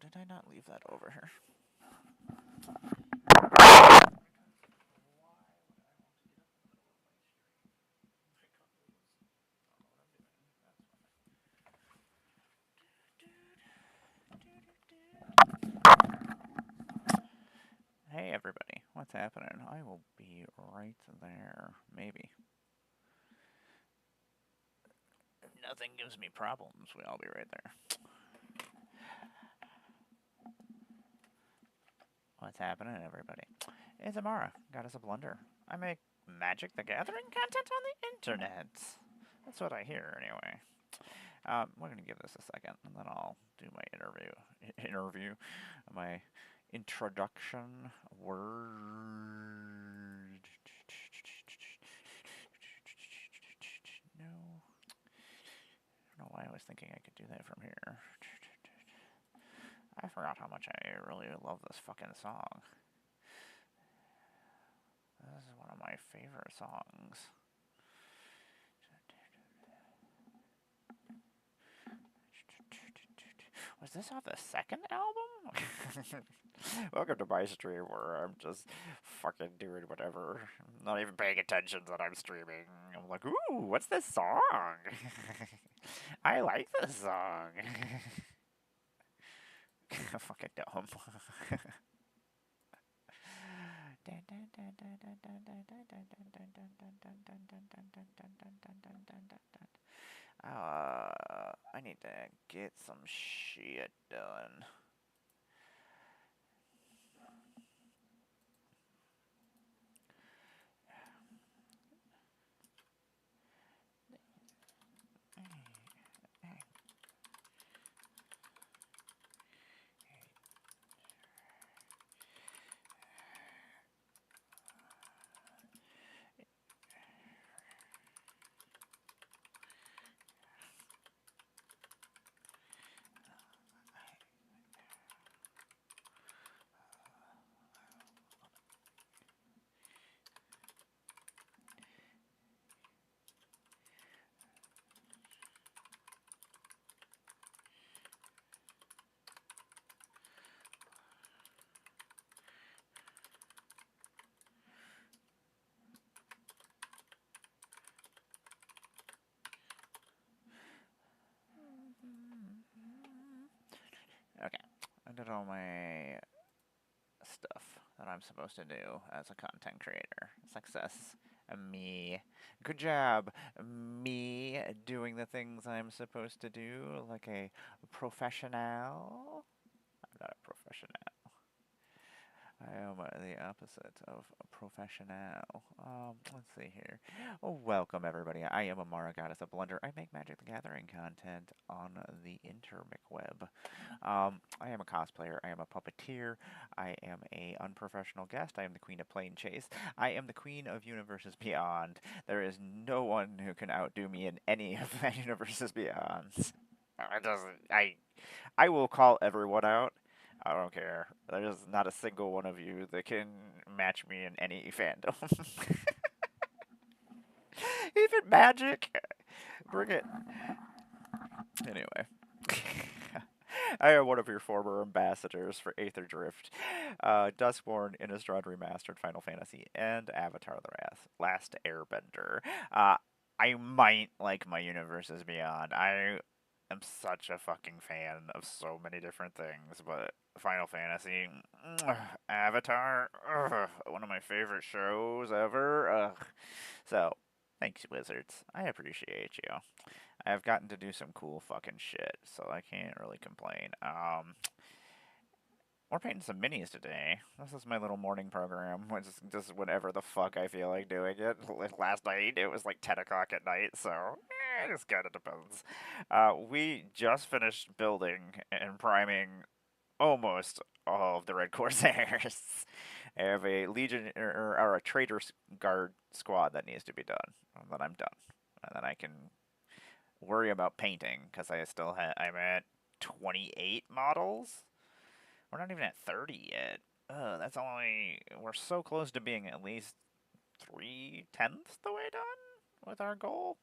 did I not leave that over here? Hey everybody, what's happening? I will be right there. Maybe. If nothing gives me problems, I'll be right there. What's happening, everybody? It's Emmara. Got us a blunder. I make Magic the Gathering content on the internet. That's what I hear, anyway. We're gonna give this a second, and then I'll do my interview, my introduction word. No, I don't know why I was thinking I could do that from here. I forgot how much I really love this fucking song. This is one of my favorite songs. Was this off the second album? Welcome to my stream where I'm just fucking doing whatever. I'm not even paying attention that I'm streaming. I'm like, ooh, what's this song? I like this song. Fucking dumb. I need to get some shit done. Okay, I did all my stuff that I'm supposed to do as a content creator. Success. Me. Good job. Me doing the things I'm supposed to do like a professional. I'm not a professional. I am the opposite of a professional. Let's see here. Oh, welcome everybody. I am Emmara, Goddess of Blunder. I make Magic the Gathering content on the interweb. I am a cosplayer. I am a puppeteer. I am a unprofessional guest. I am the queen of Plane Chase. I am the queen of Universes Beyond. There is no one who can outdo me in any of the Universes Beyonds. It doesn't. I will call everyone out. I don't care. There's not a single one of you that can match me in any fandom. Even Magic. Bring it. Anyway. I am one of your former ambassadors for Aether Drift, Duskborn, Innistrad Remastered, Final Fantasy, and Avatar the Last Airbender. I might like my Universes Beyond. I'm such a fucking fan of so many different things, but Final Fantasy, Avatar, one of my favorite shows ever. So, thanks, Wizards. I appreciate you. I've gotten to do some cool fucking shit, so I can't really complain. We're painting some minis today. This is my little morning program, which is just whenever the fuck I feel like doing it. Like last night, it was like 10 o'clock at night, so it just kind of depends. We just finished building and priming almost all of the Red Corsairs. I have a Legion or a Traitor's Guard squad that needs to be done, and then I'm done. And then I can worry about painting, because I'm at 28 models. We're not even at 30 yet. We're so close to being at least 3/10 the way done with our goal.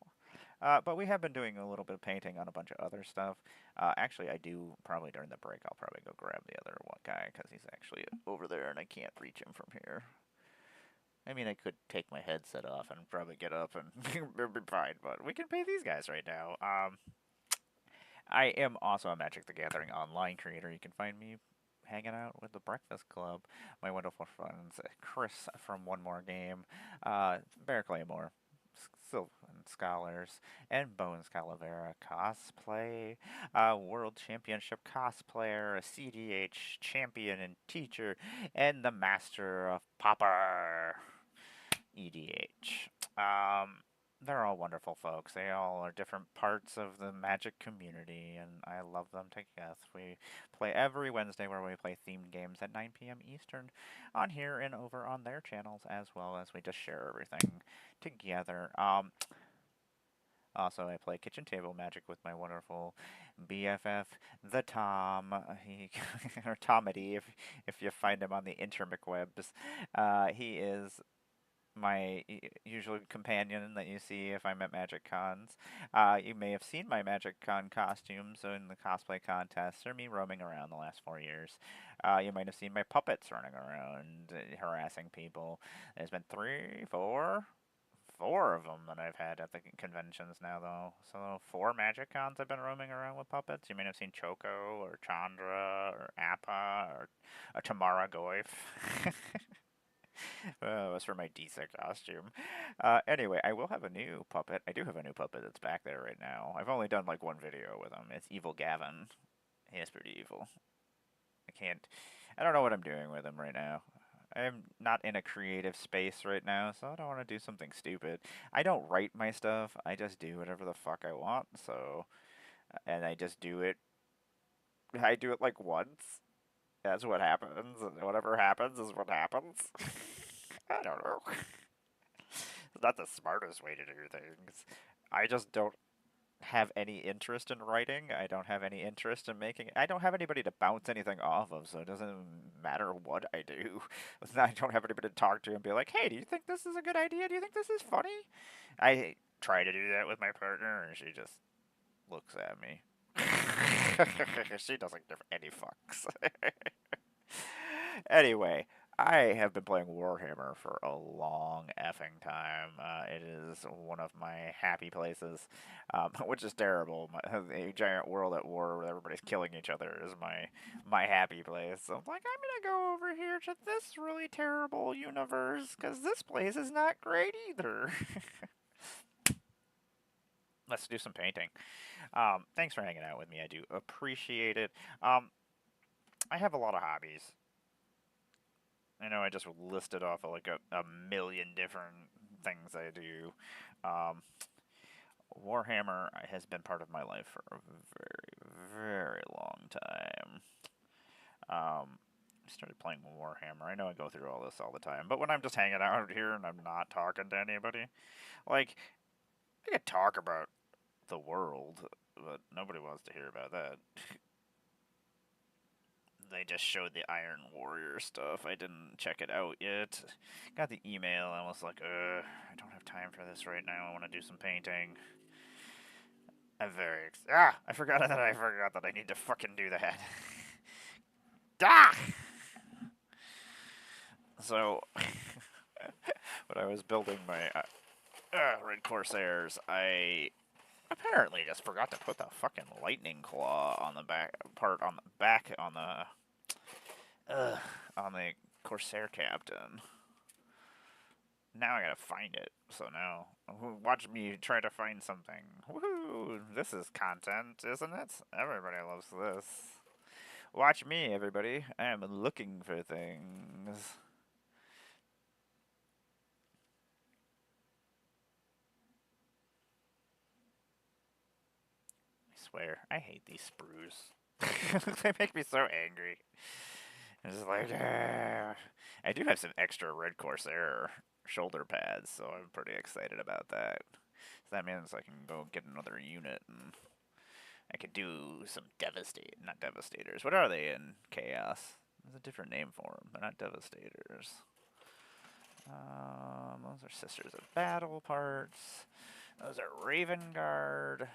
But we have been doing a little bit of painting on a bunch of other stuff. Actually, I do probably during the break. I'll probably go grab the other one guy because he's actually over there and I can't reach him from here. I mean, I could take my headset off and probably get up and be fine, but we can pay these guys right now. I am also a Magic the Gathering online creator. You can find me hanging out with the Breakfast Club, my wonderful friends, Chris from One More Game, Bear Claymore, Sylvan Scholars, and Bones Calavera cosplay, World Championship cosplayer, a CDH champion and teacher, and the Master of Popper. EDH. They're all wonderful folks. They all are different parts of the Magic community, and I love them to death. We play every Wednesday where we play themed games at 9 p.m. Eastern on here and over on their channels, as well as we just share everything together. Also, I play kitchen table Magic with my wonderful BFF, the Tom. He or Tomedy, if you find him on the intermicwebs. He is my usual companion that you see if I'm at Magic Cons. You may have seen my Magic Con costumes in the cosplay contests or me roaming around the last 4 years. You might have seen my puppets running around harassing people. There's been four of them that I've had at the conventions now, though. So 4 Magic Cons I've been roaming around with puppets. You may have seen Choco or Chandra or Appa or a Tamara Goif. It was for my Disa costume. Anyway, I will have a new puppet. I do have a new puppet that's back there right now. I've only done like one video with him. It's Evil Gavin. He is pretty evil. I don't know what I'm doing with him right now. I'm not in a creative space right now, so I don't want to do something stupid. I don't write my stuff. I just do whatever the fuck I want. So, and I just do it. I do it like once. That's what happens, and whatever happens is what happens. I don't know. It's not the smartest way to do things. I just don't have any interest in writing. I don't have any interest in making. I don't have anybody to bounce anything off of, so it doesn't matter what I do. I don't have anybody to talk to and be like, "Hey, do you think this is a good idea? Do you think this is funny?" I try to do that with my partner, and she just looks at me. She doesn't give any fucks. Anyway, I have been playing Warhammer for a long effing time. It is one of my happy places, which is terrible. A giant world at war where everybody's killing each other is my happy place. So I'm like, I'm gonna go over here to this really terrible universe because this place is not great either. Let's do some painting. Thanks for hanging out with me. I do appreciate it. I have a lot of hobbies. I know I just listed off like a million different things I do. Um, Warhammer has been part of my life for a very, very long time. I started playing Warhammer. I know I go through all this all the time, but when I'm just hanging out here and I'm not talking to anybody, like, I could talk about the world, but nobody wants to hear about that. They just showed the Iron Warrior stuff. I didn't check it out yet. Got the email. I was like, I don't have time for this right now. I want to do some painting. I'm very I forgot that I need to fucking do that. Ah! So, when I was building my Red Corsairs, I apparently just forgot to put the fucking lightning claw on the back part on the back on the Corsair captain. Now I gotta find it. So now, watch me try to find something. Woohoo! This is content, isn't it? Everybody loves this. Watch me, everybody. I am looking for things. I swear, I hate these sprues. They make me so angry. I'm just like, I do have some extra Red Corsair shoulder pads, so I'm pretty excited about that. So that means I can go get another unit, and I could do some not Devastators. What are they in Chaos? There's a different name for them. They're not Devastators. Those are Sisters of Battle parts. Those are Raven Guard.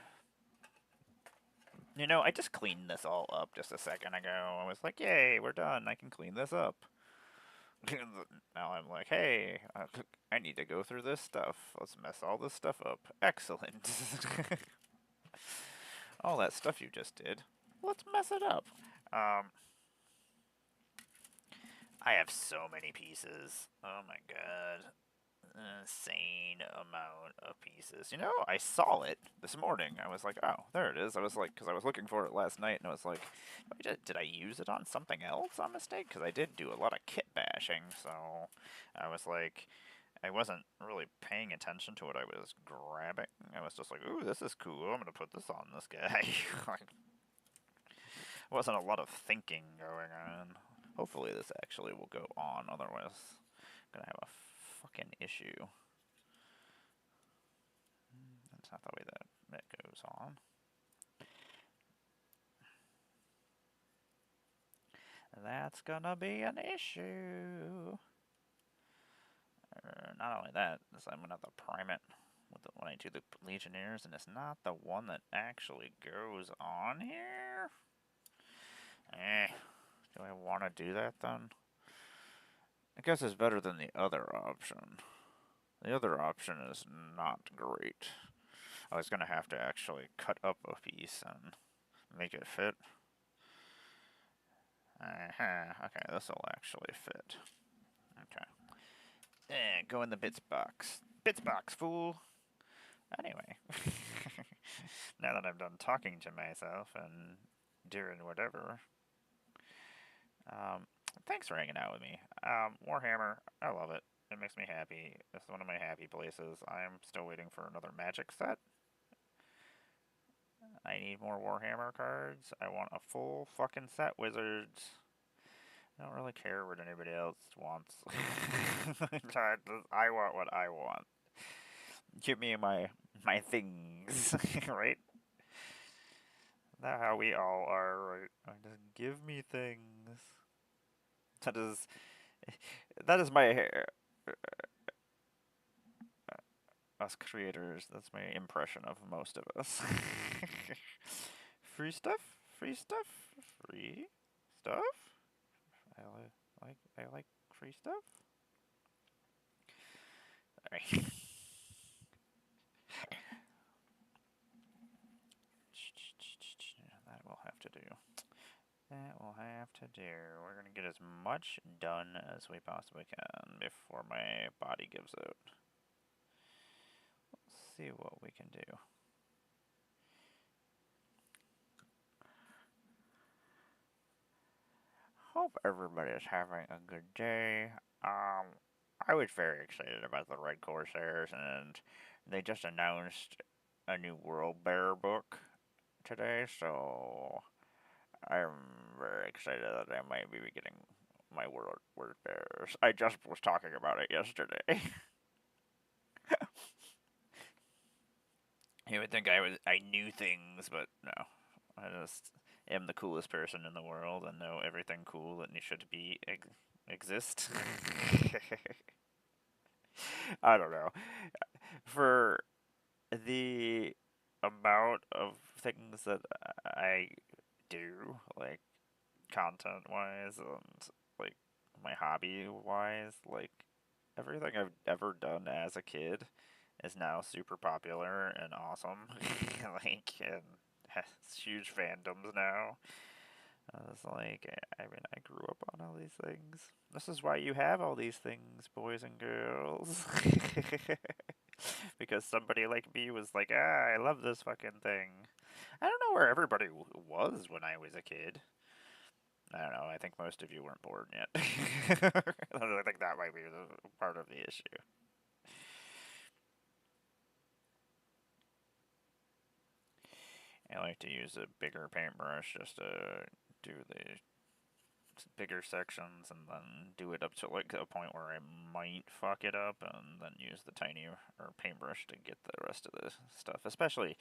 You know, I just cleaned this all up just a second ago. I was like, yay, we're done. I can clean this up. Now I'm like, hey, I need to go through this stuff. Let's mess all this stuff up. Excellent. All that stuff you just did. Let's mess it up. I have so many pieces. Oh my god. Insane amount of pieces. You know, I saw it this morning. I was like, oh, there it is. I was like, because I was looking for it last night, and I was like, did I use it on something else on mistake? Because I did do a lot of kit bashing, so I was like, I wasn't really paying attention to what I was grabbing. I was just like, ooh, this is cool. I'm going to put this on this guy. Like, wasn't a lot of thinking going on. Hopefully this actually will go on, otherwise I'm going to have a fucking issue. That's not the way that goes on. That's gonna be an issue. Not only that, I'm gonna have to prime it when I do the Legionnaires, and it's not the one that actually goes on here. Do I want to do that then? I guess it's better than the other option. The other option is not great. I was gonna have to actually cut up a piece and make it fit. Okay, this will actually fit. Okay. Go in the bits box. Bits box, fool! Anyway. Now that I'm done talking to myself and doing whatever. Thanks for hanging out with me. Warhammer, I love it. It makes me happy. It's one of my happy places. I'm still waiting for another Magic set. I need more Warhammer cards. I want a full fucking set, Wizards. I don't really care what anybody else wants. I want what I want. Give me my things, right? That's how we all are, right? Just give me things. That is my us creators. That's my impression of most of us. Free stuff, free stuff, free stuff. I like free stuff. Alright. That will have to do. That will have to do. We're gonna get as much done as we possibly can before my body gives out. Let's see what we can do. Hope everybody is having a good day. I was very excited about the Red Corsairs, and they just announced a new World Bear book today, so I'm very excited that I might be getting my World Bears. I just was talking about it yesterday. You would think I knew things, but no. I just am the coolest person in the world and know everything cool that should be exist. I don't know. For the amount of things that I do, like content wise and like my hobby wise, like everything I've ever done as a kid is now super popular and awesome. Like, and has huge fandoms now. I was like, I mean, I grew up on all these things. This is why you have all these things, boys and girls. Because somebody like me was like, I love this fucking thing. I don't know where everybody was when I was a kid. I don't know. I think most of you weren't born yet. I think that might be part of the issue. I like to use a bigger paintbrush just to do the bigger sections and then do it up to like a point where I might fuck it up and then use the tiny or paintbrush to get the rest of the stuff. Especially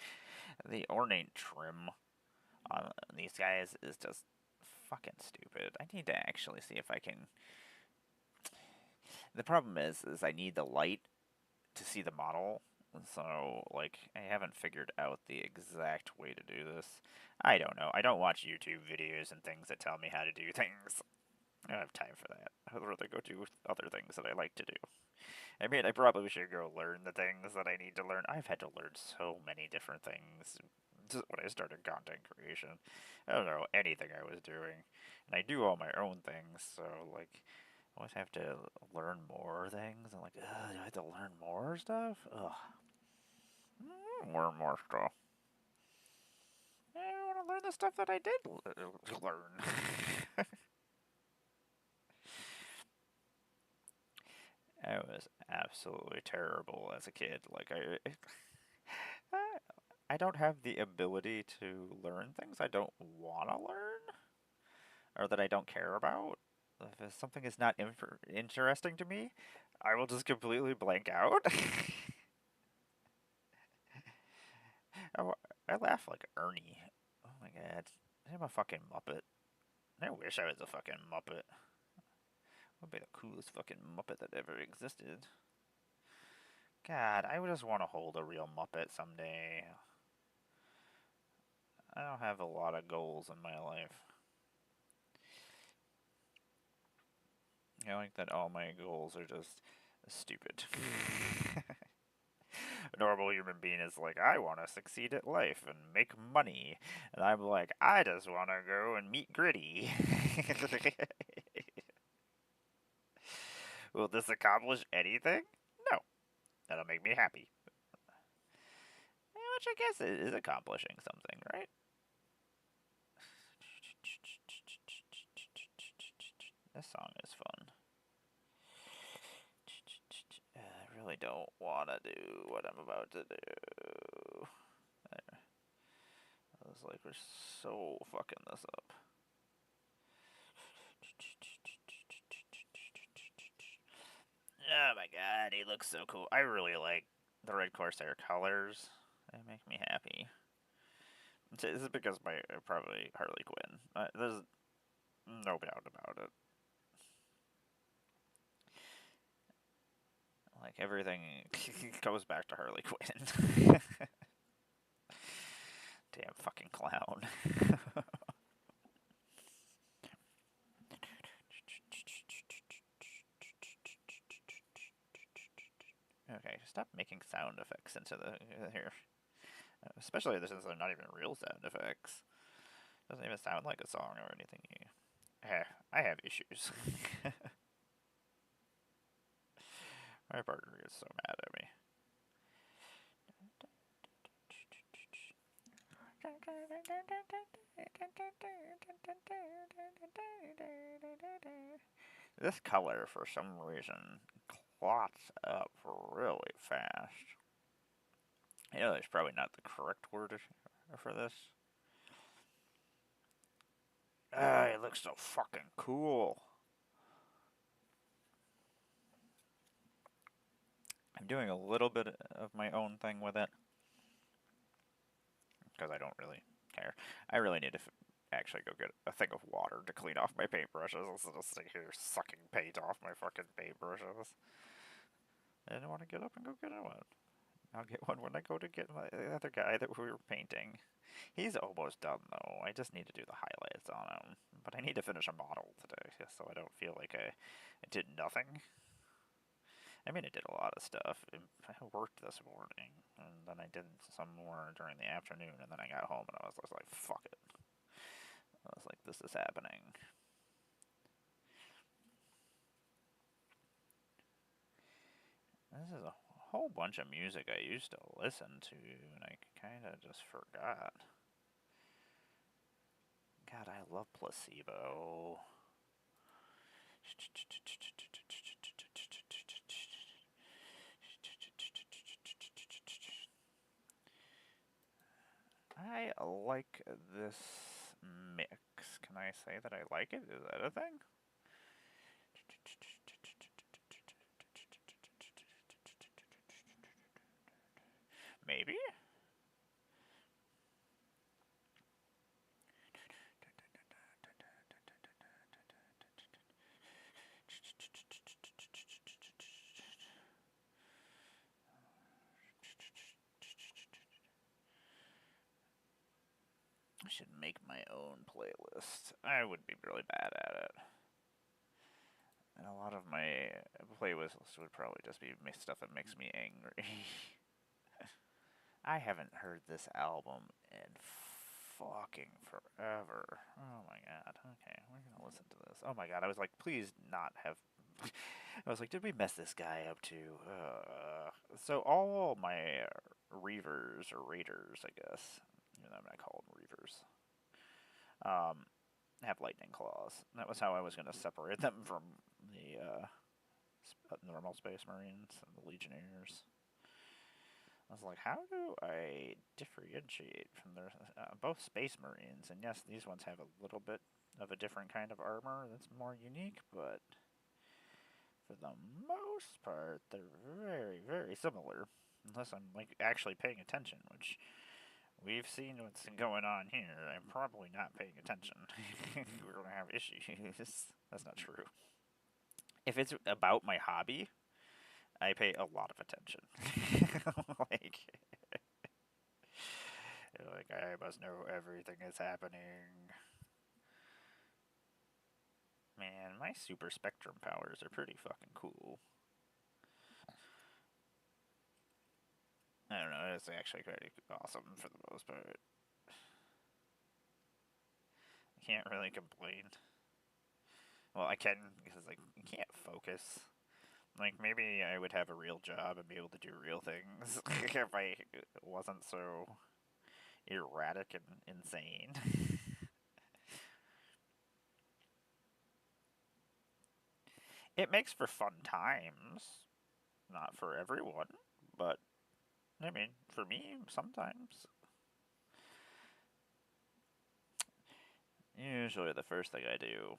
the ornate trim on these guys is just fucking stupid. I need to actually see if I can. The problem is I need the light to see the model, So, like, I haven't figured out the exact way to do this. I don't know. I don't watch YouTube videos and things that tell me how to do things. I don't have time for that. I'd rather go do other things that I like to do. I mean, I probably should go learn the things that I need to learn. I've had to learn so many different things when I started content creation. I don't know anything I was doing. And I do all my own things, so, like, I always have to learn more things. I'm like, ugh, do I have to learn more stuff? Ugh. Learn more stuff. I want to learn the stuff that I did learn. I was absolutely terrible as a kid. Like, I don't have the ability to learn things I don't want to learn, or that I don't care about. If something is not interesting to me, I will just completely blank out. Oh, I laugh like Ernie. Oh my god. I'm a fucking Muppet. I wish I was a fucking Muppet. Would be the coolest fucking Muppet that ever existed. God, I would just want to hold a real Muppet someday. I don't have a lot of goals in my life. I like that all my goals are just stupid. A normal human being is like, I want to succeed at life and make money. And I'm like, I just want to go and meet Gritty. Will this accomplish anything? No. That'll make me happy. Which I guess is accomplishing something, right? This song is fun. I really don't want to do what I'm about to do. There. I was like, we're so fucking this up. Oh my god, he looks so cool. I really like the Red Corsair colors. They make me happy. This is because my probably Harley Quinn. There's no doubt about it. Like everything goes back to Harley Quinn. Damn fucking clown. Okay, stop making sound effects into the here. Especially since they're not even real sound effects. Doesn't even sound like a song or anything. I have issues. My partner gets so mad at me. This color, for some reason, clots up really fast. You know, there's probably not the correct word for this. It looks so fucking cool. I'm doing a little bit of my own thing with it. Because I don't really care. I really need to actually go get a thing of water to clean off my paintbrushes instead of sitting here sucking paint off my fucking paintbrushes. I didn't want to get up and go get one. I'll get one when I go to get the other guy that we were painting. He's almost done, though. I just need to do the highlights on him. But I need to finish a model today, so I don't feel like I did nothing. I mean, I did a lot of stuff. I worked this morning, and then I did some more during the afternoon, and then I got home, and I was just like, fuck it. I was like, this is happening. This is a whole bunch of music I used to listen to, and I kind of just forgot. God, I love Placebo. I like this mix. Can I say that I like it? Is that a thing? Maybe? I should make my own playlist. I would be really bad at it. And a lot of my playlists would probably just be stuff that makes me angry. I haven't heard this album in fucking forever. Oh my god. Okay, we're gonna listen to this. Oh my god, I was like, please not have. I was like, did we mess this guy up too? So all my reavers or raiders, I guess, even though I'm not call them reavers, have lightning claws. That was how I was gonna separate them from the normal space marines and the legionnaires. I was like, how do I differentiate from their both space marines? And yes, these ones have a little bit of a different kind of armor that's more unique, but for the most part, they're very, very similar. Unless I'm like actually paying attention, which we've seen what's going on here. I'm probably not paying attention. We're gonna have issues. That's not true. If it's about my hobby, I pay a lot of attention. like, like I must know everything that's happening. Man, my super spectrum powers are pretty fucking cool. I don't know, it's actually pretty awesome for the most part. I can't really complain. Well, I can, because, like, you can't focus. Like, maybe I would have a real job and be able to do real things if I wasn't so erratic and insane. It makes for fun times. Not for everyone, but, I mean, for me, sometimes. Usually the first thing I do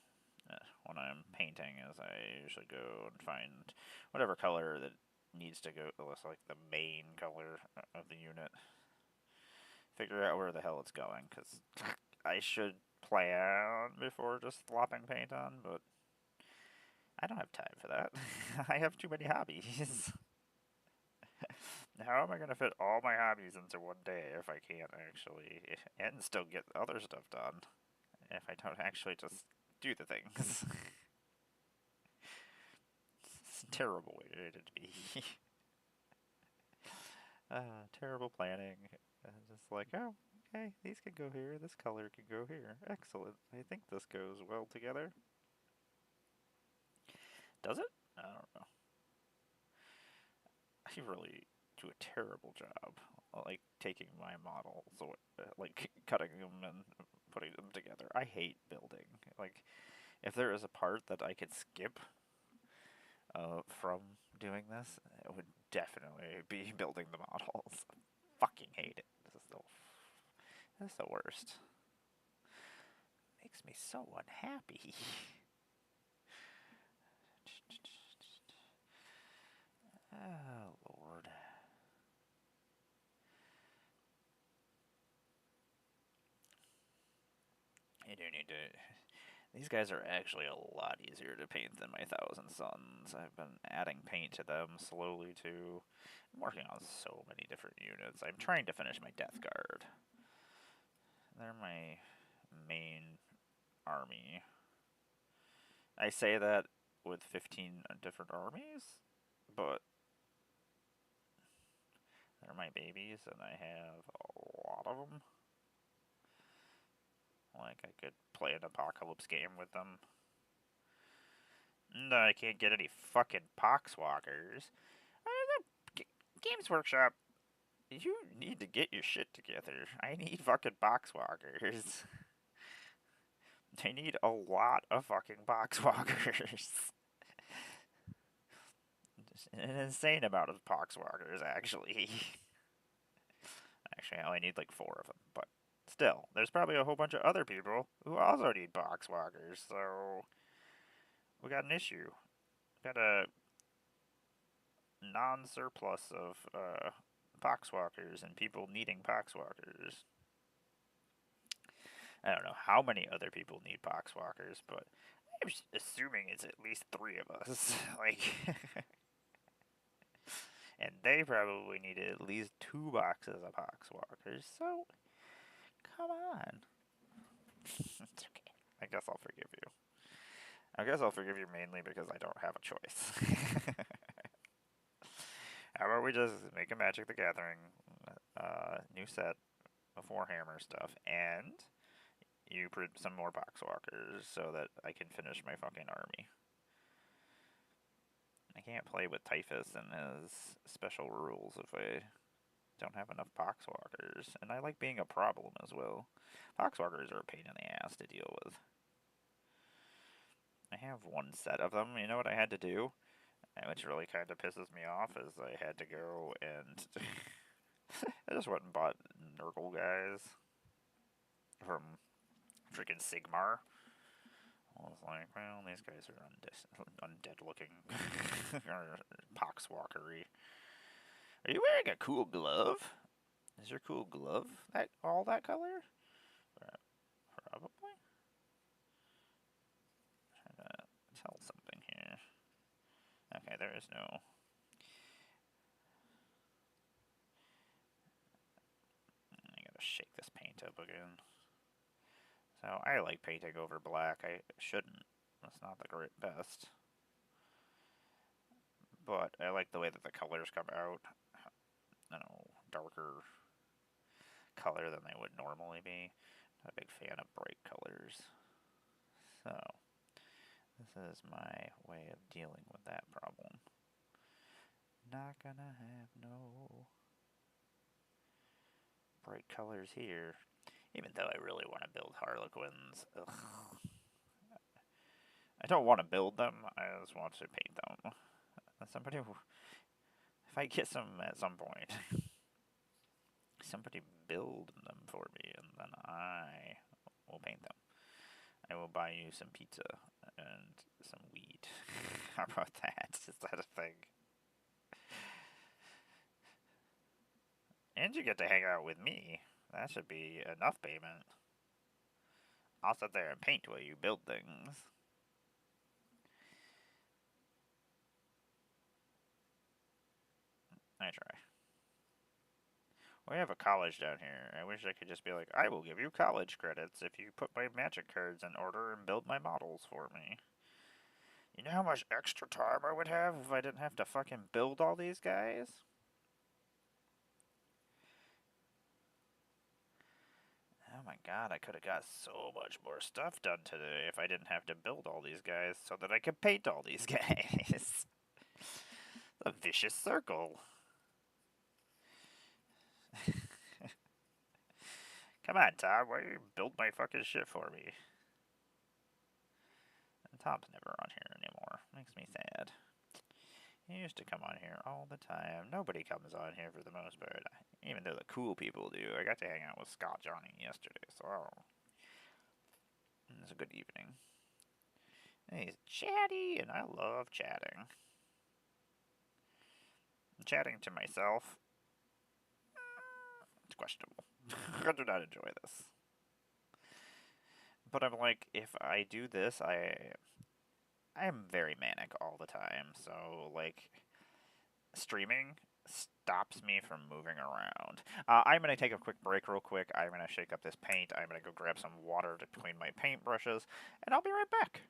when I'm painting is I usually go and find whatever color that needs to go, like the main color of the unit. Figure out where the hell it's going, because I should plan before just slopping paint on, but I don't have time for that. I have too many hobbies. How am I going to fit all my hobbies into one day if I can't actually, and still get other stuff done? If I don't actually just do the things. It's a terrible way to be. Terrible planning. Just like, oh, okay, these can go here, this color can go here. Excellent. I think this goes well together. Does it? I don't know. I really do a terrible job, like taking my models, like cutting them and putting them together. I hate building. Like, if there is a part that I could skip from doing this, it would definitely be building the models. I fucking hate it. This is the worst. Makes me so unhappy. Oh, Lord. You do need to. These guys are actually a lot easier to paint than my Thousand Suns. I've been adding paint to them slowly too. I'm working on so many different units. I'm trying to finish my Death Guard. They're my main army. I say that with 15 different armies, but they're my babies and I have a lot of them. Like, I could play an apocalypse game with them. No, I can't get any fucking poxwalkers. Games Workshop, you need to get your shit together. I need fucking poxwalkers. I need a lot of fucking poxwalkers. An insane amount of poxwalkers, actually. Actually, I only need like 4 of them, but still, there's probably a whole bunch of other people who also need poxwalkers, so we got an issue. We got a non-surplus of poxwalkers and people needing poxwalkers. I don't know how many other people need poxwalkers, but I'm assuming it's at least 3 of us. like, and they probably needed at least 2 boxes of poxwalkers. So, come on. It's okay. I guess I'll forgive you. I guess I'll forgive you mainly because I don't have a choice. How about we just make a Magic the Gathering new set of Warhammer stuff, and you print some more Boxwalkers so that I can finish my fucking army. I can't play with Typhus and his special rules if I don't have enough Boxwalkers, and I like being a problem as well. Boxwalkers are a pain in the ass to deal with. I have one set of them. You know what I had to do? Which really kind of pisses me off is I had to go and I just went and bought Nurgle guys from freaking Sigmar. I was like, well, these guys are undead looking. Poxwalkery. Are you wearing a cool glove? Is your cool glove all that color? Probably. I'm trying to tell something here. Okay, there is no. I gotta shake this paint up again. So I like painting over black. I shouldn't. That's not the great best. But I like the way that the colors come out. I don't know, darker color than they would normally be. Not a big fan of bright colors. So this is my way of dealing with that problem. Not gonna have no bright colors here. Even though I really want to build Harlequins. Ugh. I don't want to build them, I just want to paint them. Somebody, if I get some at some point, somebody build them for me and then I will paint them. I will buy you some pizza and some weed. How about that? Is that a thing? And you get to hang out with me. That should be enough payment. I'll sit there and paint while you build things. I try. We have a college down here. I wish I could just be like, I will give you college credits if you put my magic cards in order and build my models for me. You know how much extra time I would have if I didn't have to fucking build all these guys? Oh my god, I could have got so much more stuff done today if I didn't have to build all these guys so that I could paint all these guys. A vicious circle. Come on, Tom, why don't you build my fucking shit for me? And Tom's never on here anymore. Makes me sad. He used to come on here all the time. Nobody comes on here for the most part. Even though the cool people do. I got to hang out with Scott Johnny yesterday, so it was a good evening. And he's chatty, and I love chatting. Chatting to myself, it's questionable. I do not enjoy this. But I'm like, if I do this, I am very manic all the time, so like streaming stops me from moving around. I'm going to take a quick break real quick. I'm going to shake up this paint. I'm going to go grab some water to clean my paint brushes, and I'll be right back.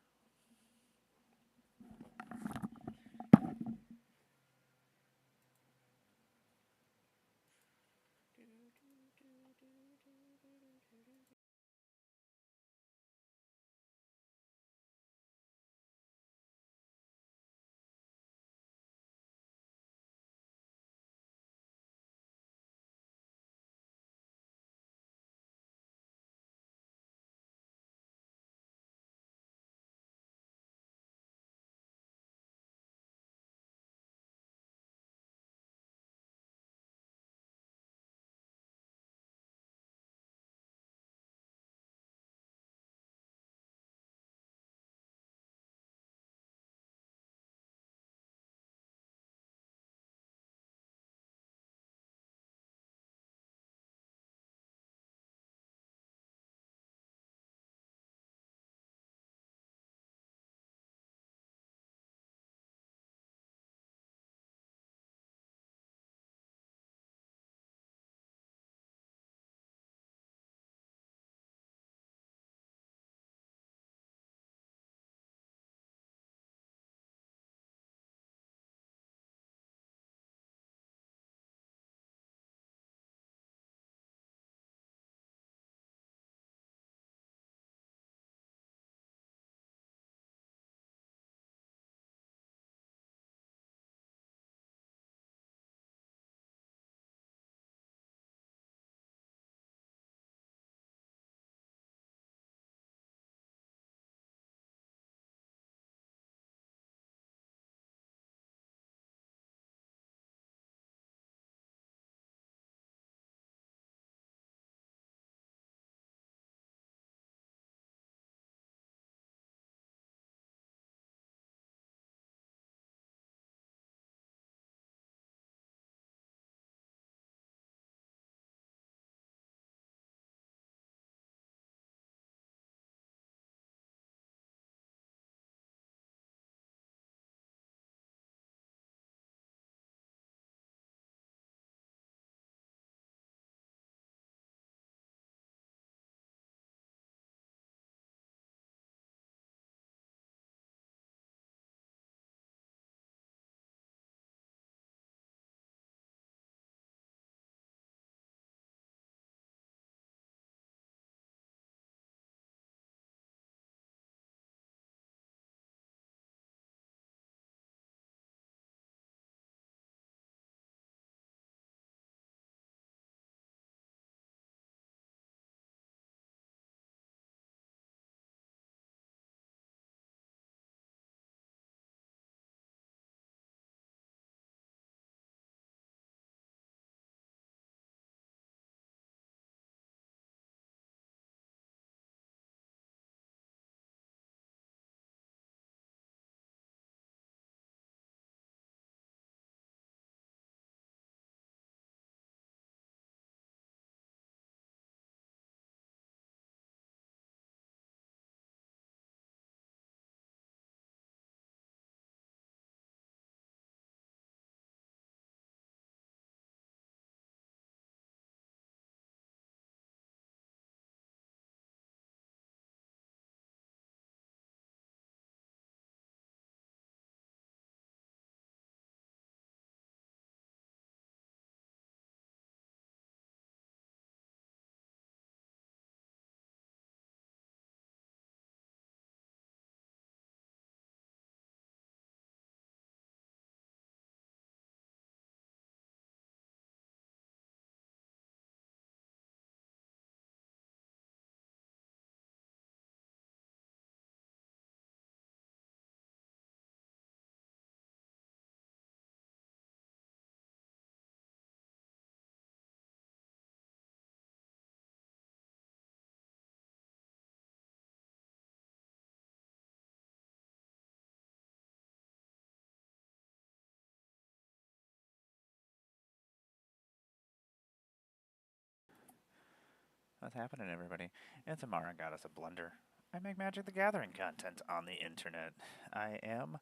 What's happening, everybody? It's Emmara, Goddess of Blunder. I make Magic the Gathering content on the internet. I am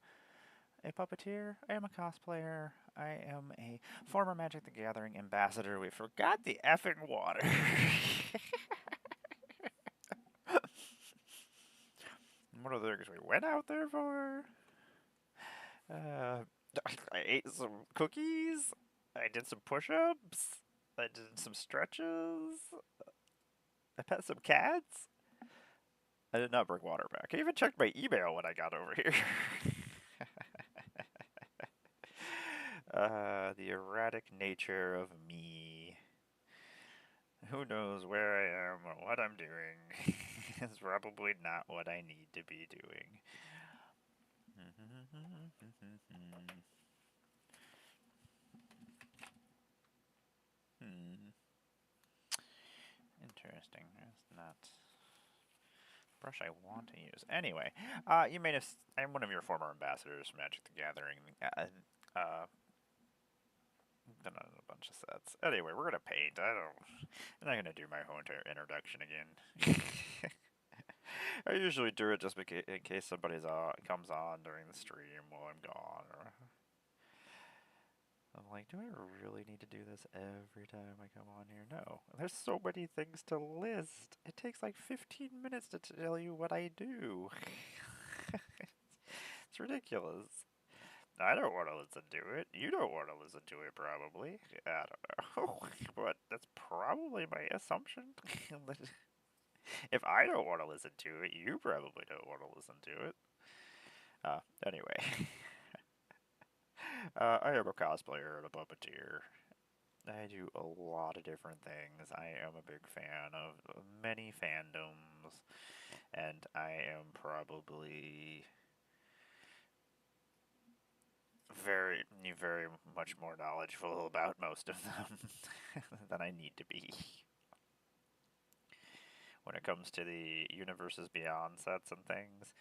a puppeteer, I am a cosplayer, I am a former Magic the Gathering ambassador. We forgot the effing water. What are the things we went out there for? I ate some cookies. I did some push-ups. I did some stretches. I pet some cats. I did not bring water back. I even checked my email when I got over here. The erratic nature of me. Who knows where I am or what I'm doing. It's probably not what I need to be doing. Interesting. That's not brush I want to use. Anyway, you may have. I'm one of your former ambassadors from Magic the Gathering. Been on a bunch of sets. Anyway, we're gonna paint. I'm not gonna do my whole entire introduction again. I usually do it just in case somebody's comes on during the stream while I'm gone. Or I'm like, do I really need to do this every time I come on here? No. There's so many things to list. It takes like 15 minutes to tell you what I do. It's ridiculous. I don't want to listen to it. You don't want to listen to it, probably. I don't know. But that's probably my assumption. If I don't want to listen to it, you probably don't want to listen to it. Anyway. I am a cosplayer and a puppeteer. I do a lot of different things. I am a big fan of many fandoms, and I am probably very, very much more knowledgeable about most of them than I need to be. When it comes to the Universes Beyond sets and things,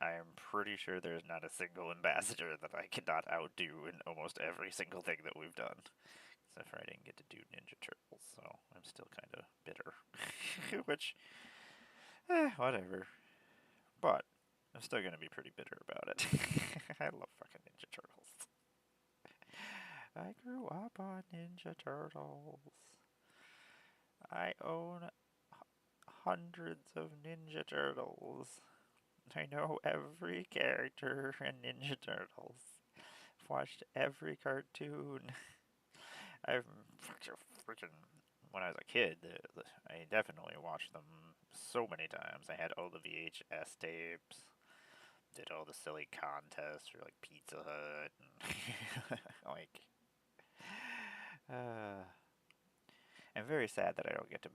I am pretty sure there's not a single ambassador that I cannot outdo in almost every single thing that we've done. Except for I didn't get to do Ninja Turtles, so I'm still kind of bitter. Which, whatever. But I'm still going to be pretty bitter about it. I love fucking Ninja Turtles. I grew up on Ninja Turtles. I own hundreds of Ninja Turtles. I know every character in Ninja Turtles. I've watched every cartoon. I've freaking, when I was a kid, I definitely watched them so many times. I had all the VHS tapes. Did all the silly contests for like Pizza Hut and like. I'm very sad that I don't get to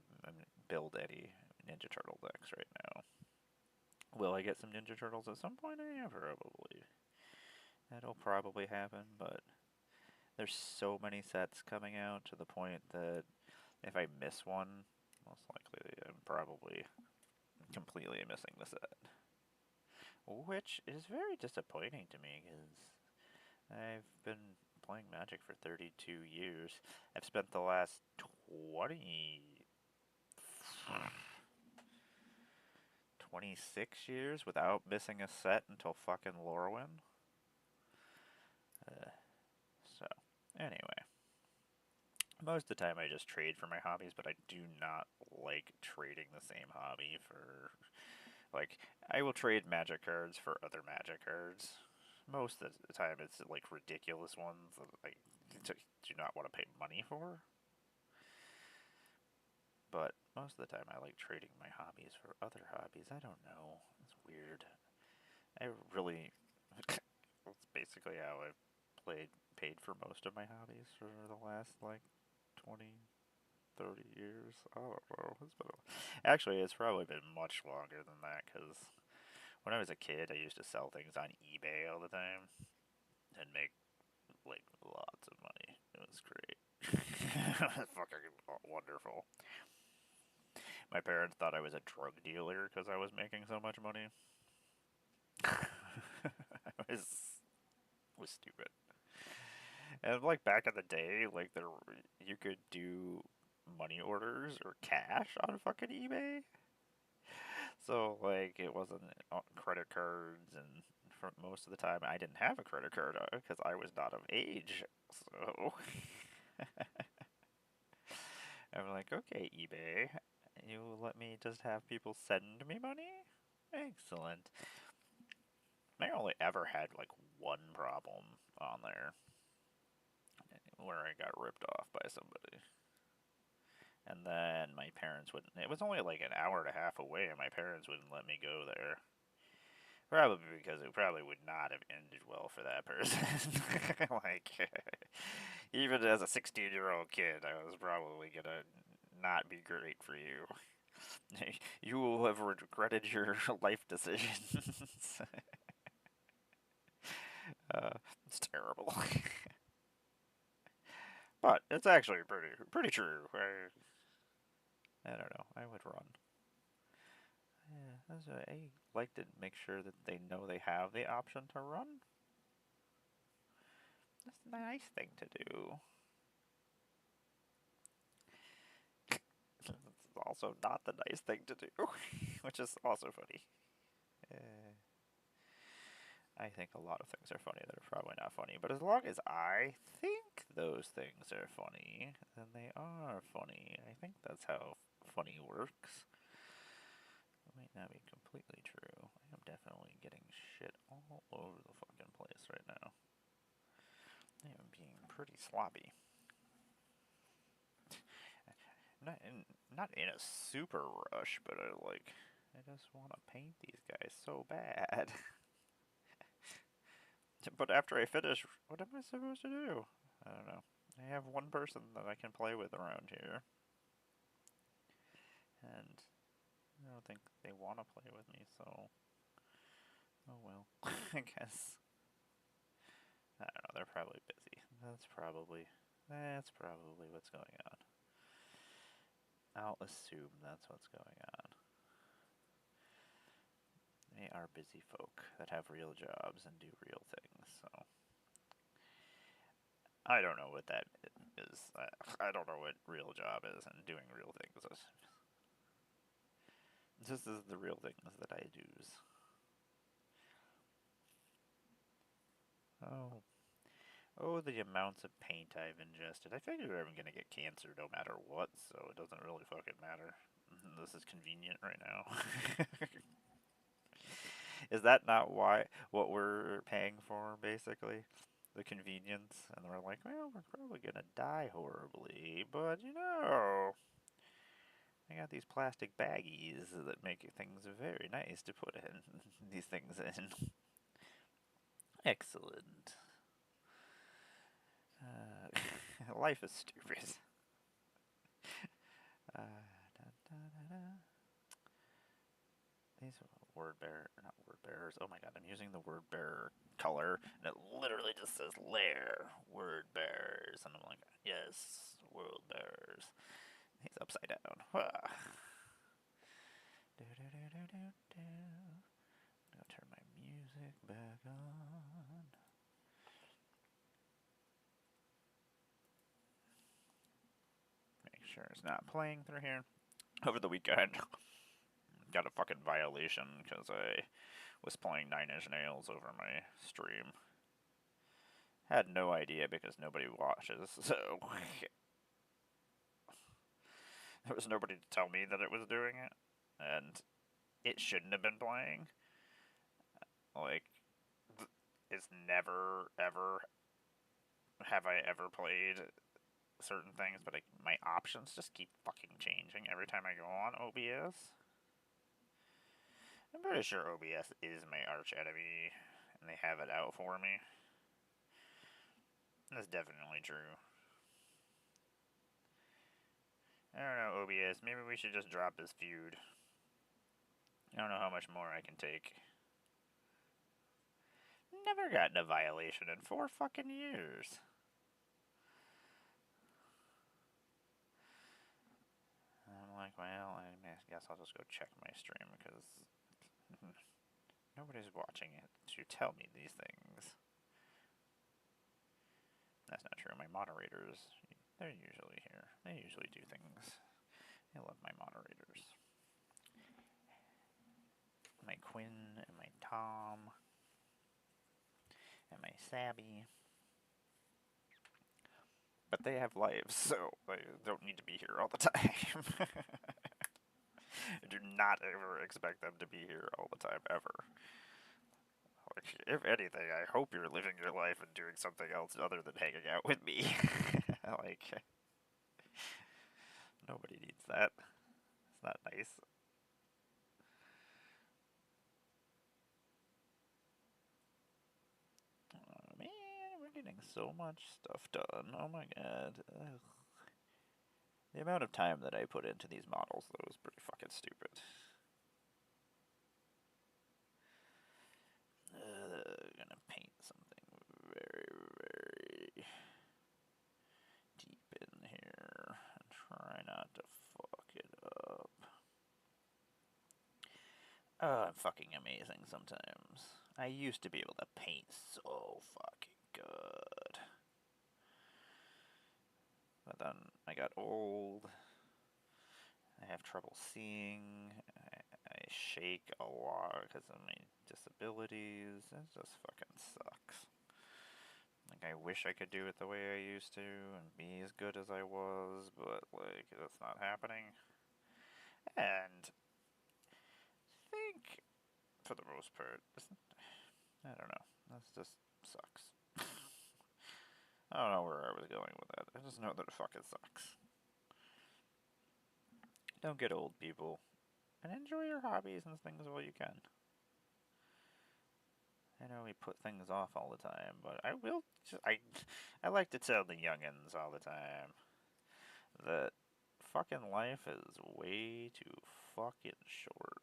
build any Ninja Turtle decks right now. Will I get some Ninja Turtles at some point? Yeah, probably. That'll probably happen, but there's so many sets coming out to the point that if I miss one, most likely I'm probably completely missing the set. Which is very disappointing to me, because I've been playing Magic for 32 years. I've spent the last 26 years without missing a set until fucking Lorwyn. So, anyway. Most of the time I just trade for my hobbies, but I do not like trading the same hobby for... Like, I will trade Magic cards for other Magic cards. Most of the time it's like ridiculous ones that I do not want to pay money for. But most of the time I like trading my hobbies for other hobbies. I don't know. It's weird. I really... That's basically how I've paid for most of my hobbies for the last, like, 20, 30 years. I don't know. Actually, it's probably been much longer than that, because when I was a kid, I used to sell things on eBay all the time and make, like, lots of money. It was great. Fucking wonderful. My parents thought I was a drug dealer because I was making so much money. It was stupid. And like back in the day, like you could do money orders or cash on fucking eBay. So like it wasn't on credit cards, and for most of the time I didn't have a credit card because I was not of age. So I'm like, okay, eBay, you let me just have people send me money? Excellent. I only ever had like one problem on there where I got ripped off by somebody. And then my parents wouldn't. It was only like an hour and a half away, and my parents wouldn't let me go there. Probably because it probably would not have ended well for that person. Like, even as a 16-year-old kid, I was probably gonna not be great for you. You will have regretted your life decisions. It's terrible, but it's actually pretty true. I don't know. I would run. Yeah, I like to make sure that they know they have the option to run. That's a nice thing to do. It's also not the nice thing to do, which is also funny. Uh, I think a lot of things are funny that are probably not funny, but as long as I think those things are funny, then they are funny. I think that's how funny works. It might not be completely true. I am definitely getting shit all over the fucking place right now. I am being pretty sloppy. Not in a super rush, but I just want to paint these guys so bad. But after I finish, what am I supposed to do? I don't know. I have one person that I can play with around here, and I don't think they want to play with me, so oh well. I guess. I don't know. They're probably busy. That's probably what's going on. I'll assume that's what's going on. They are busy folk that have real jobs and do real things, so I don't know what that is. I don't know what real job is and doing real things is. This is the real things that I do. Oh. Oh, the amounts of paint I've ingested. I figured I'm gonna get cancer no matter what, so it doesn't really fucking matter. This is convenient right now. Is that not what we're paying for, basically? The convenience? And we're like, well, we're probably gonna die horribly, but I got these plastic baggies that make things very nice to put in these things in. Excellent. Life is stupid. Da, da, da, These word bearer, not word bearers. Oh my god, I'm using the word bearer color, and it literally just says lair word bearers, and I'm like, yes, world bearers. He's upside down. Ah. I'm gonna turn my music back on. Make sure it's not playing through here. Over the weekend, got a fucking violation because I was playing Nine Inch Nails over my stream. Had no idea because nobody watches, so there was nobody to tell me that it was doing it, and it shouldn't have been playing. Like, it's never ever have I ever played certain things, but my options just keep fucking changing every time I go on OBS. I'm pretty sure OBS is my arch enemy, and they have it out for me. That's definitely true. I don't know, OBS. Maybe we should just drop this feud. I don't know how much more I can take. Never gotten a violation in 4 fucking years. I'm like, well, I guess I'll just go check my stream because nobody's watching it to tell me these things. That's not true. My moderators They're usually here. They usually do things. I love my moderators. My Quinn and my Tom and my Sabby. But they have lives, so they don't need to be here all the time. I do not ever expect them to be here all the time, ever. Like, if anything, I hope you're living your life and doing something else other than hanging out with me. Like, nobody needs that. It's not nice. Oh, man, we're getting so much stuff done. Oh my god. Ugh. The amount of time that I put into these models, though, is pretty fucking stupid. Gonna paint something very, very deep in here and try not to fuck it up. Oh, I'm fucking amazing sometimes. I used to be able to paint so fucking good. But then I got old. I have trouble seeing. I shake a lot because of my disabilities. It just fucking sucks. Like, I wish I could do it the way I used to and be as good as I was, but, like, that's not happening. And I think, for the most part, I don't know. That just sucks. I don't know where I was going with that. I just know that it fucking sucks. Don't get old, people. And enjoy your hobbies and things while you can. I know we put things off all the time, but I will just, I like to tell the youngins all the time that fucking life is way too fucking short.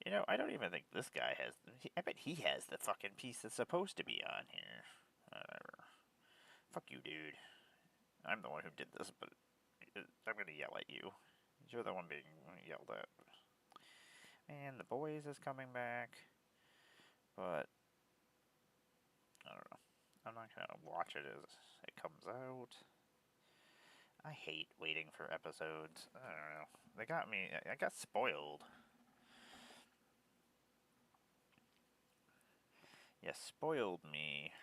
You know, I don't even think this guy has, I bet he has the fucking piece that's supposed to be on here. Whatever. Fuck you, dude. I'm the one who did this, but I'm gonna yell at you. You're the one being yelled at. And the boys is coming back, but I don't know. I'm not gonna watch it as it comes out. I hate waiting for episodes. I don't know. They got me. I got spoiled. You spoiled me,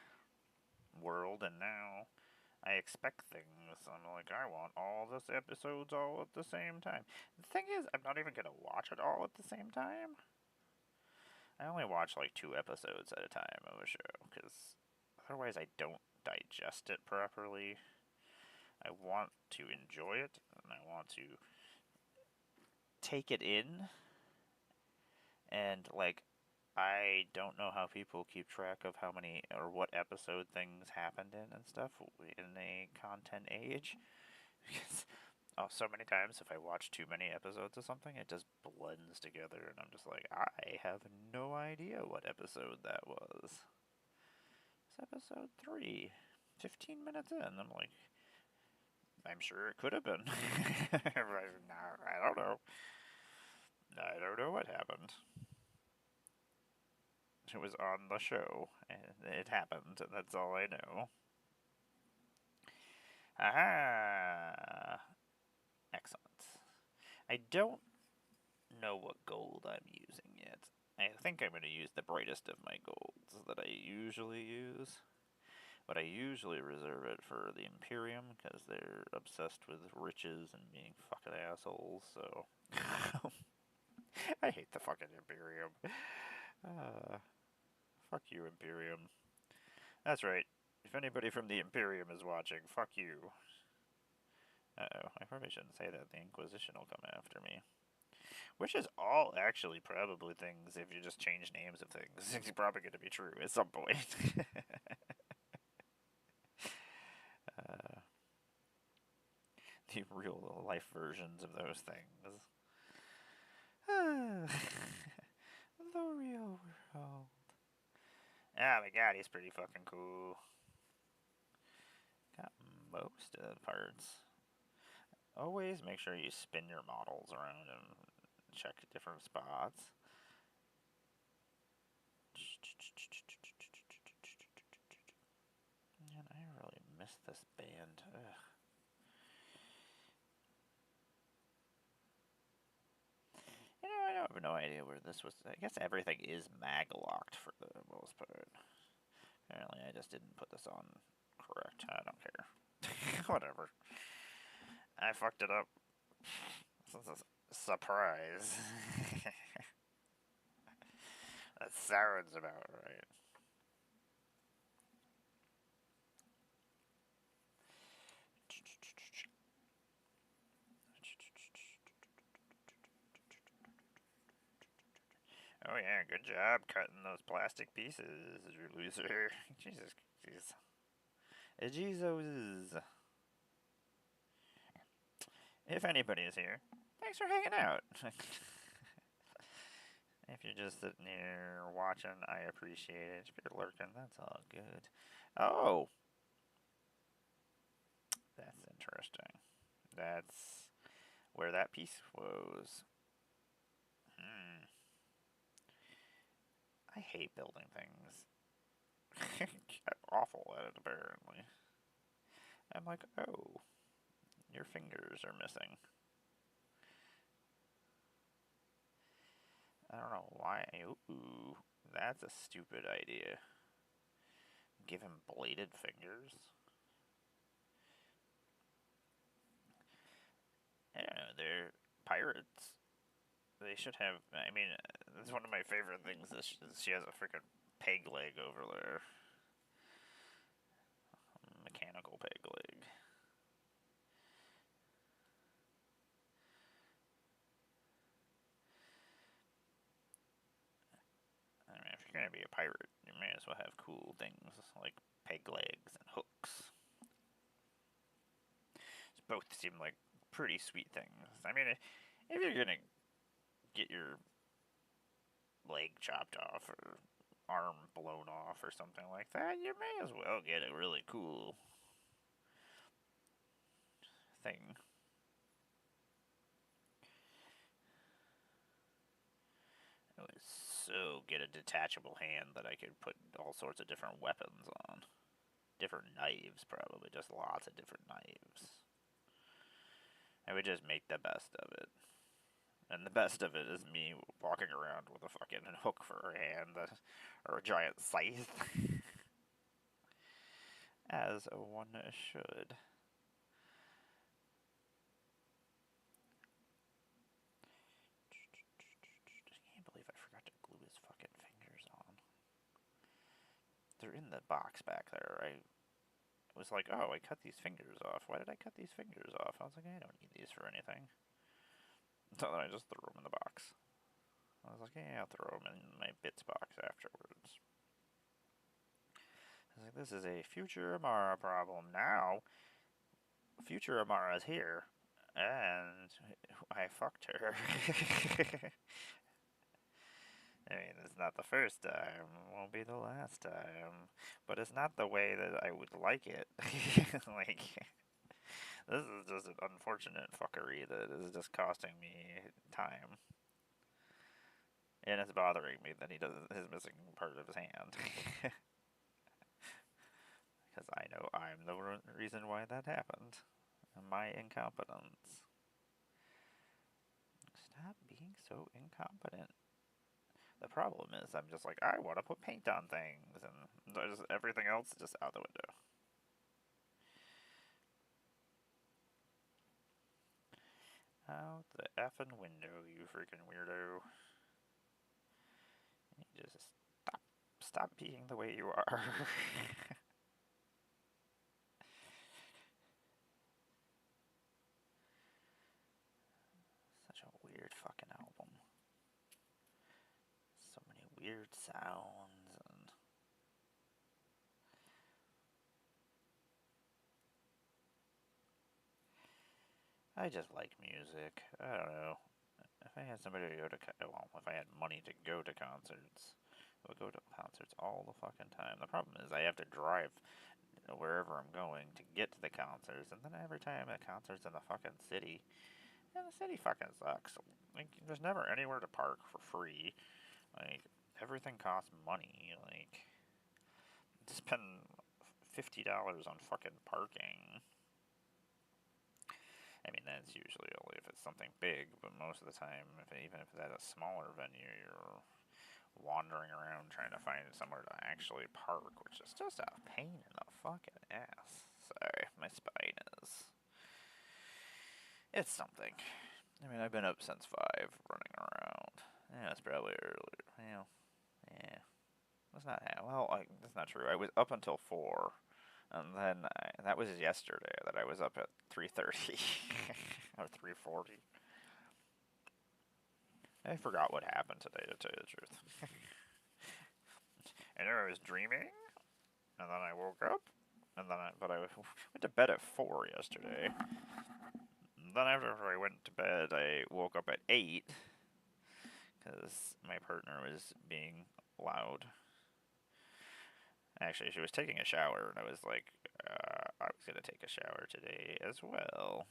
world, and now I expect things. I'm like, I want all this episodes all at the same time. The thing is, I'm not even gonna watch it all at the same time. I only watch like 2 episodes at a time of a show, because otherwise I don't digest it properly. I want to enjoy it, and I want to take it in, and like, I don't know how people keep track of how many or what episode things happened in and stuff in a content age. Because so many times if I watch too many episodes of something, it just blends together, and I'm just like, I have no idea what episode that was. It's episode 3. 15 minutes in, I'm like, I'm sure it could have been. I don't know. I don't know what happened. It was on the show, and it happened, and that's all I know. Aha! Excellent. I don't know what gold I'm using yet. I think I'm going to use the brightest of my golds that I usually use. But I usually reserve it for the Imperium, because they're obsessed with riches and being fucking assholes, so... I hate the fucking Imperium. Fuck you, Imperium. That's right. If anybody from the Imperium is watching, fuck you. Uh-oh, I probably shouldn't say that. The Inquisition will come after me. Which is all actually probably things, if you just change names of things, it's probably going to be true at some point. The real life versions of those things. The real world. Oh my god, he's pretty fucking cool. Got most of the parts. Always make sure you spin your models around and check different spots. Man, I really missed this band. Ugh. You know, I have no idea where this was. I guess everything is mag locked for the most part. Apparently, I just didn't put this on correct. I don't care. Whatever. I fucked it up. This is a surprise. That sounds about right. Oh yeah, good job cutting those plastic pieces, you loser. Jesus, jeez. Jesus. If anybody is here, thanks for hanging out. If you're just sitting here watching, I appreciate it. If you're lurking, that's all good. Oh, that's interesting. That's where that piece was. Hmm. I hate building things. I'm awful at it, apparently. I'm like, oh, your fingers are missing. I don't know why. Ooh, that's a stupid idea. Give him bladed fingers? I don't know, they're pirates. They should have. I mean, that's one of my favorite things. Is she has a freaking peg leg over there. Mechanical peg leg. I mean, if you're gonna be a pirate, you may as well have cool things like peg legs and hooks. Both seem like pretty sweet things. I mean, if you're gonna get your leg chopped off or arm blown off or something like that, you may as well get a really cool thing. I would so get a detachable hand that I could put all sorts of different weapons on. Different knives, probably. Just lots of different knives. I would just make the best of it. And the best of it is me walking around with a fucking hook for a hand or a giant scythe. As one should. I can't believe I forgot to glue his fucking fingers on. They're in the box back there. I was like, oh, I cut these fingers off. Why did I cut these fingers off? I was like, I don't need these for anything. So then I just threw them in the box. I was like, yeah, I'll throw them in my bits box afterwards. I was like, this is a future Emmara problem. Now, future Emmara is here, and I fucked her. I mean, it's not the first time, won't be the last time, but it's not the way that I would like it. Like, this is just an unfortunate fuckery that is just costing me time. And it's bothering me that he's missing part of his hand. Because I know I'm the reason why that happened. My incompetence. Stop being so incompetent. The problem is, I'm just like, I want to put paint on things, and there's everything else is just out the window. Out the effing window, you freaking weirdo. You just stop being the way you are. Such a weird fucking album. So many weird sounds and I just like music. I don't know. If I had somebody to go to, well, if I had money to go to concerts, I would go to concerts all the fucking time. The problem is I have to drive wherever I'm going to get to the concerts, and then every time a concert's in the fucking city, and the city fucking sucks. Like, there's never anywhere to park for free. Like, everything costs money. Like, spend $50 on fucking parking. I mean, that's usually only if it's something big, but most of the time, even if it's at a smaller venue, you're wandering around trying to find somewhere to actually park, which is just a pain in the fucking ass. Sorry, my spine is. It's something. I mean, I've been up since 5, running around. Yeah, it's probably earlier. Well, yeah. That's not well. That's not true. I was up until 4, and then that was yesterday. That I was up at 3:30 or 3:40. I forgot what happened today, to tell you the truth. I know I was dreaming, and then I woke up, and then I went to bed at 4 yesterday. And then after I went to bed, I woke up at 8 because my partner was being loud. Actually, she was taking a shower, and I was like, I was gonna take a shower today as well.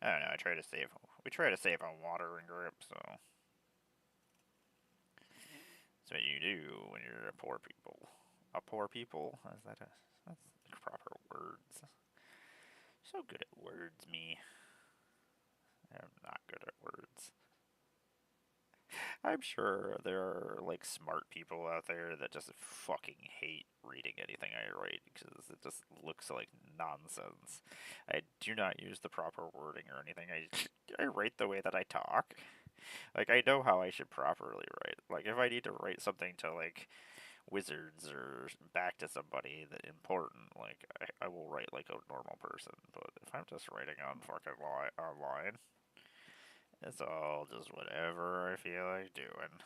I don't know. We try to save on water and grip, so that's what you do when you're a poor people. A poor people? That's proper words. So good at words, me. I'm not good at words. I'm sure there are like smart people out there that just fucking hate reading anything I write because it just looks like nonsense. I do not use the proper wording or anything. I write the way that I talk. Like I know how I should properly write. Like if I need to write something to like wizards or back to somebody that important, like I will write like a normal person. But if I'm just writing on fucking online, it's all just whatever I feel like doing.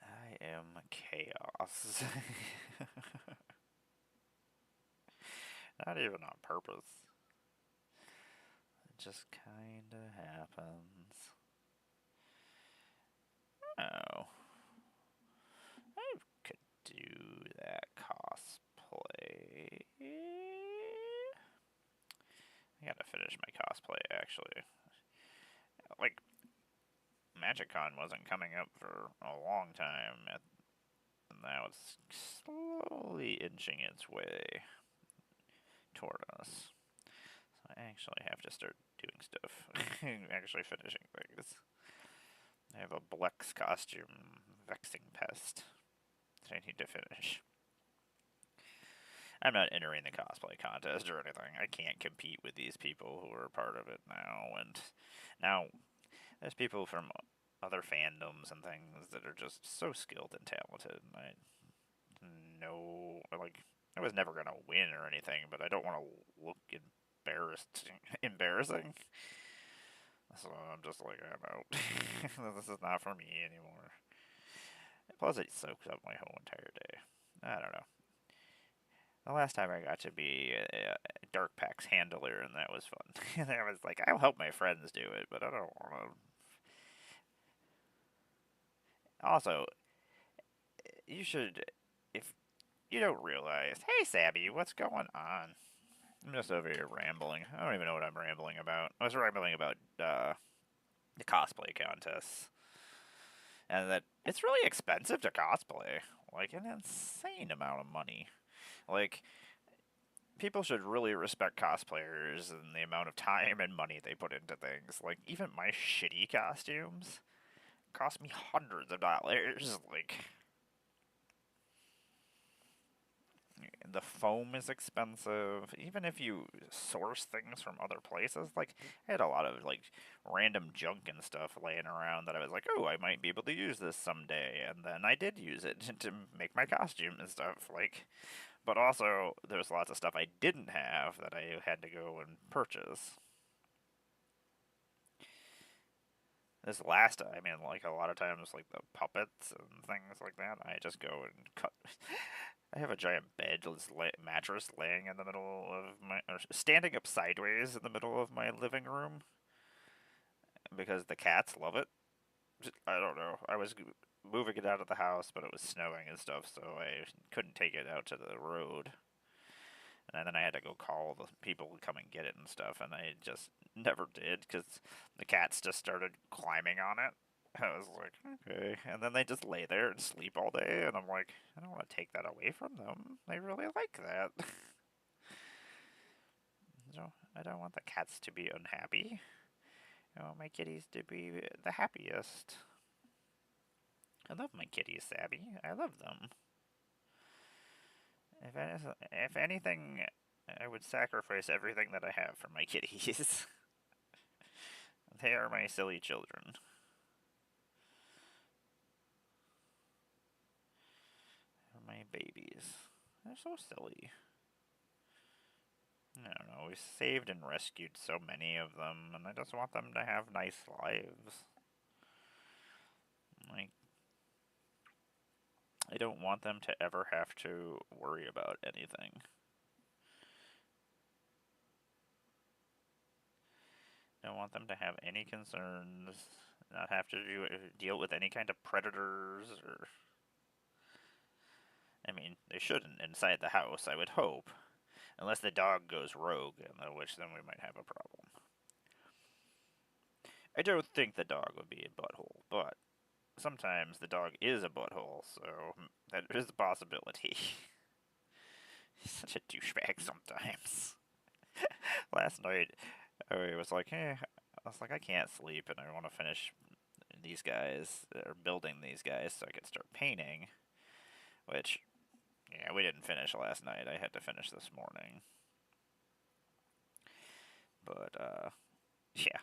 I am chaos. Not even on purpose. It just kinda happens. Oh. I could do that cosplay. I gotta finish my cosplay, actually. Like, MagicCon wasn't coming up for a long time, and now it's slowly inching its way toward us. So I actually have to start doing stuff. Actually finishing things. I have a Blex costume, Vexing Pest, that I need to finish. I'm not entering the cosplay contest or anything. I can't compete with these people who are part of it now. And now there's people from other fandoms and things that are just so skilled and talented. I know, like, I was never gonna win or anything, but I don't want to look embarrassing. So I'm just like, I'm out. This is not for me anymore. Plus, it soaks up my whole entire day. I don't know. The last time I got to be a Dark Pax handler, and that was fun. And I was like, I'll help my friends do it, but I don't want to. Also, you should, if you don't realize, hey, Sabby, what's going on? I'm just over here rambling. I don't even know what I'm rambling about. I was rambling about the cosplay contests, and that it's really expensive to cosplay, like an insane amount of money. Like, people should really respect cosplayers and the amount of time and money they put into things. Like, even my shitty costumes cost me hundreds of dollars. Like, the foam is expensive. Even if you source things from other places, like, I had a lot of, like, random junk and stuff laying around that I was like, oh, I might be able to use this someday. And then I did use it to make my costume and stuff. Like, but also, there's lots of stuff I didn't have that I had to go and purchase. I mean, like a lot of times, like the puppets and things like that, I just go and cut. I have a giant mattress laying in the middle of or standing up sideways in the middle of my living room because the cats love it. I don't know. I was moving it out of the house, but it was snowing and stuff, so I couldn't take it out to the road. And then I had to go call the people to come and get it and stuff, and I just never did because the cats just started climbing on it. I was like, okay. And then they just lay there and sleep all day, and I'm like, I don't want to take that away from them. They really like that. So I don't want the cats to be unhappy. I want my kitties to be the happiest. I love my kitties, Sabby. I love them. If anything, I would sacrifice everything that I have for my kitties. They are my silly children. They're my babies. They're so silly. I don't know, we saved and rescued so many of them, and I just want them to have nice lives. Like, I don't want them to ever have to worry about anything. I don't want them to have any concerns, not have to deal with any kind of predators, or... I mean, they shouldn't inside the house, I would hope. Unless the dog goes rogue, in which then we might have a problem. I don't think the dog would be a butthole, but sometimes the dog is a butthole, so that is a possibility. He's such a douchebag sometimes. Last night, I was like, I can't sleep and I want to finish these guys, or building these guys so I can start painting. Which, yeah, we didn't finish last night. I had to finish this morning. But, yeah.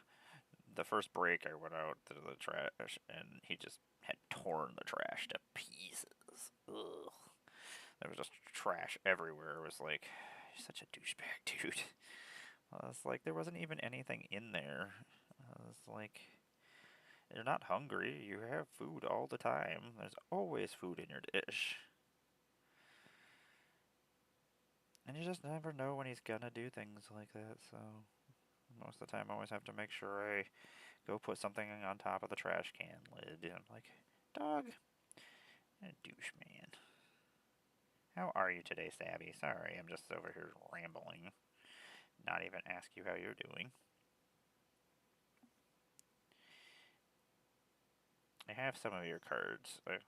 The first break, I went out to the trash, and he just had torn the trash to pieces. Ugh. There was just trash everywhere. It was like, you're such a douchebag, dude. I was like, there wasn't even anything in there. I was like, you're not hungry. You have food all the time. There's always food in your dish. And you just never know when he's gonna do things like that, so most of the time I always have to make sure I go put something on top of the trash can lid. And I'm like, dog, you're a douche, man. How are you today, Sabby? Sorry, I'm just over here rambling. Not even ask you how you're doing. I have some of your cards. I'm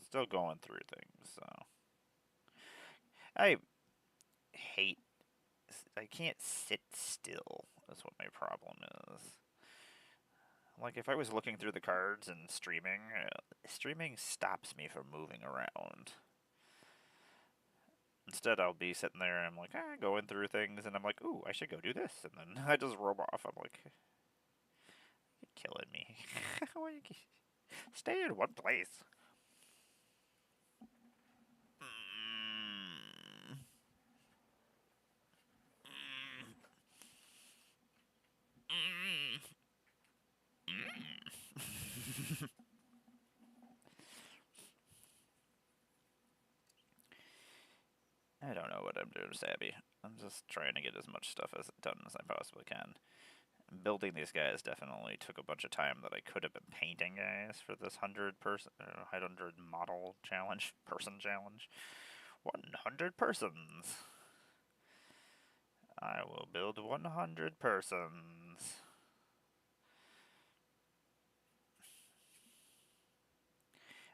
still going through things, so. I hate. I can't sit still, that's what my problem is. Like, if I was looking through the cards and streaming stops me from moving around. Instead, I'll be sitting there and I'm like, going through things, and I'm like, ooh, I should go do this, and then I just roll off. I'm like, you're killing me. Stay in one place. Mm. Mm. Mm. I don't know what I'm doing, Sabby. I'm just trying to get as much stuff done as I possibly can. Building these guys definitely took a bunch of time that I could have been painting guys for this 100 model challenge, person challenge. 100 persons. I will build 100 persons.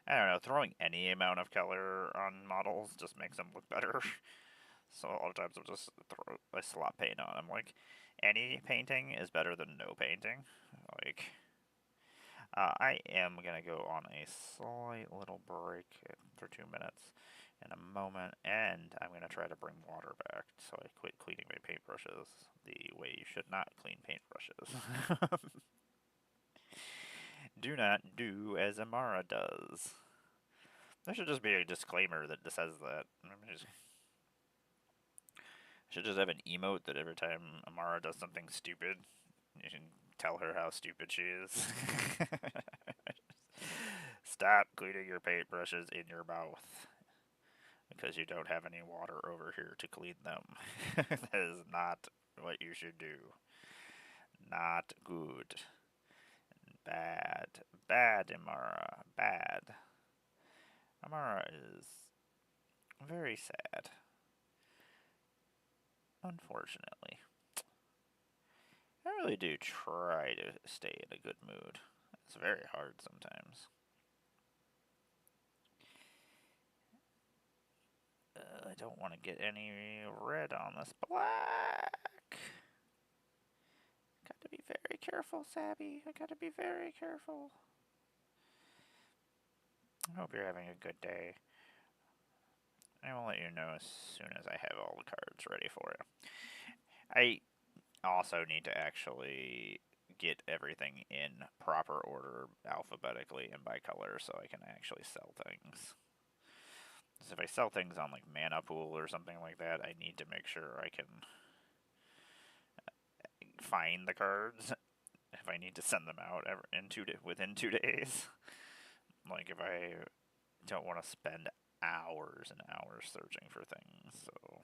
I don't know, throwing any amount of color on models just makes them look better. So a lot of times I'll just throw a slot paint on. I'm like, any painting is better than no painting. Like, I am gonna go on a slight little break for 2 minutes in a moment, and I'm gonna try to bring water back so I quit cleaning my paintbrushes the way you should not clean paintbrushes. Do not do as Emmara does. There should just be a disclaimer that says that. Should just have an emote that every time Emmara does something stupid, you can tell her how stupid she is. Stop cleaning your paintbrushes in your mouth because you don't have any water over here to clean them. That is not what you should do. Not good. Bad. Bad, Emmara. Bad. Emmara is very sad. Unfortunately. I really do try to stay in a good mood. It's very hard sometimes. I don't want to get any red on this black. Got to be very careful, Sabby. I got to be very careful. I hope you're having a good day. I will let you know as soon as I have all the cards ready for you. I also need to actually get everything in proper order alphabetically and by color so I can actually sell things. Because if I sell things on like Mana Pool or something like that, I need to make sure I can find the cards if I need to send them out within 2 days. Like if I don't want to spend hours and hours searching for things, so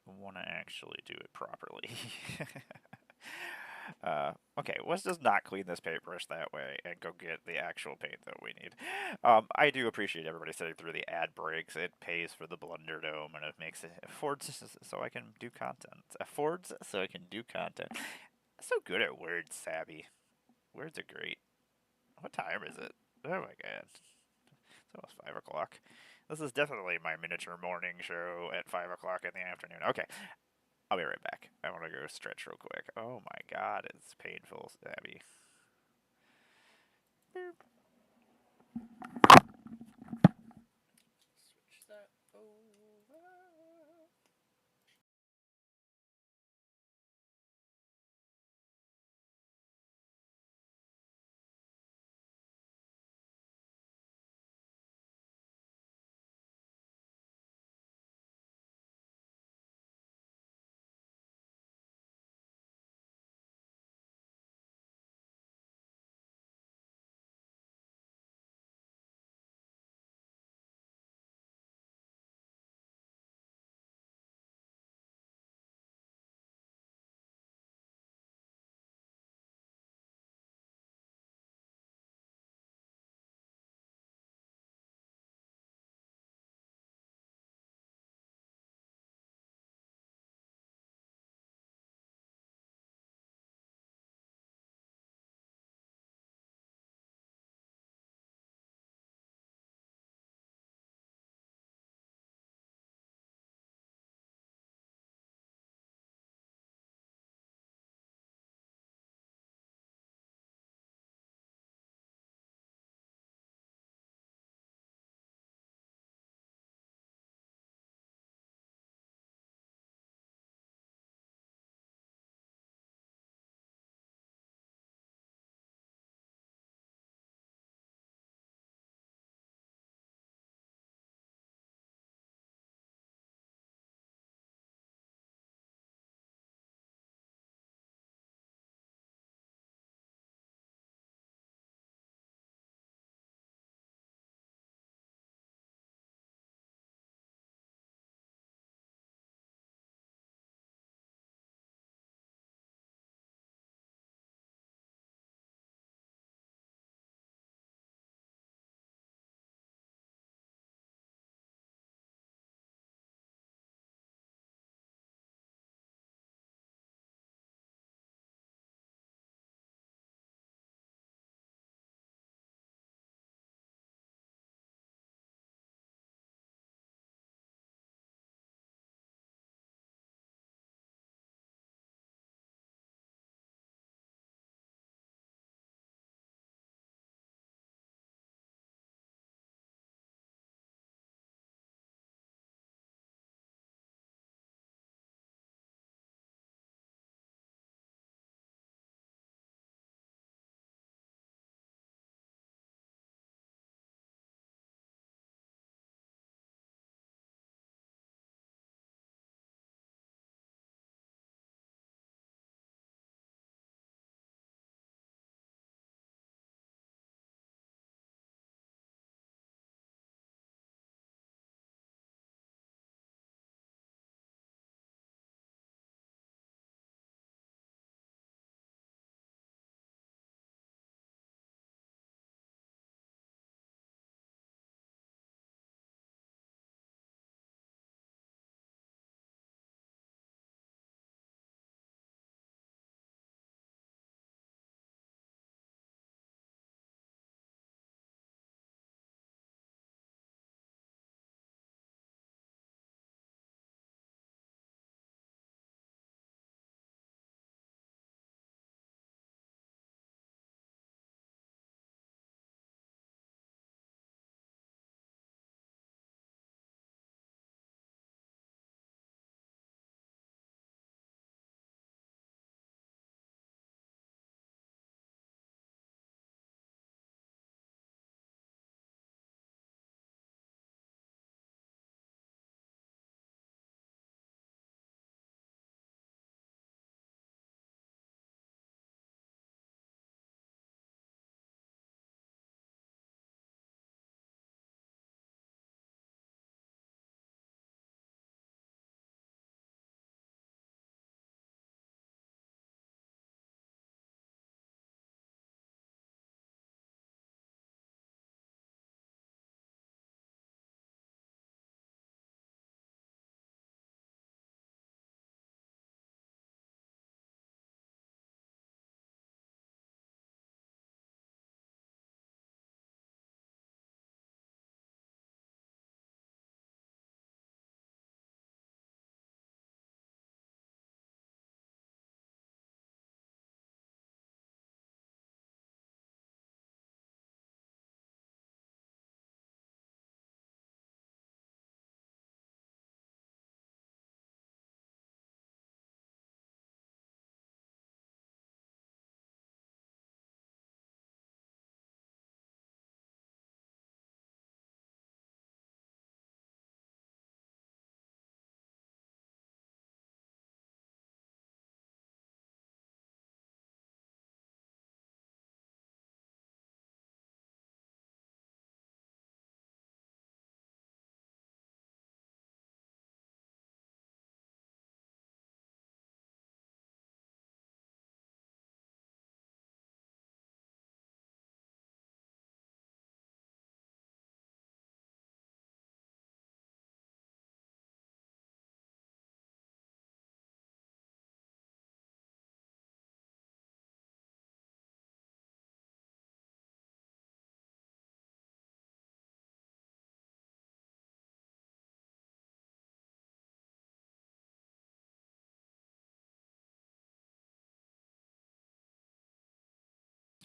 I want to actually do it properly. Okay, let's just not clean this paintbrush that way and go get the actual paint that we need. I do appreciate everybody sitting through the ad breaks. It pays for the BlunderDome and it makes it affords so I can do content. Affords so I can do content. I'm so good at words, Sabby. Words are great. What time is it? Oh my god. It's almost 5 o'clock. This is definitely my miniature morning show at 5 o'clock in the afternoon. Okay, I'll be right back. I want to go stretch real quick. Oh my god, it's painful, Abby. Switch that over.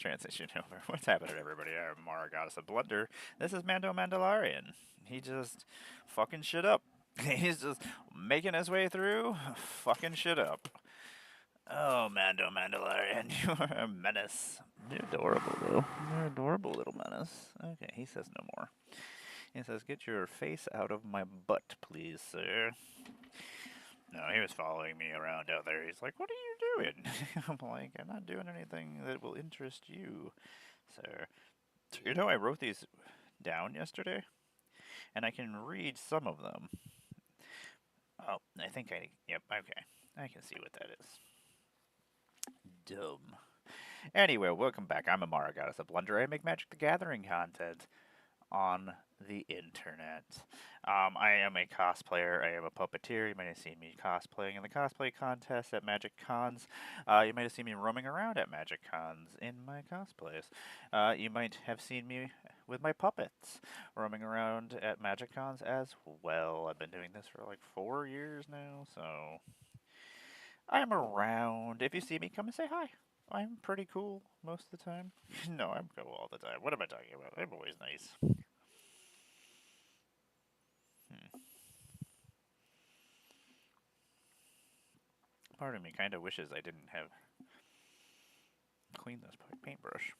transition over. What's happening, everybody? I'm Emmara, Goddess of Blunder. This is Mando Mandalorian. He just fucking shit up. He's just making his way through, fucking shit up. Oh, Mando Mandalorian, you are a menace. You're adorable, though. You're an adorable little menace. Okay, he says no more. He says, get your face out of my butt, please, sir. No, he was following me around out there. He's like, what are you doing? I'm like, I'm not doing anything that will interest you, sir. You know, I wrote these down yesterday, and I can read some of them. Oh, yep, okay. I can see what that is. Dumb. Anyway, welcome back. I'm Emmara, Goddess of Blunder. I make Magic the Gathering content on the internet. I am a cosplayer. I am a puppeteer. You might have seen me cosplaying in the cosplay contest at Magic Cons. You might have seen me roaming around at Magic Cons in my cosplays. You might have seen me with my puppets roaming around at Magic Cons as well. I've been doing this for like 4 years now, so I'm around. If you see me, come and say hi. I'm pretty cool most of the time. No, I'm cool all the time. What am I talking about? I'm always nice. Part of me kind of wishes I didn't have cleaned this paintbrush.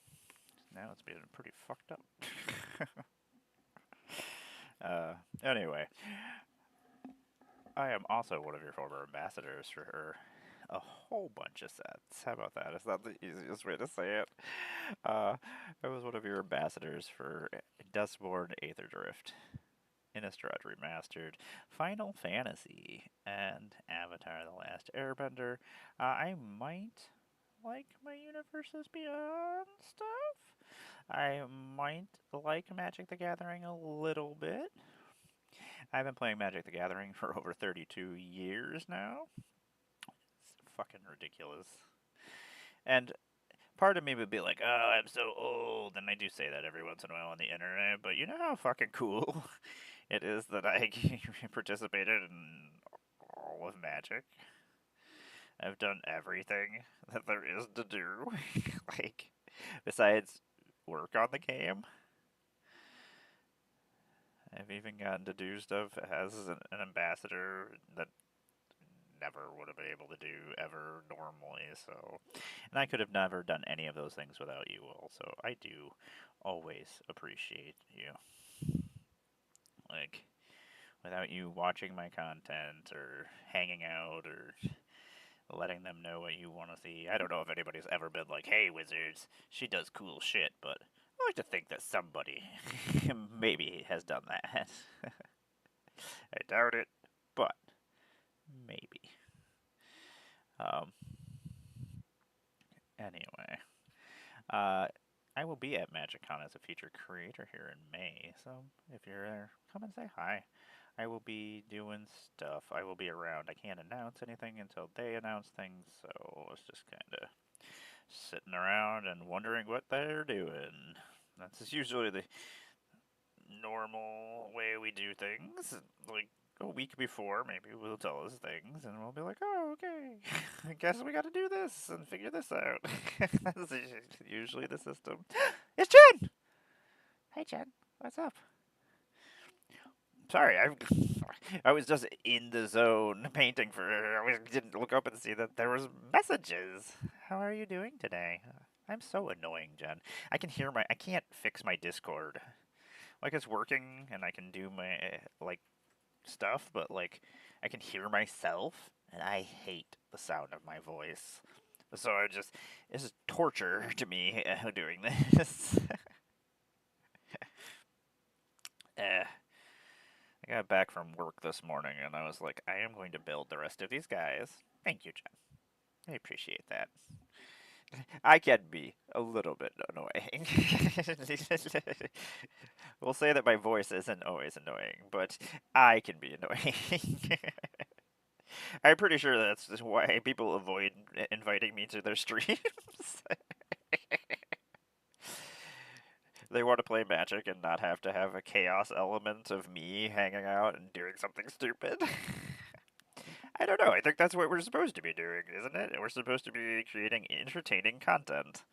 Now it's been pretty fucked up. Anyway, I am also one of your former ambassadors for a whole bunch of sets. How about that? Is that the easiest way to say it? I was one of your ambassadors for Dustborn Aetherdrift, Innistrad Remastered, Final Fantasy, and Avatar The Last Airbender. I might like my Universes Beyond stuff. I might like Magic the Gathering a little bit. I've been playing Magic the Gathering for over 32 years now. It's fucking ridiculous. And part of me would be like, oh, I'm so old. And I do say that every once in a while on the internet, but you know how fucking cool it is that I participated in all of Magic? I've done everything that there is to do. Like, besides work on the game. I've even gotten to do stuff as an ambassador that never would have been able to do ever normally. So, and I could have never done any of those things without you all. So I do always appreciate you. Like, without you watching my content or hanging out or letting them know what you want to see. I don't know if anybody's ever been like, hey, Wizards, she does cool shit, but I like to think that somebody maybe has done that. I doubt it, but maybe. Um, anyway, uh, I will be at MagicCon as a featured creator here in May, so if you're there, come and say hi. I will be doing stuff. I will be around. I can't announce anything until they announce things, so it's just kind of sitting around and wondering what they're doing. That's usually the normal way we do things. Like a week before, maybe we'll tell us things, and we'll be like, "Oh, okay. I guess we got to do this and figure this out." That's usually the system. It's Jen. Hey, Jen. What's up? Sorry, I was just in the zone painting for. I didn't look up and see that there was messages. How are you doing today? I'm so annoying, Jen. I can't fix my Discord. Like it's working and I can do my like stuff, but like I can hear myself and I hate the sound of my voice. So this is torture to me doing this. uh, I got back from work this morning and I was like, I am going to build the rest of these guys. Thank you, Jen. I appreciate that. I can be a little bit annoying. We'll say that my voice isn't always annoying, but I can be annoying. I'm pretty sure that's just why people avoid inviting me to their streams. They want to play Magic and not have to have a chaos element of me hanging out and doing something stupid. I don't know. I think that's what we're supposed to be doing, isn't it? We're supposed to be creating entertaining content.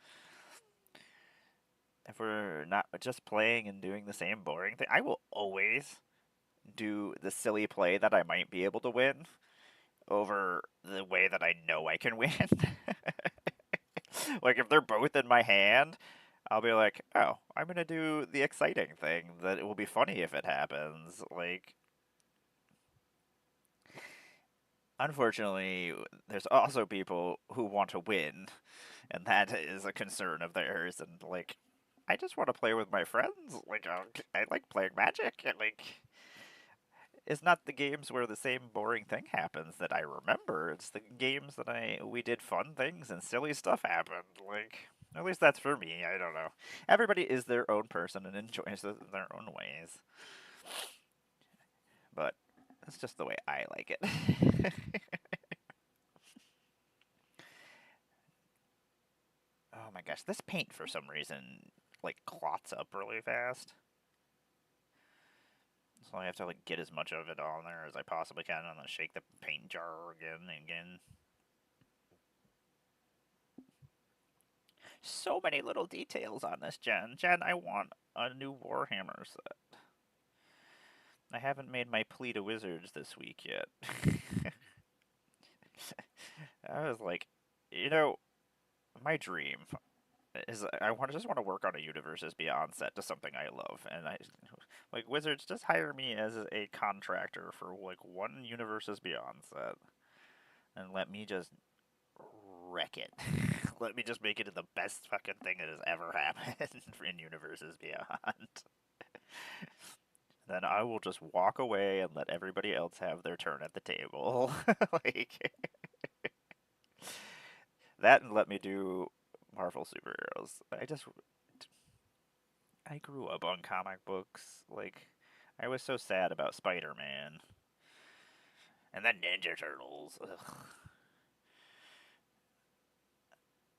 if we're not just playing and doing the same boring thing, I will always do the silly play that I might be able to win over the way that I know I can win. Like if they're both in my hand, I'll be like, "Oh, I'm going to do the exciting thing that it will be funny if it happens." Like unfortunately, there's also people who want to win, and that is a concern of theirs. And like, I just want to play with my friends. Like, I like playing Magic, and like, it's not the games where the same boring thing happens that I remember. It's the games that we did fun things and silly stuff happened. Like, at least that's for me. I don't know. Everybody is their own person and enjoys it in their own ways, but that's just the way I like it. Oh my gosh, this paint for some reason like clots up really fast. So I have to like get as much of it on there as I possibly can and then shake the paint jar again and again. So many little details on this, Jen. Jen, I want a new Warhammer set. I haven't made my plea to Wizards this week yet. I was like, you know, my dream is just want to work on a Universes Beyond set to something I love, and I like Wizards just hire me as a contractor for like one Universes Beyond set, and let me just wreck it. Let me just make it the best fucking thing that has ever happened in Universes Beyond. Then I will just walk away and let everybody else have their turn at the table. Like that, and let me do Marvel superheroes. I grew up on comic books. Like, I was so sad about Spider-Man. And then Ninja Turtles. Ugh.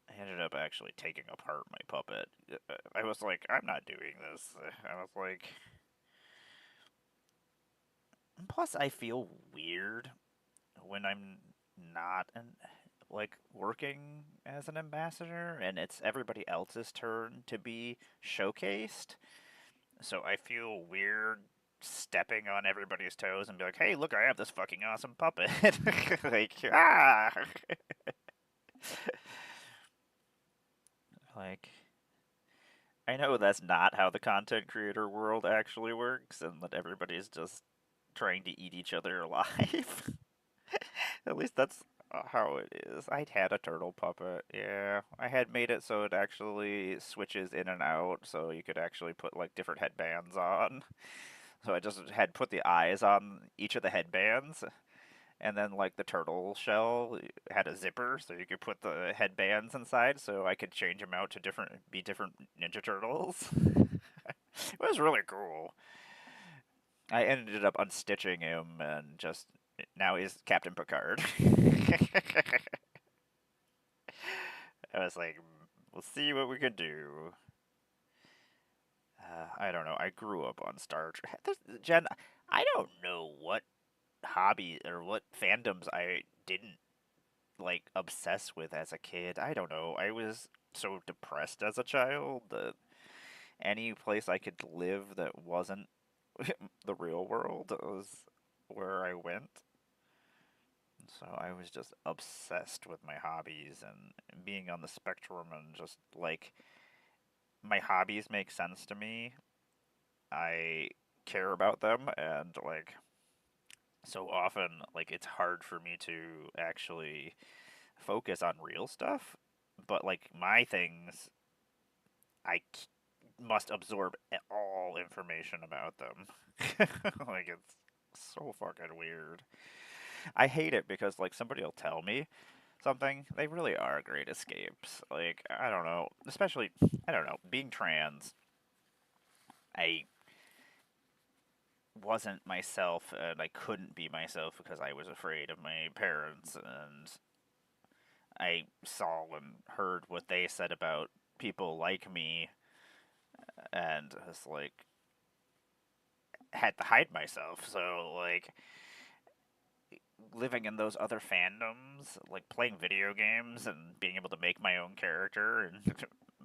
I ended up actually taking apart my puppet. I was like, I'm not doing this. I was like. Plus, I feel weird when I'm not like working as an ambassador and it's everybody else's turn to be showcased. So I feel weird stepping on everybody's toes and be like, "Hey, look, I have this fucking awesome puppet!" Like, ah, like I know that's not how the content creator world actually works, and that everybody's just trying to eat each other alive. At least that's how it is. I'd had a turtle puppet. Yeah, I had made it so it actually switches in and out, so you could actually put like different headbands on. So I just had put the eyes on each of the headbands, and then like the turtle shell had a zipper, so you could put the headbands inside, so I could change them out to different Ninja Turtles. It was really cool. I ended up unstitching him, and just now he's Captain Picard. I was like, we'll see what we can do. I don't know. I grew up on Star Trek. Jen, I don't know what hobby or what fandoms I didn't like obsess with as a kid. I don't know. I was so depressed as a child that any place I could live that wasn't the real world was where I went. So I was just obsessed with my hobbies and being on the spectrum and just like my hobbies make sense to me. I care about them and like so often like it's hard for me to actually focus on real stuff, but like my things must absorb all information about them. Like it's so fucking weird. I hate it because like somebody will tell me something, they really are great escapes. Like I don't know, especially I don't know, being trans, I wasn't myself and I couldn't be myself because I was afraid of my parents and I saw and heard what they said about people like me and was like had to hide myself. So like living in those other fandoms, like playing video games and being able to make my own character and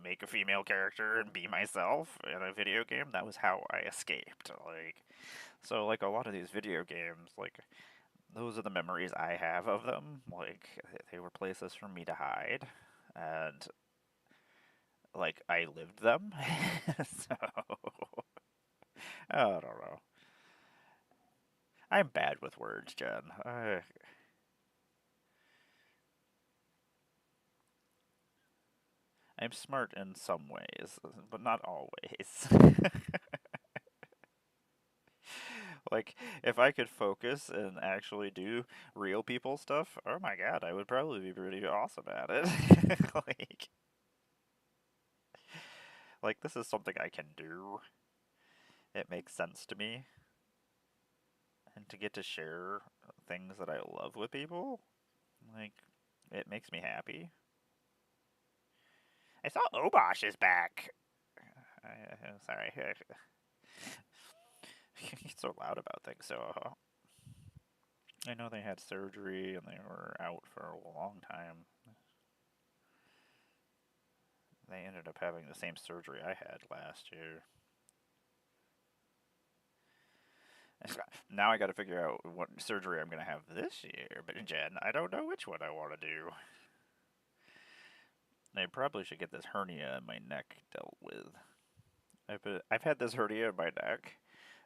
make a female character and be myself in a video game. That was how I escaped. Like, so like a lot of these video games, like those are the memories I have of them. Like they were places for me to hide, and like I lived them. So I don't know. I'm bad with words, Jen. I'm smart in some ways, but not always. Like, if I could focus and actually do real people stuff, oh my god, I would probably be pretty awesome at it. like, like this is something I can do. It makes sense to me, and to get to share things that I love with people, like, it makes me happy. I saw Obosh is back. I'm sorry. He's so loud about things. So I know they had surgery and they were out for a long time. They ended up having the same surgery I had last year. Now I got to figure out what surgery I'm going to have this year. But Jen, I don't know which one I want to do. I probably should get this hernia in my neck dealt with. I've had this hernia in my neck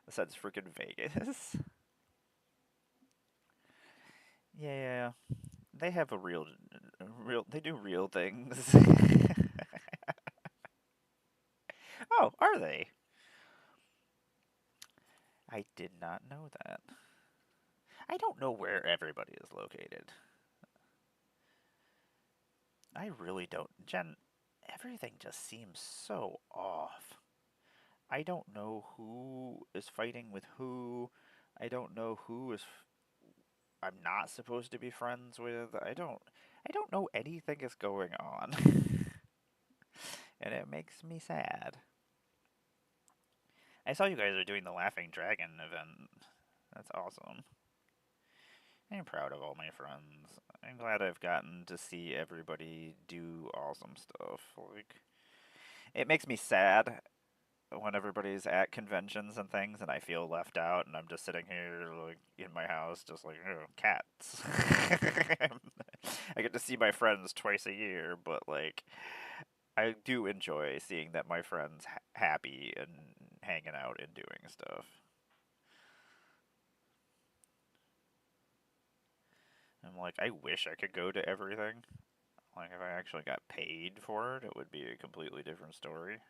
since freaking Vegas. Yeah, they have a they do real things. Oh, are they? I did not know that. I don't know where everybody is located. I really don't. Jen, everything just seems so off. I don't know who is fighting with who. I don't know who is I'm not supposed to be friends with. I don't know anything is going on. And it makes me sad. I saw you guys are doing the Laughing Dragon event. That's awesome. I'm proud of all my friends. I'm glad I've gotten to see everybody do awesome stuff. Like, it makes me sad when everybody's at conventions and things and I feel left out and I'm just sitting here like in my house just like, oh, cats. I get to see my friends twice a year, but like I do enjoy seeing that my friends happy and hanging out and doing stuff. I'm like, I wish I could go to everything. Like, if I actually got paid for it, it would be a completely different story.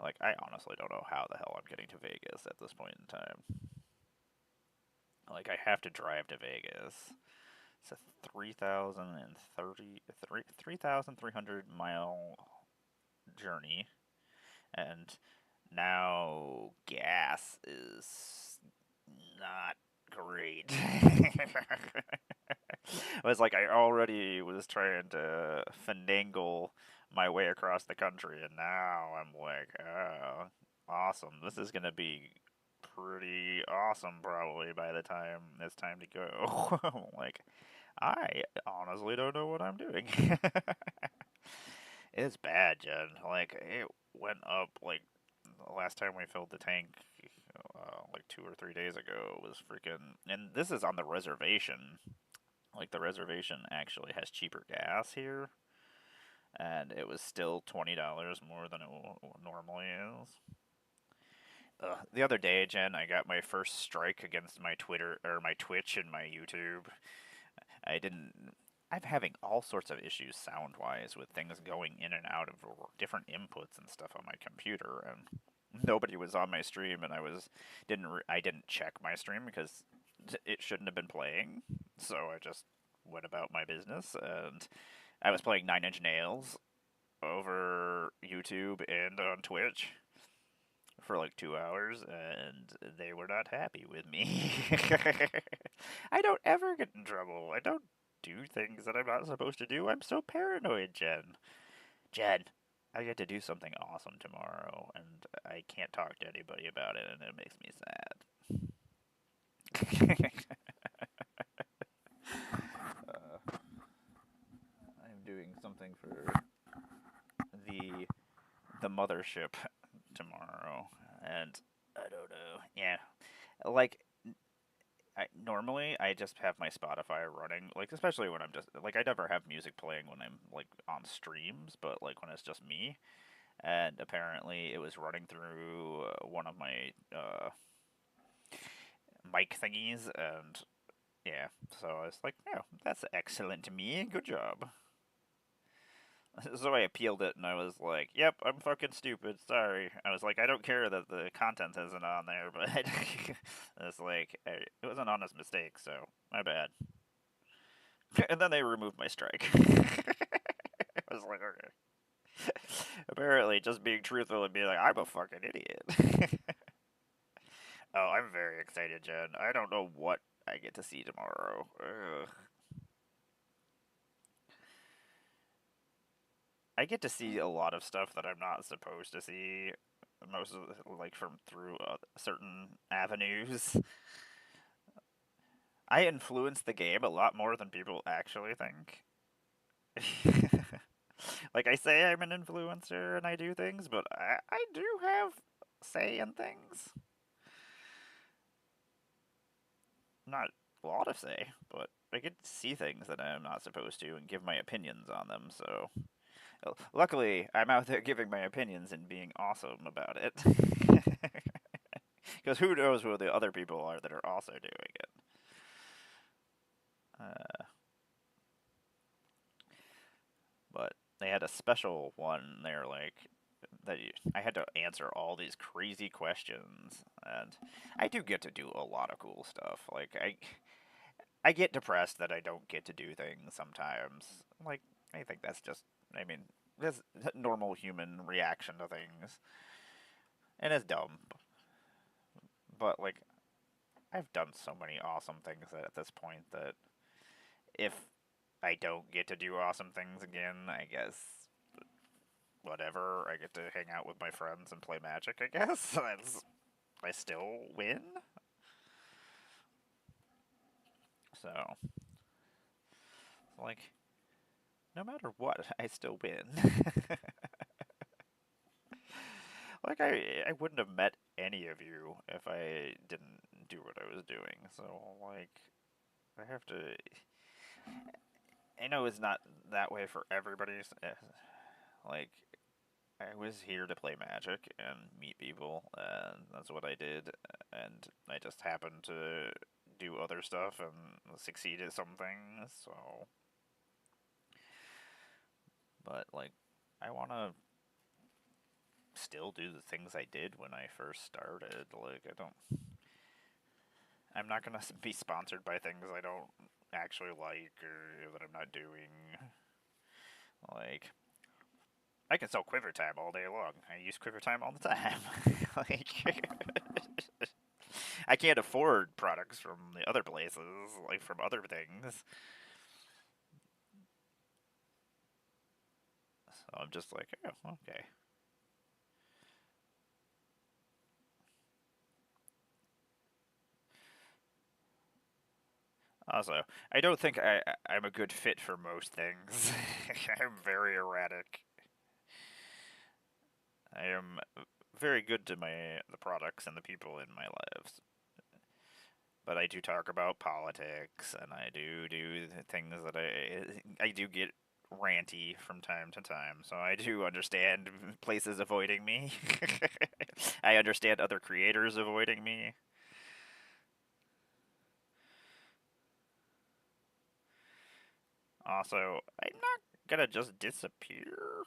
Like, I honestly don't know how the hell I'm getting to Vegas at this point in time. Like, I have to drive to Vegas. It's a 3,300 mile journey, and now gas is not great. It was like I already was trying to finagle my way across the country, and now I'm like, oh, awesome. This is gonna be pretty awesome probably by the time it's time to go. I'm like, I honestly don't know what I'm doing. It's bad, Jen. Like, it went up, like, the last time we filled the tank, like 2 or 3 days ago, was freaking. And this is on the reservation. Like, the reservation actually has cheaper gas here, and it was still $20 more than it normally is. The other day, Jen, I got my first strike against my Twitter, or my Twitch and my YouTube. I didn't. I'm having all sorts of issues sound wise with things going in and out of different inputs and stuff on my computer, and nobody was on my stream, and I didn't check my stream because it shouldn't have been playing, so I just went about my business, and I was playing Nine Inch Nails over YouTube and on Twitch for like 2 hours, and they were not happy with me. I don't ever get in trouble. I don't do things that I'm not supposed to do. I'm so paranoid, Jen. Jen, I get to do something awesome tomorrow, and I can't talk to anybody about it, and it makes me sad. I'm doing something for the mothership tomorrow, and I don't know. Yeah, like normally I just have my Spotify running, like especially when I'm just like I never have music playing when I'm like on streams, but like when it's just me. And apparently it was running through one of my mic thingies, and yeah, so I was like, "Oh, that's excellent to me. Good job." So I appealed it, and I was like, "Yep, I'm fucking stupid. Sorry." I was like, "I don't care that the content isn't on there, but it's like it was an honest mistake, so my bad." And then they removed my strike. I was like, "Okay." Apparently, just being truthful and being like, "I'm a fucking idiot." Oh, I'm very excited, Jen. I don't know what I get to see tomorrow. Ugh. I get to see a lot of stuff that I'm not supposed to see. Most of like from through certain avenues. I influence the game a lot more than people actually think. Like I say I'm an influencer and I do things, but I do have say in things. Not a lot of say, but I get to see things that I'm not supposed to and give my opinions on them, so luckily, I'm out there giving my opinions and being awesome about it. Because who knows who the other people are that are also doing it. Uh, but they had a special one. They're like I had to answer all these crazy questions, and I do get to do a lot of cool stuff. Like I get depressed that I don't get to do things sometimes. Like I think that's just, I mean, that's a normal human reaction to things, and it's dumb. But like I've done so many awesome things at this point that if I don't get to do awesome things again, I guess whatever. I get to hang out with my friends and play Magic. I guess I still win. So like no matter what, I still win. Like I wouldn't have met any of you if I didn't do what I was doing. So like I have to. I know it's not that way for everybody. Like I was here to play Magic and meet people, and that's what I did. And I just happened to do other stuff and succeed at some things. So, but like, I want to still do the things I did when I first started. Like, I don't. I'm not gonna be sponsored by things I don't actually like or that I'm not doing. Like, I can sell Quiver Time all day long. I use Quiver Time all the time. Like, I can't afford products from the other places, like from other things. So I'm just like, oh, okay. Also, I don't think I'm a good fit for most things. I'm very erratic. I am very good to the products and the people in my lives, but I do talk about politics, and I do things that I do get ranty from time to time. So I do understand places avoiding me. I understand other creators avoiding me. Also, I'm not gonna just disappear.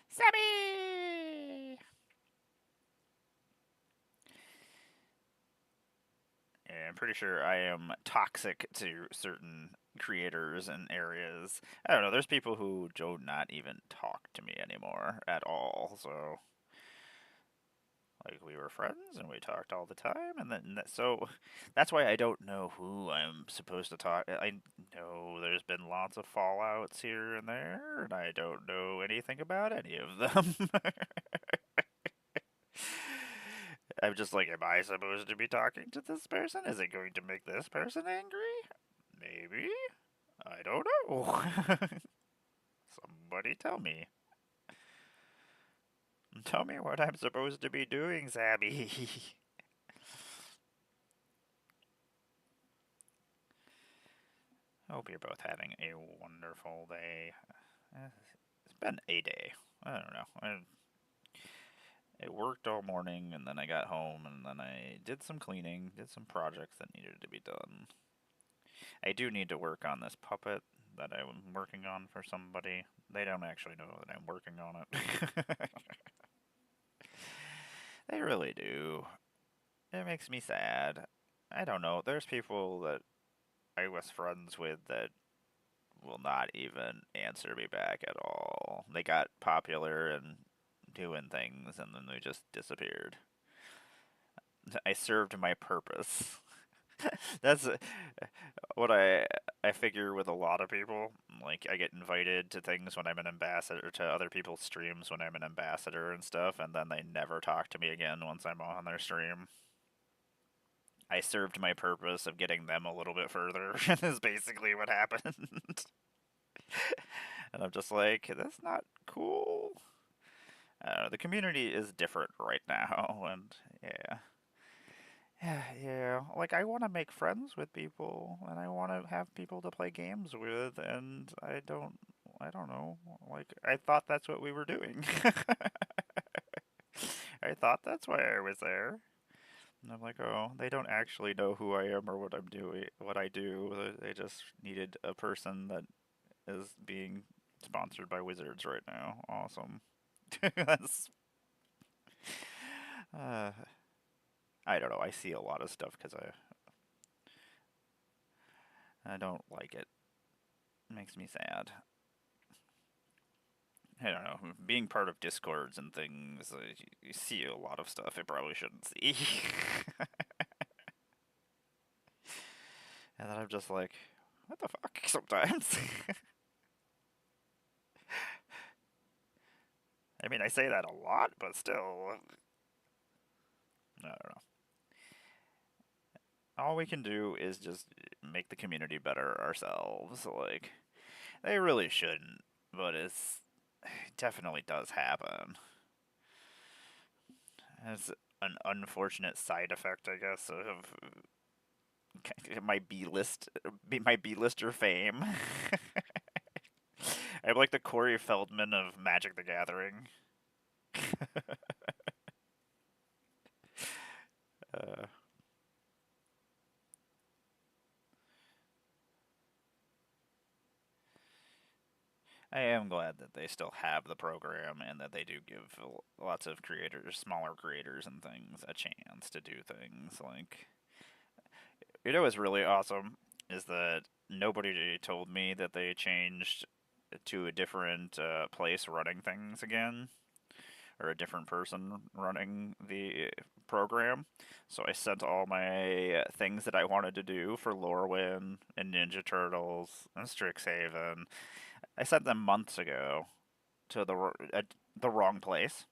Sammy! Yeah, I'm pretty sure I am toxic to certain creators and areas. I don't know, there's people who do not even talk to me anymore at all, so like we were friends and we talked all the time, and then so that's why I don't know who I'm supposed to talk. I know there's been lots of fallouts here and there, and I don't know anything about any of them. I'm just like, am I supposed to be talking to this person? Is it going to make this person angry? Maybe. I don't know. somebody tell me. Tell me what I'm supposed to be doing, Zabby. Hope you're both having a wonderful day. It's been a day. I don't know. I worked all morning, and then I got home, and then I did some cleaning, did some projects that needed to be done. I do need to work on this puppet that I'm working on for somebody. They don't actually know that I'm working on it. They really do. It makes me sad. I don't know. There's people that I was friends with that will not even answer me back at all. They got popular and doing things, and then they just disappeared. I served my purpose. That's what I figure with a lot of people. Like, I get invited to things when I'm an ambassador, to other people's streams when I'm an ambassador and stuff, and then they never talk to me again once I'm on their stream. I served my purpose of getting them a little bit further, is basically what happened. And I'm just like, that's not cool. The community is different right now, and yeah. Yeah, like I want to make friends with people, and I want to have people to play games with, and I don't know. Like I thought that's what we were doing. I thought that's why I was there. And I'm like, oh, they don't actually know who I am or what I'm doing, what I do. They just needed a person that is being sponsored by Wizards right now. Awesome. That's, uh, I don't know. I see a lot of stuff because I don't like it. It makes me sad. I don't know. Being part of Discords and things, you see a lot of stuff I probably shouldn't see. And then I'm just like, what the fuck sometimes? I mean, I say that a lot, but still, I don't know. All we can do is just make the community better ourselves. Like, they really shouldn't, but it definitely does happen. It's an unfortunate side effect, I guess, of my B-lister fame. I'm like the Corey Feldman of Magic the Gathering. uh, I am glad that they still have the program and that they do give lots of creators, smaller creators and things, a chance to do things. Like, you know what's really awesome is that nobody told me that they changed to a different place running things again, or a different person running the program. So I sent all my things that I wanted to do for Lorwyn and Ninja Turtles and Strixhaven. I sent them months ago to the wrong place.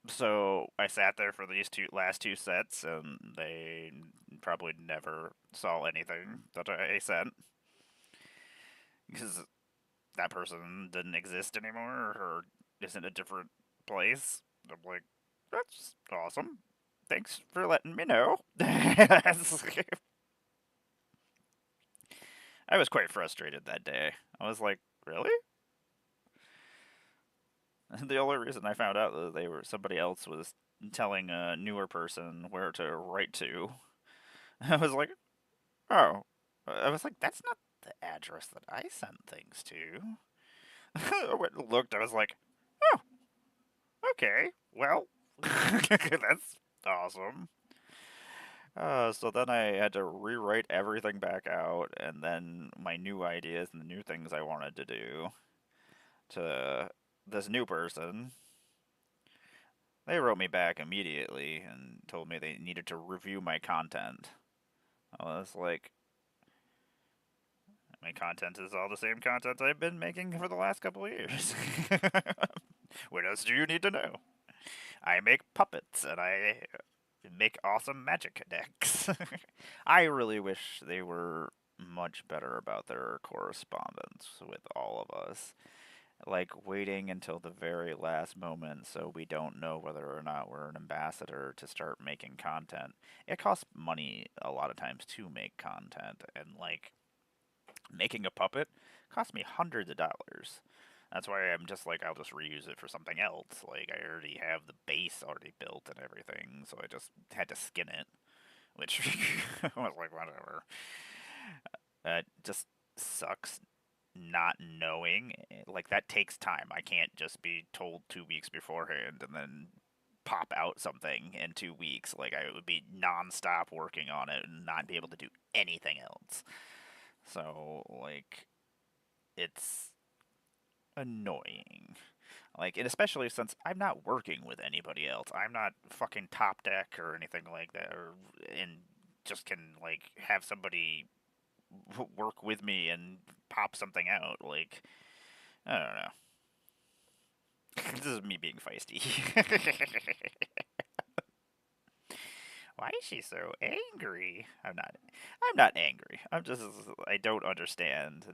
So I sat there for these last two sets, and they probably never saw anything that I sent because that person didn't exist anymore or is in a different place. I'm like, that's awesome. Thanks for letting me know. I was quite frustrated that day. I was like, really? The only reason I found out that they were somebody else was telling a newer person where to write to. I was like, oh. I was like, that's not the address that I sent things to. I went and looked. I was like, oh, okay. Well, that's awesome. So then I had to rewrite everything back out, and then my new ideas and the new things I wanted to do to this new person. They wrote me back immediately and told me they needed to review my content. I was like, my content is all the same content I've been making for the last couple of years. What else do you need to know? I make puppets and I make awesome magic decks. I really wish they were much better about their correspondence with all of us. like waiting until the very last moment so we don't know whether or not we're an ambassador to start making content. It costs money a lot of times to make content, and like making a puppet cost me hundreds of dollars. That's why I'm just like, I'll just reuse it for something else. Like, I already have the base already built and everything, so I just had to skin it, which was like, whatever. It just sucks not knowing. Like, that takes time. I can't just be told 2 weeks beforehand and then pop out something in 2 weeks. Like, I would be nonstop working on it and not be able to do anything else. So, like, it's annoying. Like, and especially since I'm not working with anybody else. I'm not fucking top deck or anything like that, or and just can like have somebody work with me and pop something out. Like, I don't know. This is me being feisty. Why is she so angry? I'm not. I'm not angry. I'm just. I don't understand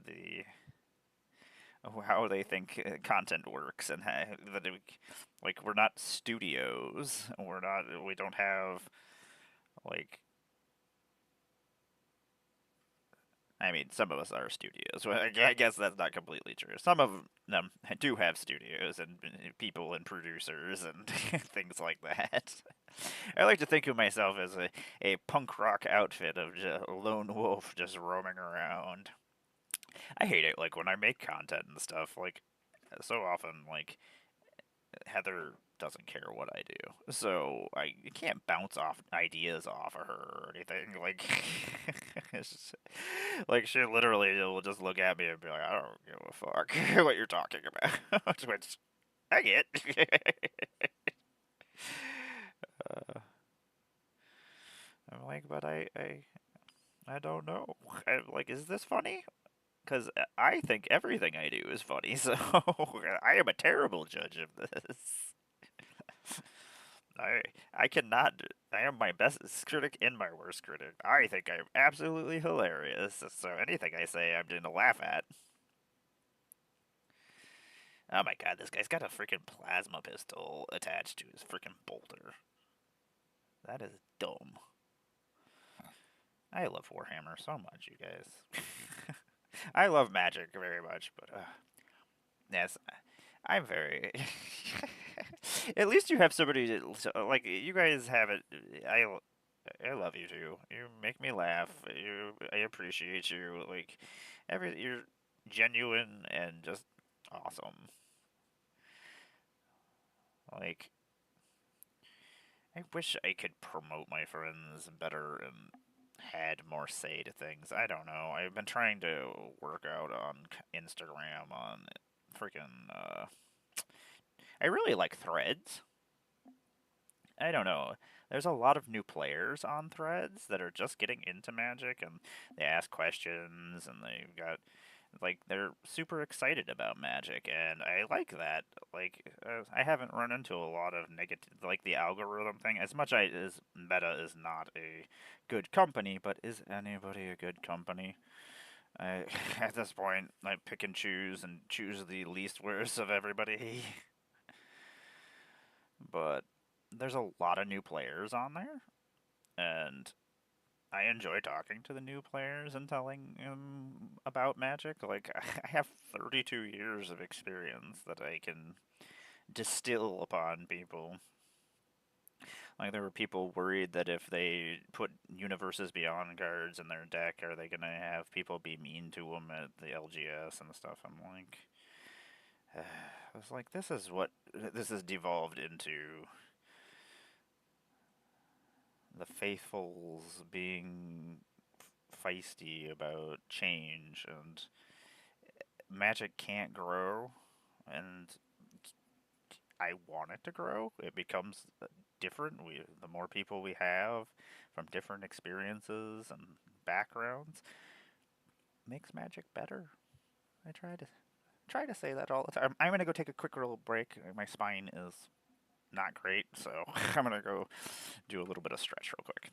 how they think content works and how that it, like we're not studios. We're not. We don't have like. I mean, some of us are studios. Well, I guess that's not completely true. Some of them do have studios and people and producers and things like that. I like to think of myself as a punk rock outfit of a lone wolf just roaming around. I hate it, like, when I make content and stuff, like, so often, like, Heather doesn't care what I do, so I can't bounce off ideas off of her or anything. Like, it's just, like she literally will just look at me and be like, "I don't give a fuck what you're talking about," which I get. uh, I'm like, but I don't know. Like, is this funny? Because I think everything I do is funny, so I am a terrible judge of this. I I cannot. I am my best critic and my worst critic. I think I'm absolutely hilarious. So anything I say, I'm going to laugh at. Oh my god, this guy's got a freaking plasma pistol attached to his freaking bolter. That is dumb. I love Warhammer so much, you guys. I love Magic very much, but yes, I'm very. At least you have somebody to, like you guys have it. I love you too. You make me laugh. I appreciate you. Like you're genuine and just awesome. Like I wish I could promote my friends better and had more say to things. I don't know. I've been trying to work out on Instagram on freaking I really like threads. I don't know. There's a lot of new players on threads that are just getting into Magic and they ask questions and they've got like they're super excited about Magic and I like that. Like I haven't run into a lot of negative like the algorithm thing as much as Meta is not a good company, but is anybody a good company? I at this point I pick and choose the least worst of everybody. But there's a lot of new players on there, and I enjoy talking to the new players and telling them about Magic. Like, I have 32 years of experience that I can distill upon people. Like, there were people worried that if they put Universes Beyond cards in their deck, are they going to have people be mean to them at the LGS and stuff? I'm like, I was like, this is what this has devolved into the faithfuls being feisty about change and magic can't grow and I want it to grow. It becomes different. The more people we have from different experiences and backgrounds makes magic better. I try to say that all the time. I'm gonna go take a quick little break. My spine is not great, so I'm gonna go do a little bit of stretch real quick.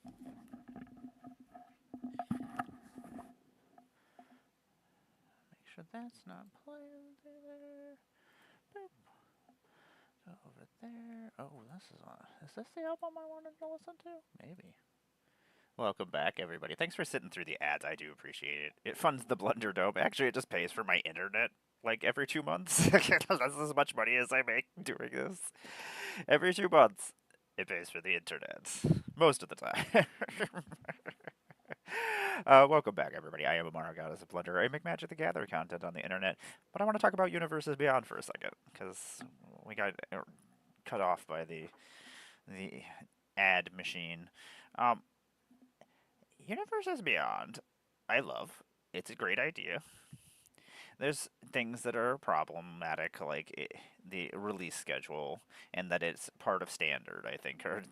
Make sure that's not playing there. Boop. Go over there. Oh, this is on. Is this the album I wanted to listen to? Maybe. Welcome back, everybody. Thanks for sitting through the ads. I do appreciate it. It funds the BlunderDome. Actually, it just pays for my internet like every 2 months. That's as much money as I make doing this. Every 2 months, it pays for the internet. Most of the time. Welcome back, everybody. I am Emmara, God as a Blunderer. I make Magic the Gathering content on the internet, but I want to talk about Universes Beyond for a second, because we got cut off by the ad machine. Um, Universes Beyond, I love. It's a great idea. There's things that are problematic, like the release schedule, and that it's part of standard. I think are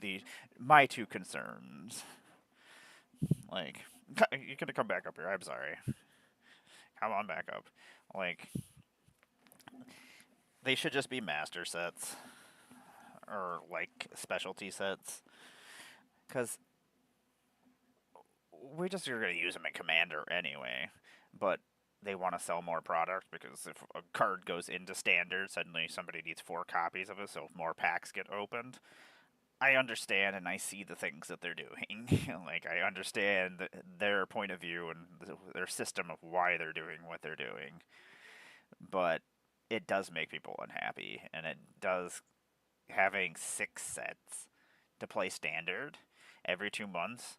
my two concerns. Like, you're gonna come back up here. I'm sorry. Come on back up. Like, they should just be master sets or like specialty sets, because we just are gonna use them in Commander anyway. But they want to sell more product because if a card goes into standard, suddenly somebody needs 4 copies of it, so more packs get opened. I understand and I see the things that they're doing. Like, I understand their point of view and their system of why they're doing what they're doing. But it does make people unhappy, and it does having 6 sets to play standard every 2 months.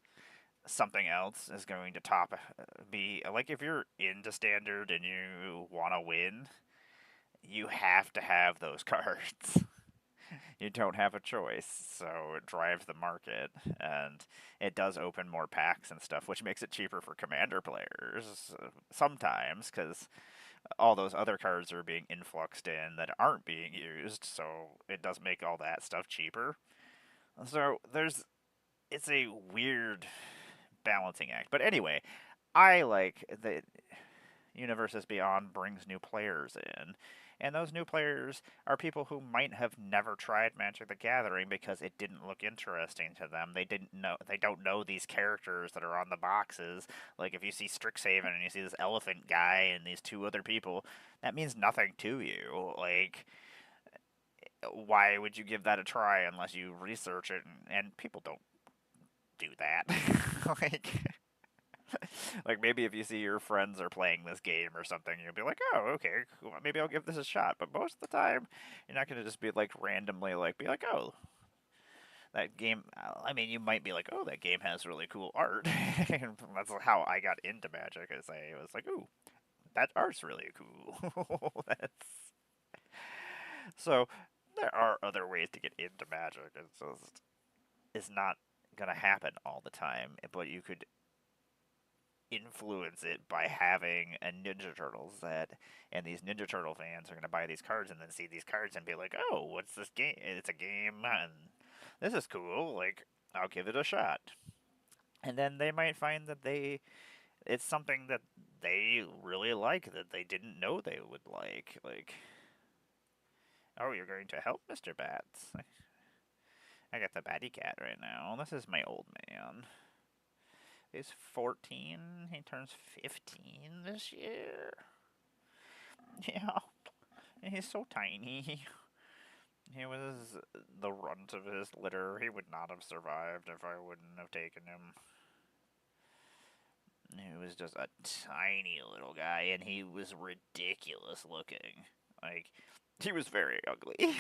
Something else is going to be like, if you're into standard and you want to win, you have to have those cards. You don't have a choice, so it drives the market, and it does open more packs and stuff, which makes it cheaper for Commander players sometimes, because all those other cards are being influxed in that aren't being used, so it does make all that stuff cheaper. So it's a weird balancing act. But anyway, I like that Universes Beyond brings new players in. And those new players are people who might have never tried Magic the Gathering because it didn't look interesting to them. They don't know these characters that are on the boxes. Like, if you see Strixhaven and you see this elephant guy and these 2 other people, that means nothing to you. Like, why would you give that a try unless you research it? And people don't do that. like like, maybe if you see your friends are playing this game or something, you'll be like, oh, okay, cool, maybe I'll give this a shot. But most of the time, you're not going to just be like randomly be like, oh, that game. I mean, you might be like, oh, that game has really cool art. That's how I got into Magic. Is I was like, ooh, that art's really cool. That's so. There are other ways to get into Magic. It's not gonna happen all the time, but you could influence it by having a Ninja Turtles set, and these Ninja Turtle fans are going to buy these cards and then see these cards and be like, oh, what's this game? It's a game, and this is cool. Like, I'll give it a shot. And then they might find that it's something that they really like that they didn't know they would like. Like, oh, you're going to help Mr. Bats. I got the Batty Cat right now. This is my old man. He's 14. He turns 15 this year. Yeah. He's so tiny. He was the runt of his litter. He would not have survived if I wouldn't have taken him. He was just a tiny little guy, and he was ridiculous looking. Like, he was very ugly.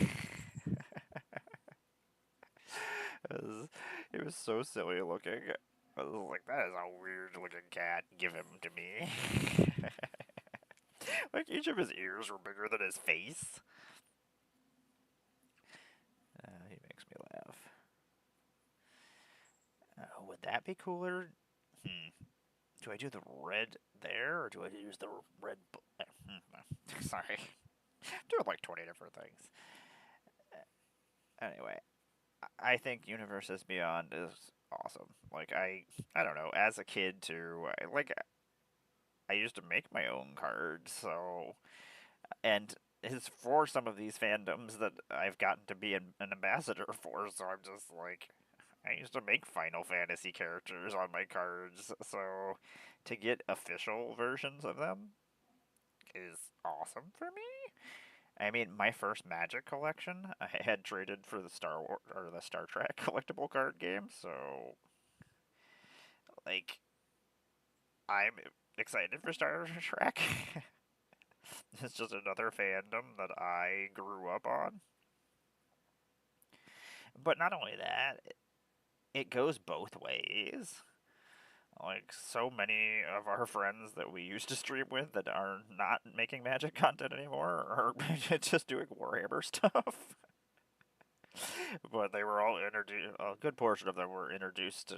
He was so silly looking. I was like, that is a weird looking cat. Give him to me. Like, each of his ears were bigger than his face. He makes me laugh. Would that be cooler? Do I do the red there, or do I use the red? Sorry. Doing like 20 different things. Anyway, I think Universes Beyond is awesome. Like, I don't know. As a kid too, I used to make my own cards, so, and it's for some of these fandoms that I've gotten to be an ambassador for. So I'm just like, I used to make Final Fantasy characters on my cards, so to get official versions of them is awesome for me. I mean, my first Magic collection I had traded for the Star Wars or the Star Trek collectible card game, so like I'm excited for Star Trek. It's just another fandom that I grew up on. But not only that, it goes both ways. Like so many of our friends that we used to stream with that are not making Magic content anymore are just doing Warhammer stuff. But they were all introduced. A good portion of them were introduced to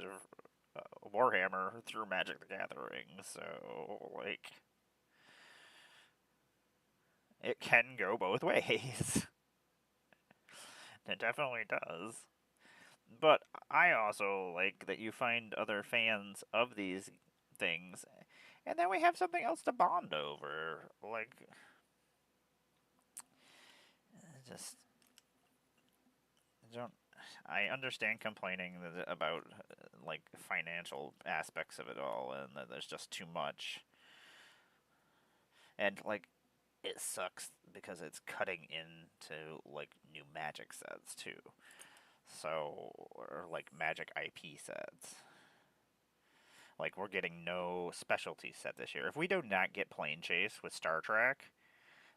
Warhammer through Magic the Gathering. So like, it can go both ways. It definitely does. But I also like that you find other fans of these things, and then we have something else to bond over. Like, just don't. I understand complaining about like financial aspects of it all, and that there's just too much, and like it sucks because it's cutting into like new Magic sets too. So, or like Magic IP sets. Like we're getting no specialty set this year. If we do not get Plane Chase with Star Trek,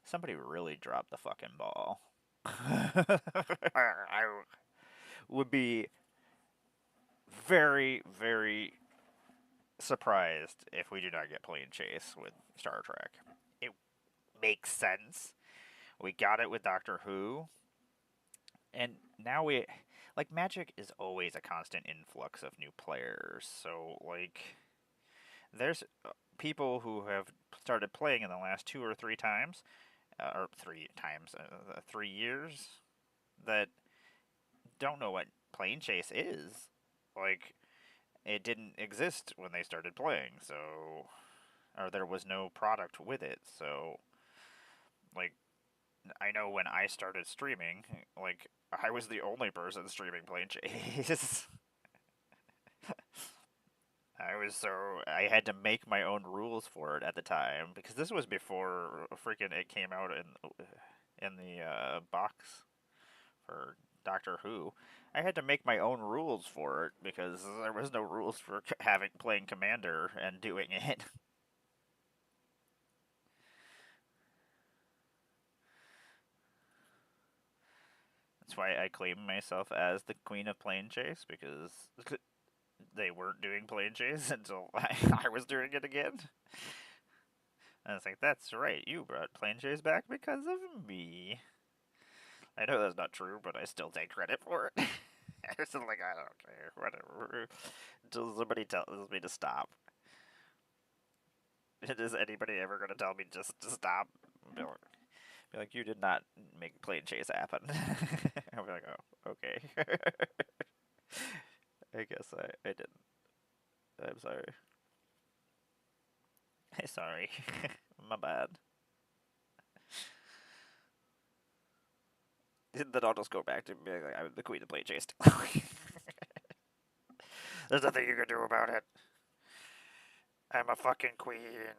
somebody really dropped the fucking ball. I would be very, very surprised if we do not get Plane Chase with Star Trek. It makes sense. We got it with Doctor Who, and now we like Magic is always a constant influx of new players. So like there's people who have started playing in the last 2 or 3 times, or 3 times, 3 years, that don't know what Plane Chase is. Like, it didn't exist when they started playing, so. Or there was no product with it, so. Like, I know when I started streaming, like, I was the only person streaming Plane Chase. I had to make my own rules for it at the time because this was before freaking it came out in the box for Doctor Who. I had to make my own rules for it because there was no rules for having playing Commander and doing it. That's why I claim myself as the Queen of Plane Chase because they weren't doing Plane Chase until I was doing it again. And it's like, that's right, you brought Plane Chase back because of me. I know that's not true, but I still take credit for it. It's like, I don't care, whatever. Until somebody tells me to stop. Is anybody ever going to tell me just to stop? Be like, you did not make Plane Chase happen. I'll be like, oh, okay. I guess I didn't. I'm sorry. Sorry. My bad. Then I'll just go back to being like, I'm the queen of Plane Chase. There's nothing you can do about it. I'm a fucking queen.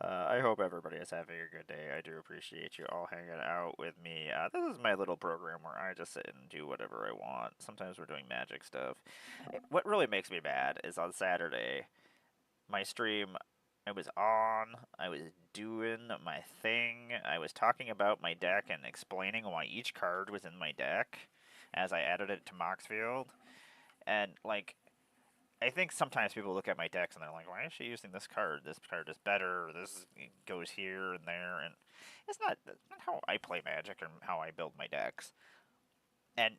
I hope everybody is having a good day. I do appreciate you all hanging out with me. This is my little program where I just sit and do whatever I want. Sometimes we're doing Magic stuff. What really makes me mad is on Saturday, my stream, I was on, I was doing my thing, I was talking about my deck and explaining why each card was in my deck as I added it to Moxfield. And, like, I think sometimes people look at my decks and they're like, why is she using this card? This card is better. This goes here and there. And that's not how I play Magic or how I build my decks. And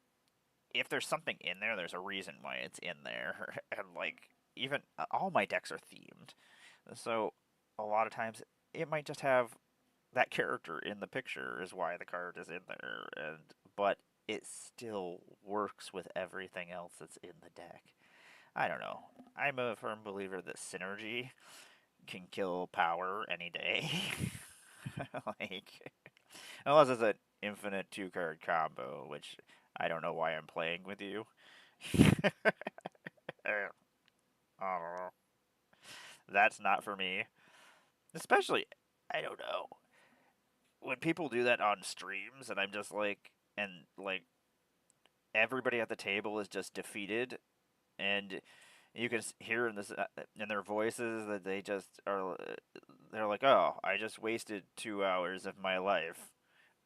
if there's something in there, there's a reason why it's in there. And, like, even all my decks are themed. So a lot of times it might just have that character in the picture is why the card is in there. But it still works with everything else that's in the deck. I don't know. I'm a firm believer that synergy can kill power any day. Like, unless it's infinite 2-card combo, which I don't know why I'm playing with you. I don't know. That's not for me. Especially, I don't know, when people do that on streams, and I'm just like, and like everybody at the table is just defeated, and you can hear in this in their voices that they just are. They're like, "Oh, I just wasted 2 hours of my life."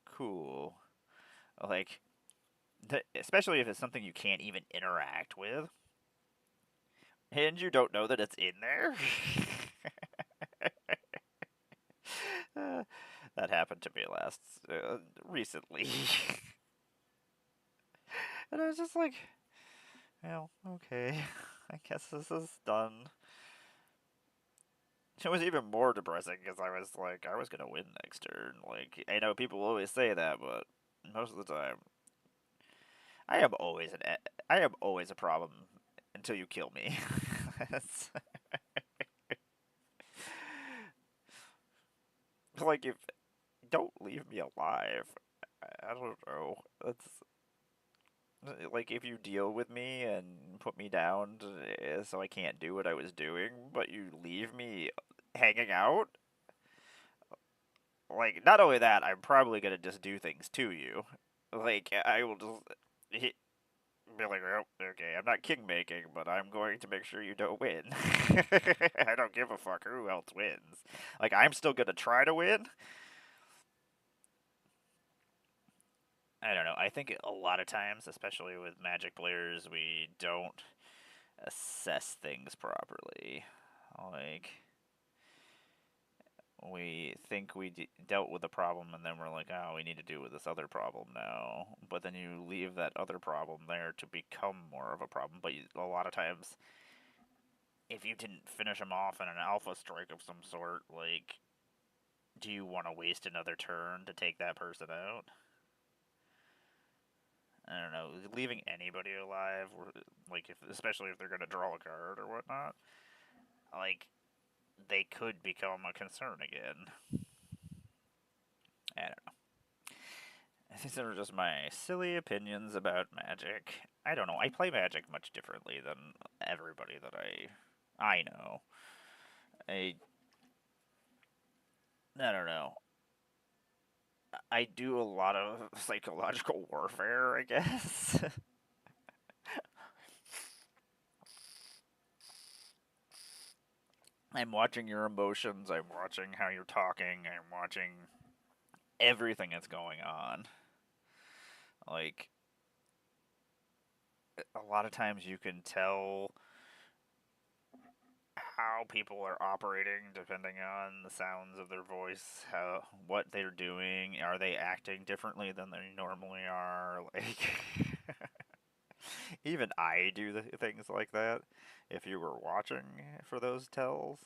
Cool. Like, especially if it's something you can't even interact with, and you don't know that it's in there. Uh, that happened to me recently, and I was just like, "Well, okay, I guess this is done." It was even more depressing because I was like, I was gonna win next turn. Like, I know people always say that, but most of the time, I am always I am always a problem until you kill me. Like, if don't leave me alive. I don't know. That's like, if you deal with me and put me down so I can't do what I was doing, but you leave me hanging out. Like, not only that, I'm probably gonna just do things to you. Like, I will just be like, oh, okay, I'm not king making, but I'm going to make sure you don't win. I don't give a fuck who else wins. Like, I'm still gonna try to win. I don't know. I think a lot of times, especially with Magic players, we don't assess things properly. Like, we think we dealt with the problem, and then we're like, oh, we need to deal with this other problem now. But then you leave that other problem there to become more of a problem. But a lot of times, if you didn't finish them off in an alpha strike of some sort, like, do you want to waste another turn to take that person out? I don't know. Leaving anybody alive, like, especially if they're going to draw a card or whatnot, like, they could become a concern again. I don't know. These are just my silly opinions about Magic. I don't know. I play Magic much differently than everybody that I know. I I don't know. I do a lot of psychological warfare, I guess. I'm watching your emotions. I'm watching how you're talking. I'm watching everything that's going on. Like, a lot of times you can tell how people are operating depending on the sounds of their voice, how what they're doing, are they acting differently than they normally are? Like, even I do things like that. If you were watching for those tells,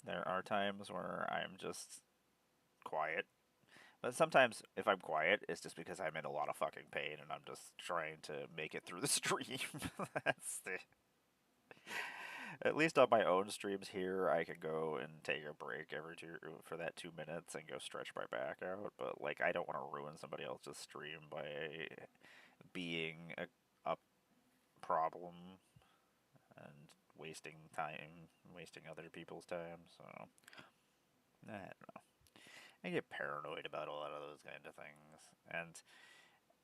there are times where I'm just quiet. But sometimes if I'm quiet, it's just because I'm in a lot of fucking pain and I'm just trying to make it through the stream. That's the At least on my own streams here, I can go and take a break every for that 2 minutes and go stretch my back out. But like, I don't want to ruin somebody else's stream by being a problem and wasting time, wasting other people's time. So I don't know. I get paranoid about a lot of those kind of things, and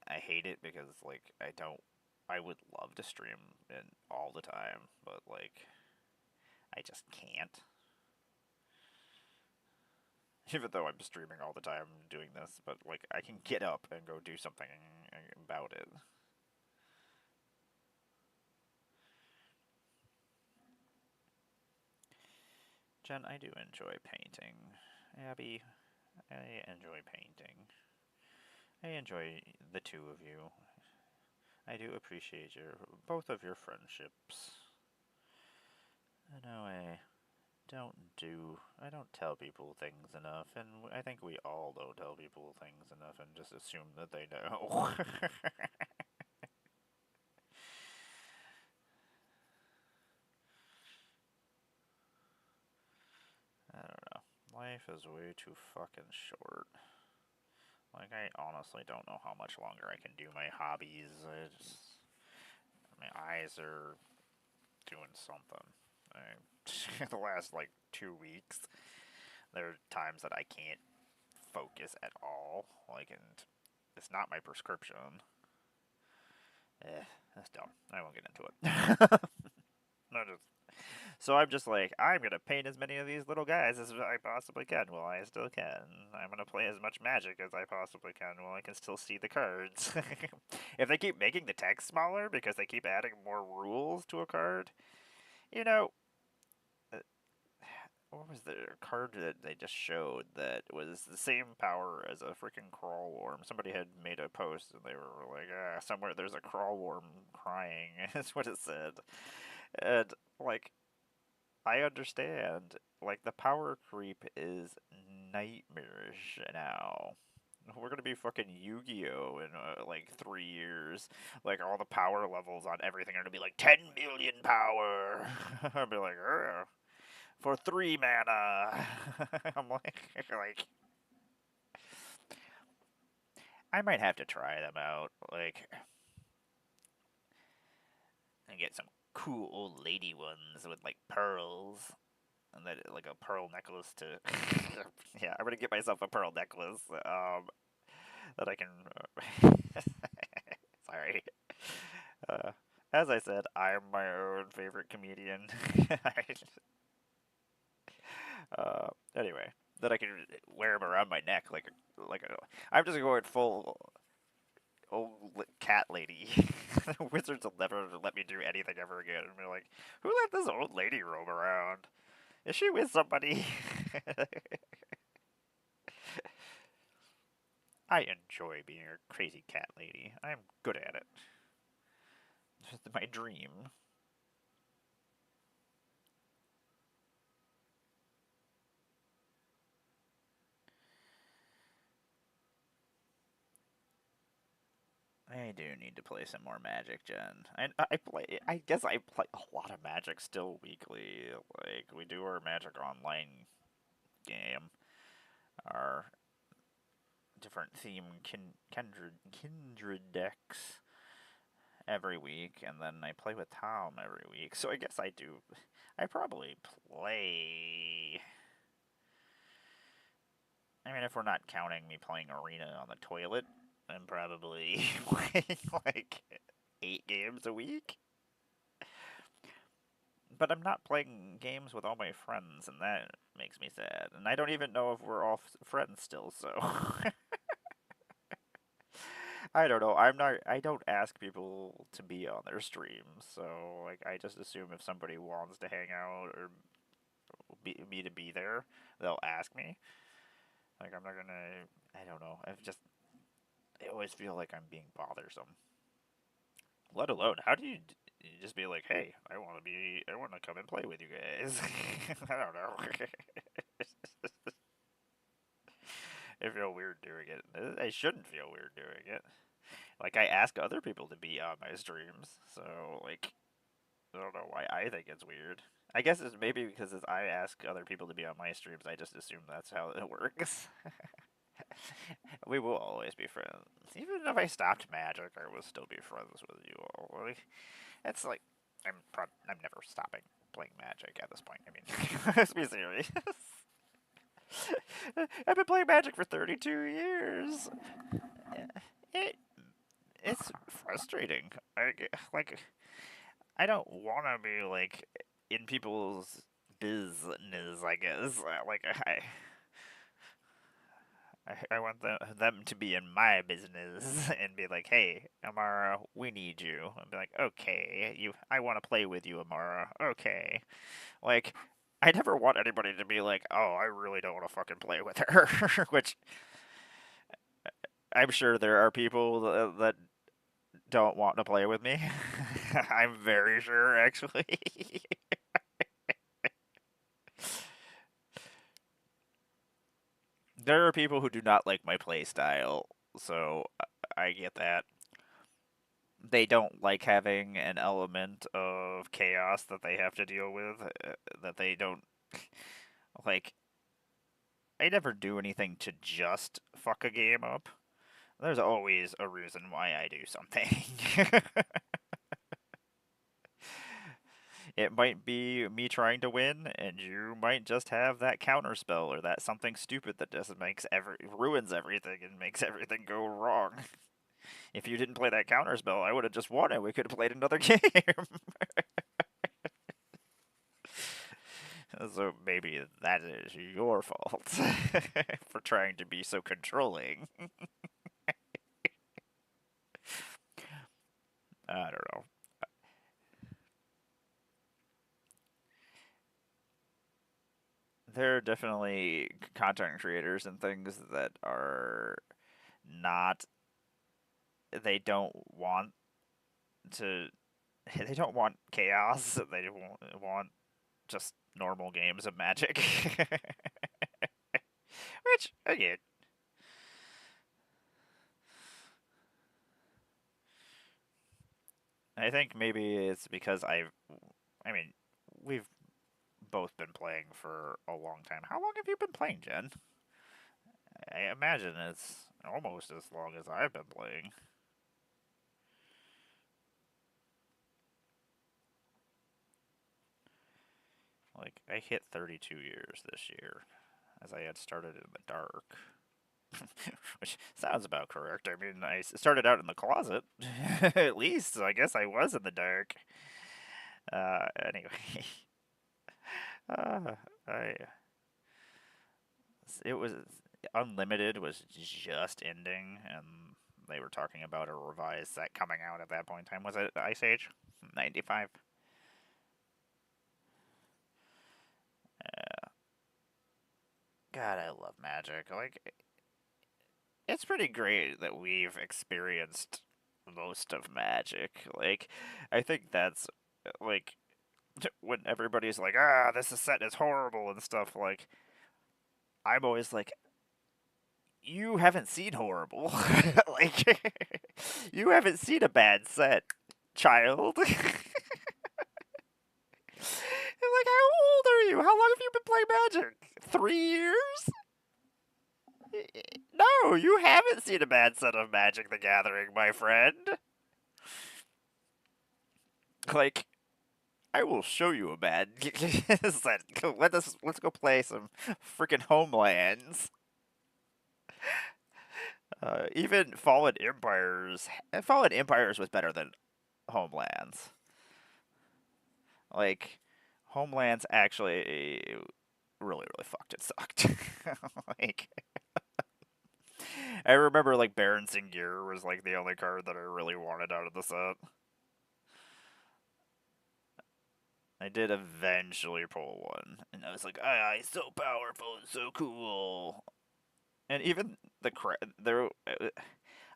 I hate it because like I don't. I would love to stream all the time, but like I just can't. Even though I'm streaming all the time doing this, but like I can get up and go do something about it. Jen, I do enjoy painting. Abby, I enjoy painting. I enjoy the two of you. I do appreciate both of your friendships. I know I don't tell people things enough, and I think we all don't tell people things enough and just assume that they know. I don't know. Life is way too fucking short. Like, I honestly don't know how much longer I can do my hobbies. My eyes are doing something. The last, like, 2 weeks, there are times that I can't focus at all. Like, and it's not my prescription. That's dumb. I won't get into it. No, so I'm just like, I'm gonna paint as many of these little guys as I possibly can while I still can. I'm gonna play as much Magic as I possibly can while I can still see the cards. If they keep making the text smaller because they keep adding more rules to a card, you know, uh, what was the card that they just showed that was the same power as a freaking crawl worm? Somebody had made a post and they were like, somewhere there's a crawl worm crying. That's what it said. And, like, I understand. Like, the power creep is nightmarish now. We're gonna be fucking Yu-Gi-Oh in like 3 years. Like, all the power levels on everything are gonna be like 10 million power. I'll be like, for 3 mana. I'm like, I might have to try them out. Like, and get some cool old lady ones with like pearls. And then like a pearl necklace to yeah, I'm gonna get myself a pearl necklace that I can sorry, uh, as I said, I'm my own favorite comedian. Anyway, that I can wear them around my neck like a, I'm just going full old cat lady. Wizards will never let me do anything ever again and be like, who let this old lady roam around? Is she with somebody? I enjoy being a crazy cat lady. I'm good at it. It's my dream. I do need to play some more Magic, Jen. I play. I guess I play a lot of Magic still weekly. Like, we do our Magic Online game, our different theme kindred decks every week, and then I play with Tom every week. So I guess I do. I probably play. I mean, if we're not counting me playing Arena on the toilet, I'm probably playing like 8 games a week. But I'm not playing games with all my friends, and that makes me sad. And I don't even know if we're all friends still, so. I don't know. I'm not. I don't ask people to be on their streams, so like I just assume if somebody wants to hang out or me to be there, they'll ask me. Like, I'm not gonna. I don't know. I always feel like I'm being bothersome. Let alone, how do you just be like, hey, I want to come and play with you guys. I don't know. I feel weird doing it. I shouldn't feel weird doing it. Like, I ask other people to be on my streams, so like, I don't know why I think it's weird. I guess it's maybe because as I ask other people to be on my streams, I just assume that's how it works. We will always be friends. Even if I stopped Magic, I will still be friends with you all. Like, it's like I'm never stopping playing Magic at this point. I mean, let's be serious. I've been playing Magic for 32 years. It it's frustrating. I don't want to be like in people's business. I guess I want them to be in my business and be like, hey, Emmara, we need you. And be like, okay, I want to play with you, Emmara. Okay. Like, I never want anybody to be like, oh, I really don't want to fucking play with her. Which I'm sure there are people that don't want to play with me. I'm very sure, actually. There are people who do not like my play style, so I get that. They don't like having an element of chaos that they have to deal with, that they don't like. I never do anything to just fuck a game up. There's always a reason why I do something. It might be me trying to win, and you might just have that counter spell or that something stupid that just ruins everything and makes everything go wrong. If you didn't play that counter spell, I would have just won and we could have played another game. So maybe that is your fault for trying to be so controlling. I don't know. There are definitely content creators and things that are not. They don't want to. They don't want chaos. They want just normal games of Magic. Which, again, I think maybe it's because I mean, we've both been playing for a long time. How long have you been playing, Jen? I imagine it's almost as long as I've been playing. Like, I hit 32 years this year, as I had started in the dark. Which sounds about correct. I mean, I started out in the closet, at least, so I guess I was in the dark. Anyway, uh, I it was Unlimited was just ending, and they were talking about a revised set coming out at that point in time. Was it Ice Age 95? God, I love Magic. Like, it's pretty great that we've experienced most of Magic. Like, I think that's like when everybody's like, "Ah, this set is horrible" and stuff. Like, I'm always like, "You haven't seen horrible. Like, you haven't seen a bad set, child." I'm like, how old are you? How long have you been playing Magic? 3 years? No, you haven't seen a bad set of Magic the Gathering, my friend. Like, I will show you a bad set. Let's go play some freaking Homelands. Even Fallen Empires was better than Homelands. Like, Homelands actually really, really fucked. It sucked. Like, I remember like Baron Singier was like the only card that I really wanted out of the set. I did eventually pull one, and I was like, "Ah, he's so powerful and so cool." And even there,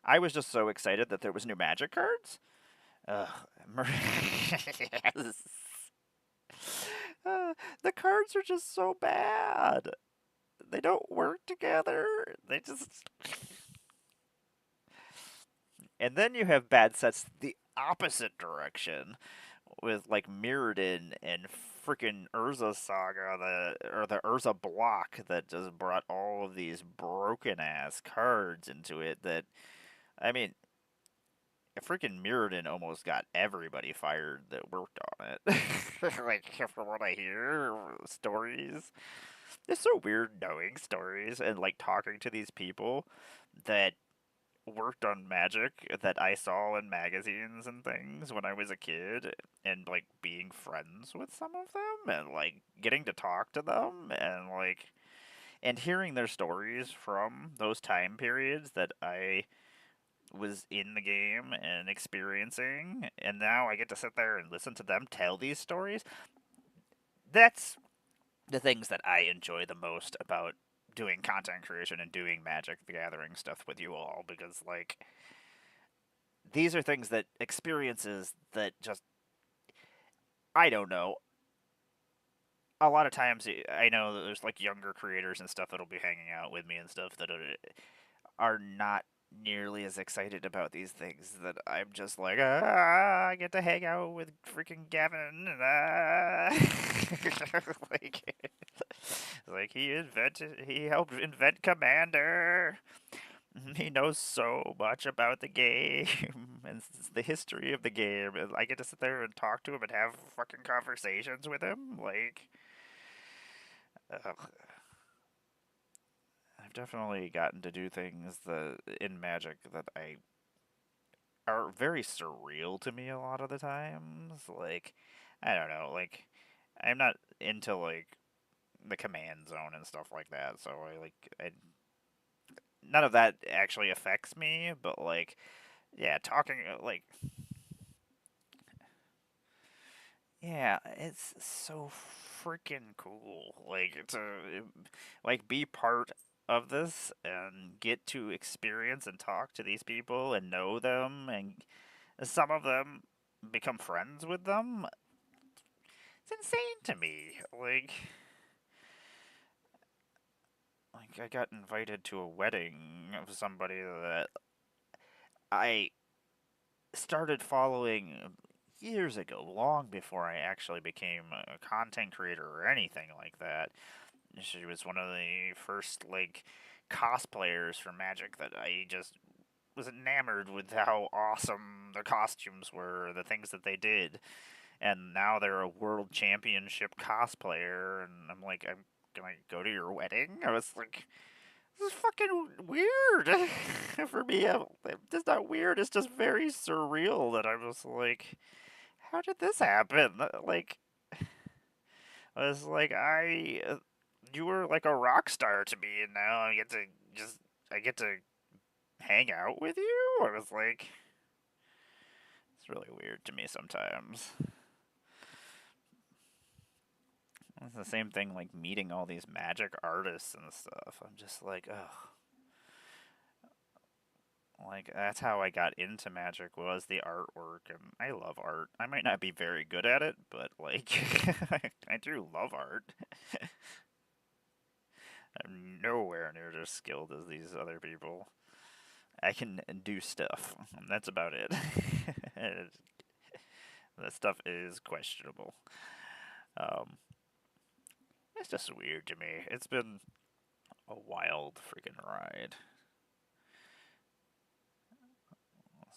I was just so excited that there was new Magic cards. Ugh, yes. The cards are just so bad. They don't work together. They just. And then you have bad sets the opposite direction with like Mirrodin and freaking Urza Saga, the Urza block that just brought all of these broken ass cards into it. That I mean, freaking Mirrodin almost got everybody fired that worked on it. Like from what I hear, stories. It's so weird knowing stories and like talking to these people that worked on Magic that I saw in magazines and things when I was a kid, and like being friends with some of them and like getting to talk to them and hearing their stories from those time periods that I was in the game and experiencing, and now I get to sit there and listen to them tell these stories. That's the things that I enjoy the most about doing content creation and doing Magic the Gathering stuff with you all, because like these are things that experiences that just I don't know. A lot of times I know that there's like younger creators and stuff that'll be hanging out with me and stuff that are not nearly as excited about these things, that I'm just like, I get to hang out with freaking Gavin, and like, like he helped invent Commander. He knows so much about the game and the history of the game, and I get to sit there and talk to him and have fucking conversations with him. Like, ugh. I've definitely gotten to do things that in Magic that I are very surreal to me a lot of the times. Like, I don't know, like I'm not into like the command zone and stuff like that, so I none of that actually affects me, but like yeah, talking like yeah, it's so freaking cool. Like to like be part of this and get to experience and talk to these people and know them and some of them become friends with them. It's insane to me. Like I got invited to a wedding of somebody that I started following years ago, long before I actually became a content creator or anything like that. She was one of the first like cosplayers for Magic that I just was enamored with how awesome the costumes were, the things that they did. And now they're a world championship cosplayer, and I'm like, I'm gonna go to your wedding. I was like, this is fucking weird for me. It's not weird. It's just very surreal that I was like, how did this happen? Like, I was like, you were like a rock star to me, and now I get to hang out with you. I was like, it's really weird to me sometimes. It's the same thing like meeting all these magic artists and stuff. I'm just like, ugh. Like that's how I got into magic was the artwork, and I love art. I might not be very good at it, but like I do love art. I'm nowhere near as skilled as these other people. I can do stuff. And that's about it. That stuff is questionable. Um, it's just weird to me. It's been a wild freaking ride.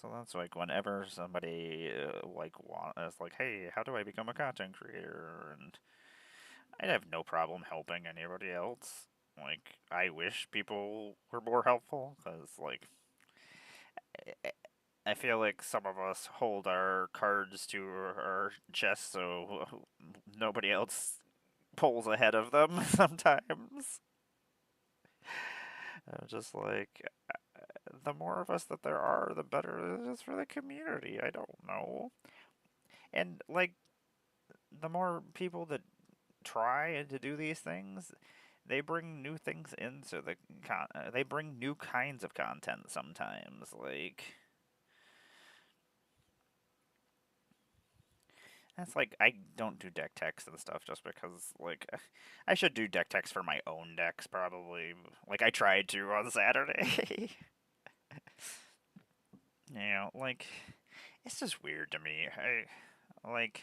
So that's like whenever somebody is like, hey, how do I become a content creator? And I have no problem helping anybody else. Like I wish people were more helpful because like I feel like some of us hold our cards to our chest so nobody else pulls ahead of them sometimes. Just like the more of us that there are, the better it is for the community. I don't know. And like the more people that try to do these things, they bring new things into they bring new kinds of content sometimes. Like that's like I don't do deck techs and stuff just because like I should do deck techs for my own decks probably. Like I tried to on Saturday. You know, like it's just weird to me. I like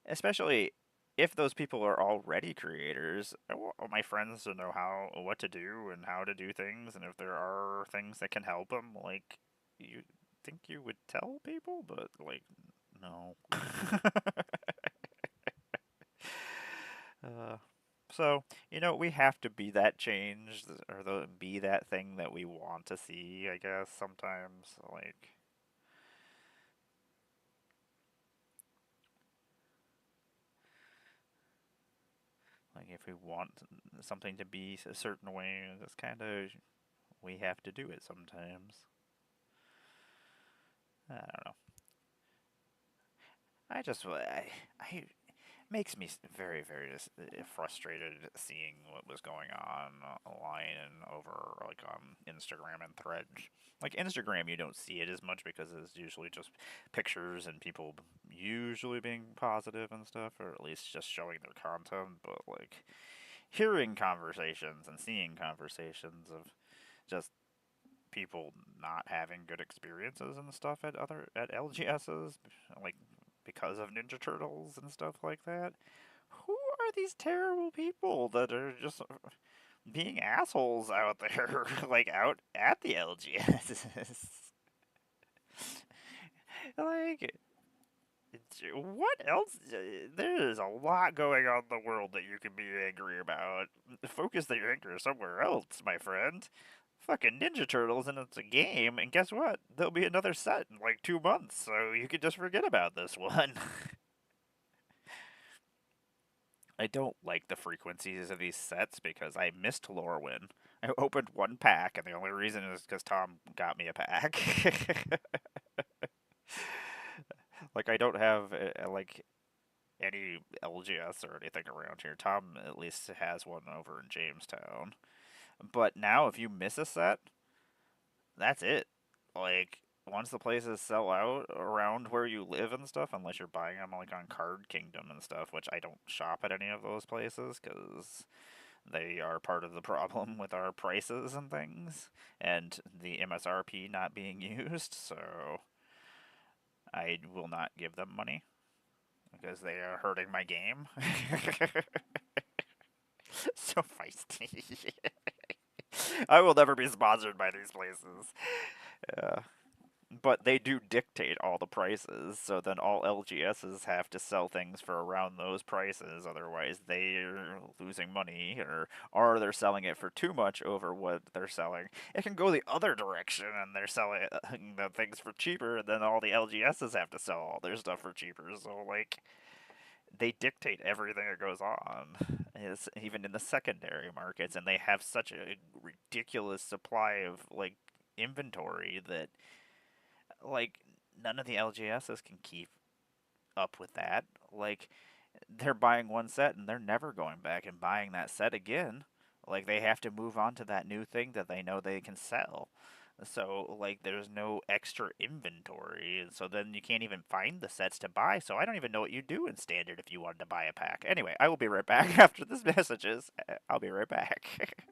especially if those people are already creators. I want my friends to know what to do and how to do things, and if there are things that can help them, like you think you would tell people, but like no. uh, so we have to be that change or be that thing that we want to see. I guess sometimes like if we want something to be a certain way, that's kind of we have to do it sometimes. I don't know. I makes me very very frustrated seeing what was going on online and over like on Instagram and Threads. Like Instagram, you don't see it as much because it's usually just pictures and people usually being positive and stuff, or at least just showing their content. But like hearing conversations and seeing conversations of just people not having good experiences and stuff at LGSs, like because of Ninja Turtles and stuff like that. Who are these terrible people that are just? being assholes out there, like out at the LGS. Like, what else? There is a lot going on in the world that you can be angry about. Focus your anger somewhere else, my friend. Fucking Ninja Turtles, and it's a game, and guess what? There'll be another set in like 2 months, so you could just forget about this one. I don't like the frequencies of these sets because I missed Lorwyn. I opened one pack, and the only reason is because Tom got me a pack. Like I don't have like any LGS or anything around here. Tom at least has one over in Jamestown. But now, if you miss a set, that's it. Like once the places sell out around where you live and stuff, unless you're buying them like on Card Kingdom and stuff, which I don't shop at any of those places because they are part of the problem with our prices and things, and the MSRP not being used. So I will not give them money because they are hurting my game. So feisty. I will never be sponsored by these places. Yeah. But they do dictate all the prices, so then all LGSs have to sell things for around those prices, otherwise they're losing money, or they're selling it for too much over what they're selling. It can go the other direction, and they're selling the things for cheaper, and then all the LGSs have to sell all their stuff for cheaper, so like they dictate everything that goes on, is even in the secondary markets, and they have such a ridiculous supply of like inventory that like none of the LGSs can keep up with that. Like they're buying one set and they're never going back and buying that set again. Like they have to move on to that new thing that they know they can sell. So like there's no extra inventory, and so then you can't even find the sets to buy. So I don't even know what you do in standard if you wanted to buy a pack. Anyway, I will be right back after this messages. I'll be right back.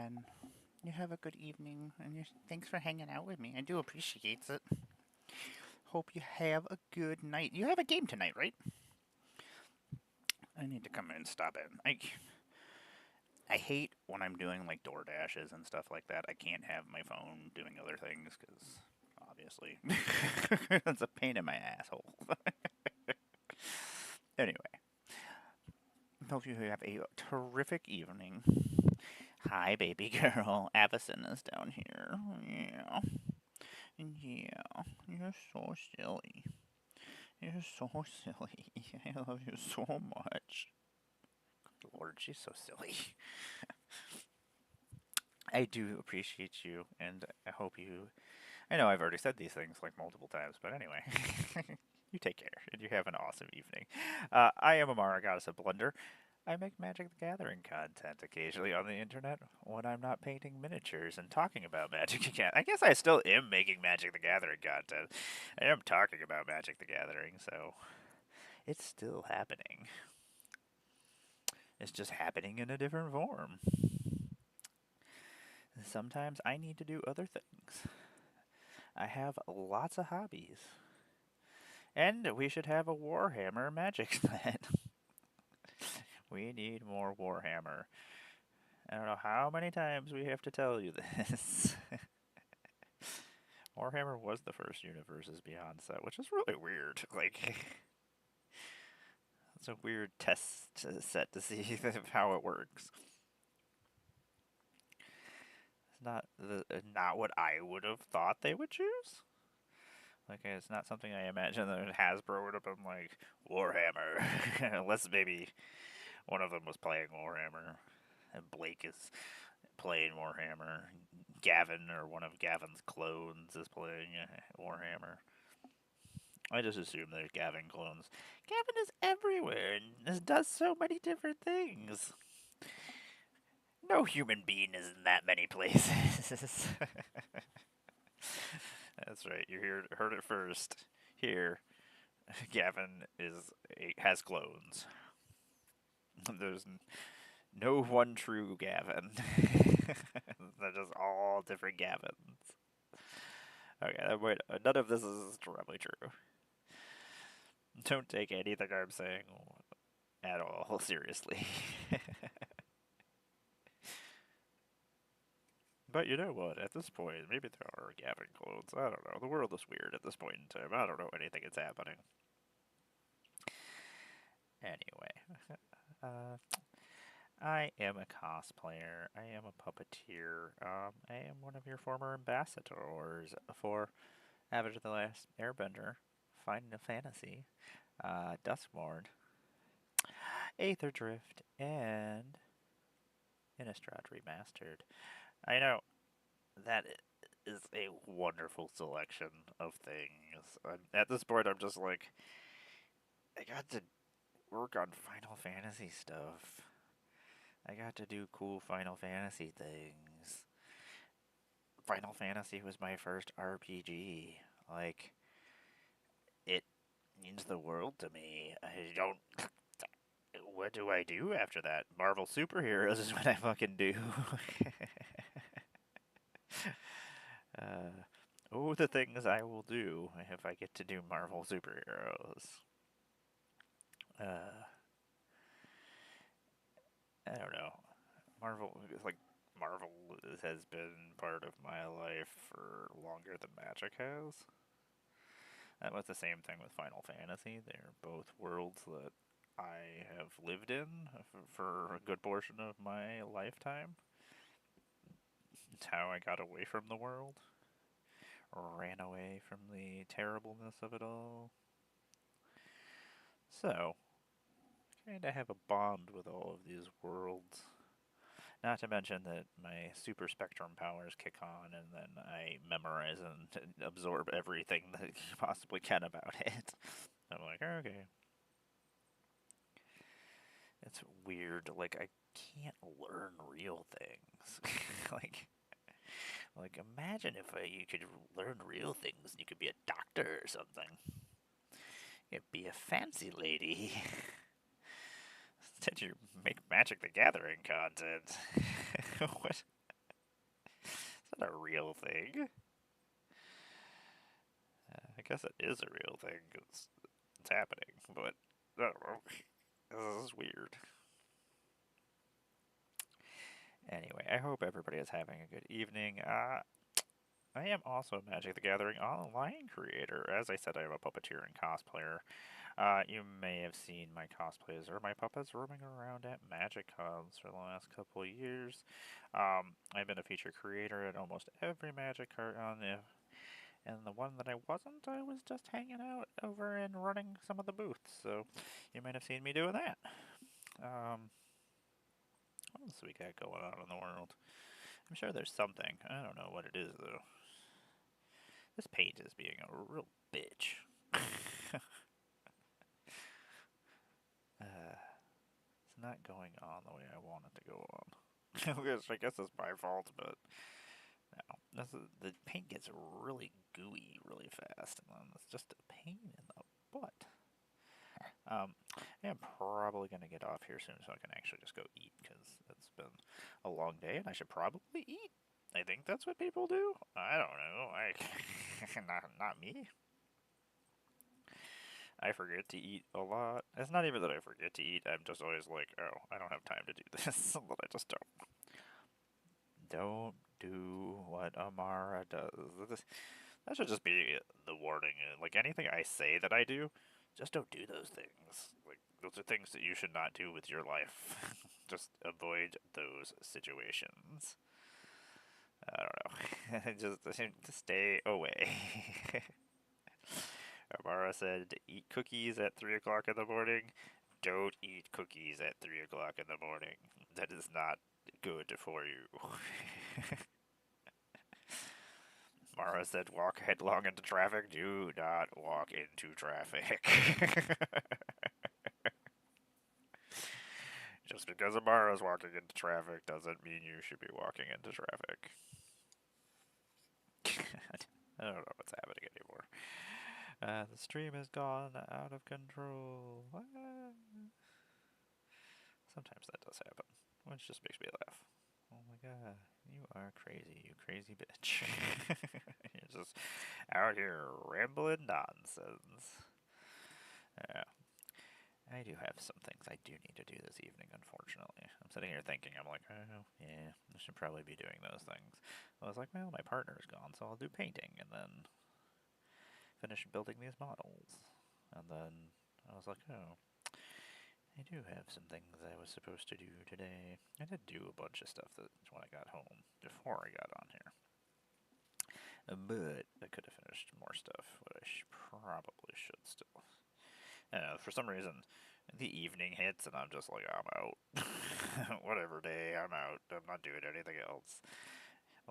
and you have a good evening, and thanks for hanging out with me. I do appreciate it. Hope you have a good night. You have a game tonight, right? I need to come in and stop it. I hate when I'm doing like door dashes and stuff like that. I can't have my phone doing other things because obviously it's a pain in my asshole. Anyway, hope you have a terrific evening. Hi, baby girl. Avison is down here. Yeah. Yeah. You're so silly. You're so silly. I love you so much. Good Lord, she's so silly. I do appreciate you, and I hope you. I know I've already said these things like multiple times, but anyway. You take care, and you have an awesome evening. I am Emmara, Goddess of Blunder. I make Magic the Gathering content occasionally on the internet when I'm not painting miniatures and talking about Magic the Gathering. I guess I still am making Magic the Gathering content. I am talking about Magic the Gathering, so it's still happening. It's just happening in a different form. Sometimes I need to do other things. I have lots of hobbies. And we should have a Warhammer Magic set. We need more Warhammer. I don't know how many times we have to tell you this. Warhammer was the first Universes Beyond set, which is really weird. Like, it's a weird test set to see how it works. It's not what I would have thought they would choose. Like, it's not something I imagine that Hasbro would have been like, Warhammer. Unless maybe one of them was playing Warhammer, and Blake is playing Warhammer. Gavin, or one of Gavin's clones, is playing Warhammer. I just assume there's Gavin clones. Gavin is everywhere and does so many different things. No human being is in that many places. That's right. Heard it first. Here, Gavin has clones. There's no one true Gavin. They're just all different Gavins. Okay, wait. None of this is directly true. Don't take anything I'm saying at all seriously. But you know what? At this point, maybe there are Gavin clones. I don't know. The world is weird at this point in time. I don't know anything that's happening. Anyway, I am a cosplayer. I am a puppeteer. I am one of your former ambassadors for Avatar: The Last Airbender, Final Fantasy, Duskmourn, Aether Drift, and Innistrad Remastered. I know that is a wonderful selection of things. At this point, I'm just like, I got to work on Final Fantasy stuff. I got to do cool Final Fantasy things. Final Fantasy was my first RPG. Like, it means the world to me. I don't. What do I do after that? Marvel superheroes is what I fucking do. The things I will do if I get to do Marvel superheroes. I don't know. Marvel has been part of my life for longer than Magic has. That was the same thing with Final Fantasy. They're both worlds that I have lived in for a good portion of my lifetime. It's how I got away from the world, ran away from the terribleness of it all. So, kind of have a bond with all of these worlds. Not to mention that my super spectrum powers kick on, and then I memorize and absorb everything that you possibly can about it. I'm like, okay. It's weird. Like, I can't learn real things. like imagine if you could learn real things and you could be a doctor or something. You'd be a fancy lady. Instead, you make Magic the Gathering content. What? not a real thing. I guess it is a real thing. It's happening, but I don't know. This is weird. Anyway, I hope everybody is having a good evening. I am also a Magic the Gathering online creator. As I said, I am a puppeteer and cosplayer. You may have seen my cosplays or my puppets roaming around at Magic Cons for the last couple of years. I've been a feature creator at almost every Magic Con, and the one that I wasn't, I was just hanging out over and running some of the booths. So you might have seen me doing that. What else we got going on in the world? I'm sure there's something. I don't know what it is though. This paint is being a real bitch. It's not going on the way I want it to go on. I guess it's my fault, but no. The paint gets really gooey really fast, and then it's just a pain in the butt. I am probably going to get off here soon so I can actually just go eat, because it's been a long day and I should probably eat. I think that's what people do. I don't know. Not me. I forget to eat a lot. It's not even that I forget to eat. I'm just always like, oh, I don't have time to do this, but I just don't. Don't do what Emmara does. That should just be the warning. Like anything I say that I do, just don't do those things. Like those are things that you should not do with your life. Just avoid those situations. I don't know. just stay away. Amara said, eat cookies at 3 o'clock in the morning. Don't eat cookies at 3 o'clock in the morning. That is not good for you. Mara said, walk headlong into traffic. Do not walk into traffic. Just because Amara's walking into traffic doesn't mean you should be walking into traffic. I don't know what's happening anymore. The stream has gone out of control. Sometimes that does happen, which just makes me laugh. Oh my god, you are crazy, you crazy bitch. You're just out here rambling nonsense. Yeah. I do have some things I do need to do this evening, unfortunately. I'm sitting here thinking, I'm like, oh, yeah, I should probably be doing those things. I was like, well, my partner's gone, so I'll do painting, and then finish building these models. And then I was like, oh, I do have some things I was supposed to do today. I did do a bunch of stuff that when I got home, before I got on here. But I could have finished more stuff, but I probably should still. I don't know, for some reason, the evening hits and I'm just like, I'm out. Whatever day, I'm out. I'm not doing anything else.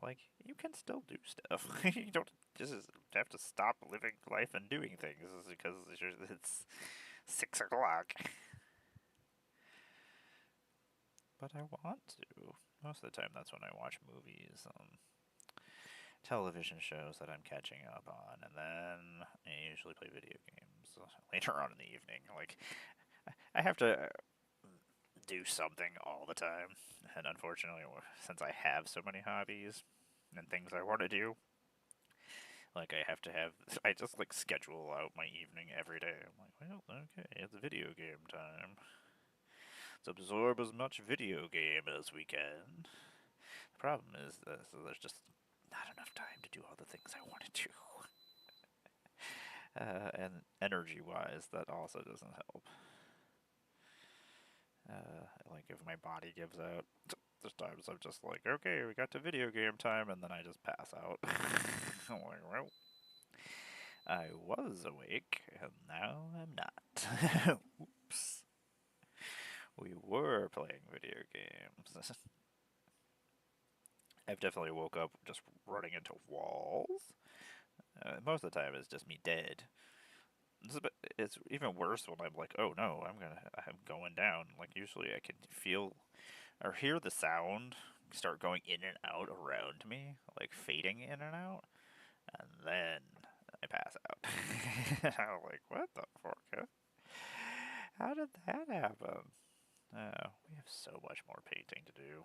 Like, you can still do stuff. You don't just have to stop living life and doing things because it's 6 o'clock. But I want to. Most of the time, that's when I watch movies, television shows that I'm catching up on, and then I usually play video games later on in the evening. Like, I have to do something all the time, and unfortunately, since I have so many hobbies and things I want to do, like I just like schedule out my evening every day. I'm like, well, okay, it's video game time. Let's absorb as much video game as we can. The problem is that there's just not enough time to do all the things I want to do. And energy-wise, that also doesn't help. Like if my body gives out, there's times I'm just like, okay, we got to video game time, and then I just pass out. I'm like, well, I was awake, and now I'm not. Oops. We were playing video games. I've definitely woke up just running into walls. Most of the time, it's just me dead. It's even worse when I'm like, oh no, I'm going down. Like usually, I can feel or hear the sound start going in and out around me, like fading in and out, and then I pass out. I'm like, what the fuck? How did that happen? Oh, we have so much more painting to do.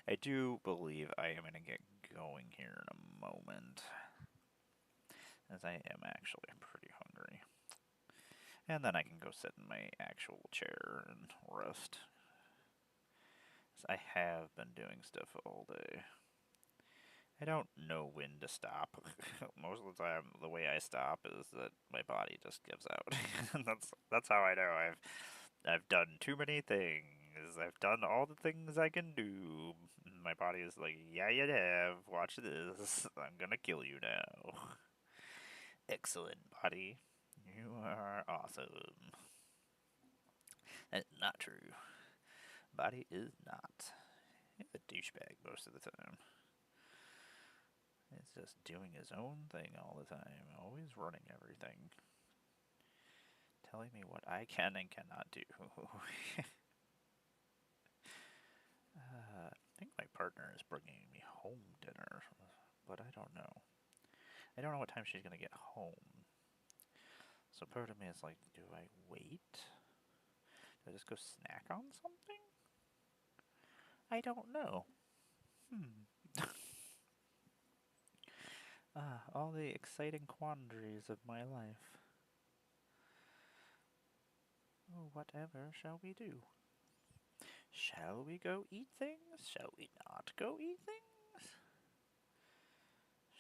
I do believe I am going to get going here in a moment, as I am actually pretty hungry. And then I can go sit in my actual chair and rest. I have been doing stuff all day. I don't know when to stop. Most of the time, the way I stop is that my body just gives out. That's how I know I've done too many things. I've done all the things I can do. My body is like, yeah, you have. Watch this. I'm gonna kill you now. Excellent, body. You are awesome. That's not true. Body is not. He's a douchebag most of the time. It's just doing his own thing all the time, always running everything. Telling me what I can and cannot do. I think my partner is bringing me home dinner, but I don't know. I don't know what time she's going to get home. So part of me is like, do I wait? Do I just go snack on something? I don't know. All the exciting quandaries of my life. Oh, whatever shall we do? Shall we go eat things? Shall we not go eat things?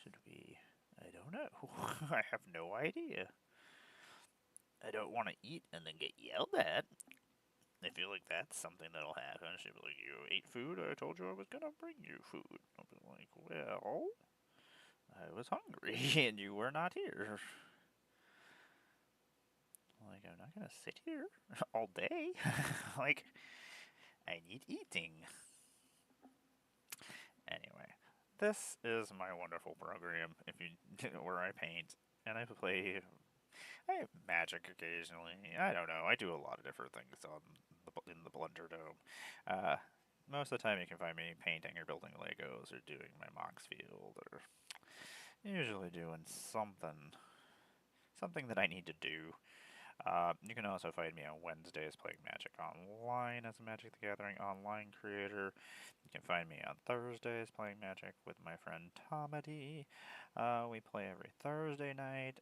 Should we? I don't know. I have no idea. I don't want to eat and then get yelled at. I feel like that's something that'll happen. She'll be like, you ate food? I told you I was going to bring you food. I'll be like, well, I was hungry and you were not here. Like, I'm not going to sit here all day. Like, I need eating. Anyway, this is my wonderful program. If you where I paint and I play, I have magic occasionally. I don't know. I do a lot of different things in the BlunderDome. Most of the time, you can find me painting or building Legos or doing my Mox Field or usually doing something that I need to do. You can also find me on Wednesdays playing Magic Online as a Magic the Gathering online creator. You can find me on Thursdays playing Magic with my friend Tomedy. We play every Thursday night.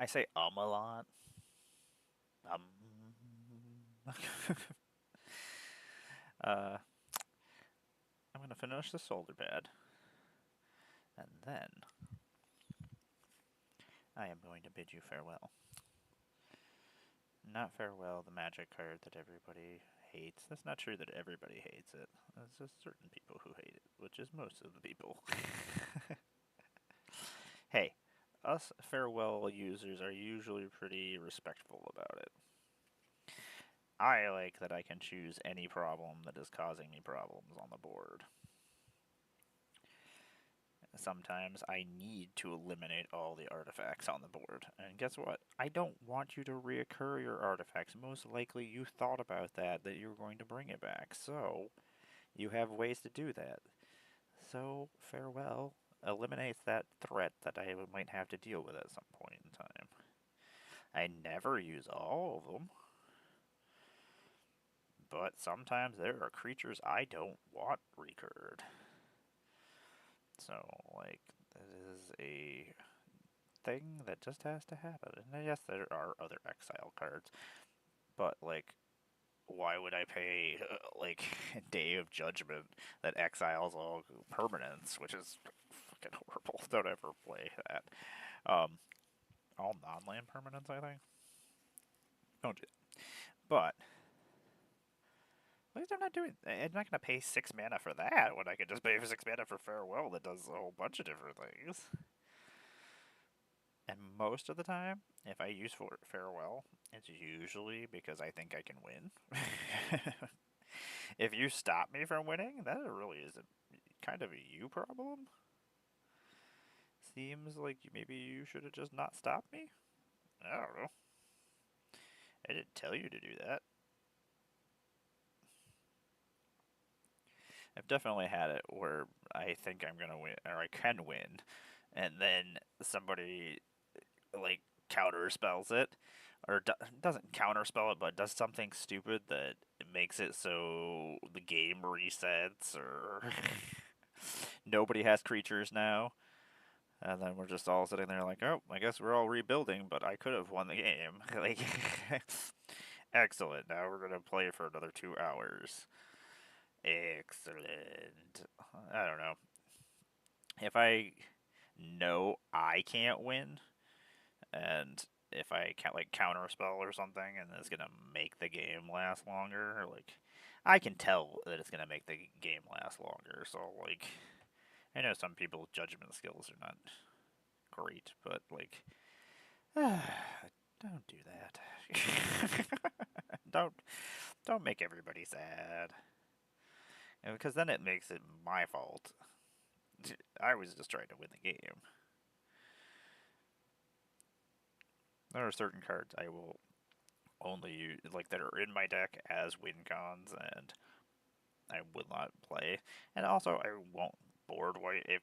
I say a lot. uh, I'm going to finish the solder pad. And then I am going to bid you farewell. Not farewell, the magic card that everybody hates. That's not true that everybody hates it. There's just certain people who hate it, which is most of the people. Hey, us farewell users are usually pretty respectful about it. I like that I can choose any problem that is causing me problems on the board. Sometimes I need to eliminate all the artifacts on the board. And guess what? I don't want you to reoccur your artifacts. Most likely you thought about that you were going to bring it back. So, you have ways to do that. So, farewell eliminates that threat that I might have to deal with at some point in time. I never use all of them. But sometimes there are creatures I don't want recurred. So, like, that is a thing that just has to happen. And yes, there are other exile cards, but like, why would I pay like Day of Judgment that exiles all permanents, which is fucking horrible. Don't ever play that. All non-land permanents, I think. Don't do that. But at least I'm not doing. I'm not gonna pay 6 mana for that when I could just pay 6 mana for Farewell that does a whole bunch of different things. And most of the time, if I use Farewell, it's usually because I think I can win. If you stop me from winning, that really is kind of a you problem. Seems like maybe you should have just not stopped me. I don't know. I didn't tell you to do that. I've definitely had it where I think I'm gonna win, or I can win, and then somebody like counter spells it, or doesn't counterspell it, but does something stupid that makes it so the game resets, or nobody has creatures now. And then we're just all sitting there like, oh, I guess we're all rebuilding, but I could have won the game. Like, excellent. Now we're gonna play for another 2 hours. Excellent. I don't know. If I know I can't win, and if I can't like counter a spell or something, and it's gonna make the game last longer, like I can tell that it's gonna make the game last longer. So like, I know some people's judgment skills are not great, but like, don't do that. don't don't make everybody sad, and because then it makes it my fault. I was just trying to win the game. There are certain cards I will only use, like that are in my deck as win cons, and I will not play. And also, I won't board wipe if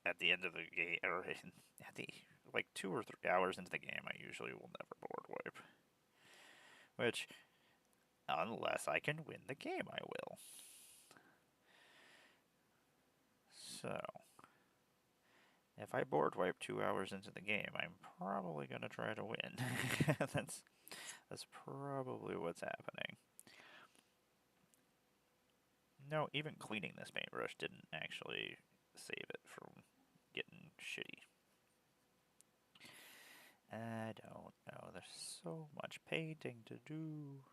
at the end of the game, or at the like 2 or 3 hours into the game, I usually will never board wipe. Which, unless I can win the game, I will. So, if I board wipe 2 hours into the game, I'm probably gonna try to win. that's probably what's happening. No, even cleaning this paintbrush didn't actually save it from getting shitty. I don't know. There's so much painting to do.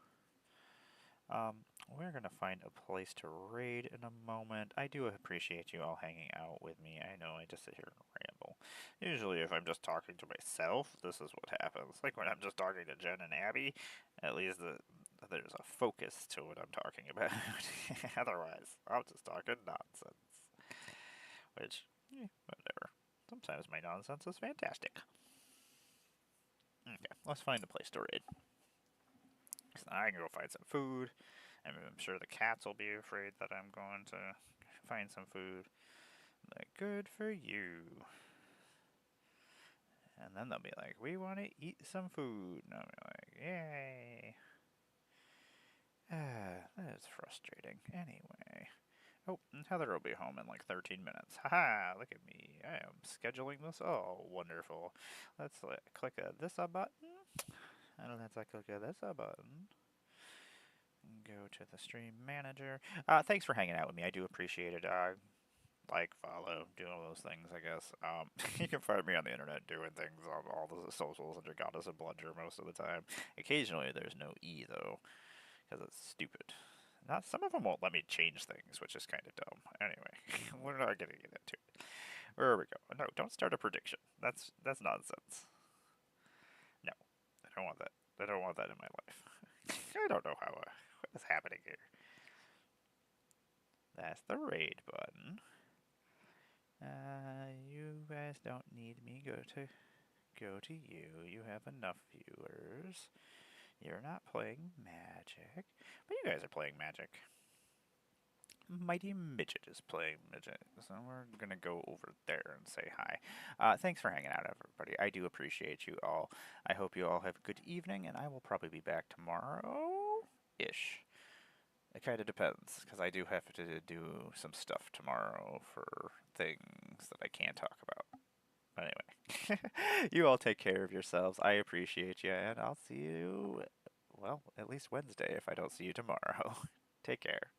We're gonna find a place to raid in a moment. I do appreciate you all hanging out with me. I know I just sit here and ramble. Usually if I'm just talking to myself, this is what happens. Like when I'm just talking to Jen and Abby, at least there's a focus to what I'm talking about. Otherwise, I'm just talking nonsense. Which, whatever. Sometimes my nonsense is fantastic. Okay, let's find a place to raid. So I can go find some food. I'm sure the cats will be afraid that I'm going to find some food. Like, good for you. And then they'll be like, we want to eat some food. And I'll be like, yay. That is frustrating. Anyway. Oh, and Heather will be home in like 13 minutes. Haha, look at me. I am scheduling this. Oh, wonderful. Let's click this button. And let's click this button. Go to the stream manager. Thanks for hanging out with me. I do appreciate it. Like, follow, do all those things, I guess. You can find me on the internet doing things on all the socials under Goddess of Blunder most of the time. Occasionally there's no E, though, because it's stupid. Not some of them won't let me change things, which is kind of dumb. Anyway, we're not getting into it. Where we go? No, don't start a prediction. That's nonsense. No, I don't want that. I don't want that in my life. I don't know what is happening here. That's the raid button. You guys don't need me. Go to you. You have enough viewers. You're not playing Magic, but you guys are playing Magic. Mighty Midget is playing Midget, so we're gonna go over there and say hi. Thanks for hanging out, everybody. I do appreciate you all. I hope you all have a good evening, and I will probably be back tomorrow-ish. It kind of depends, because I do have to do some stuff tomorrow for things that I can't talk about. Anyway, you all take care of yourselves. I appreciate you, and I'll see you, well, at least Wednesday if I don't see you tomorrow. Take care.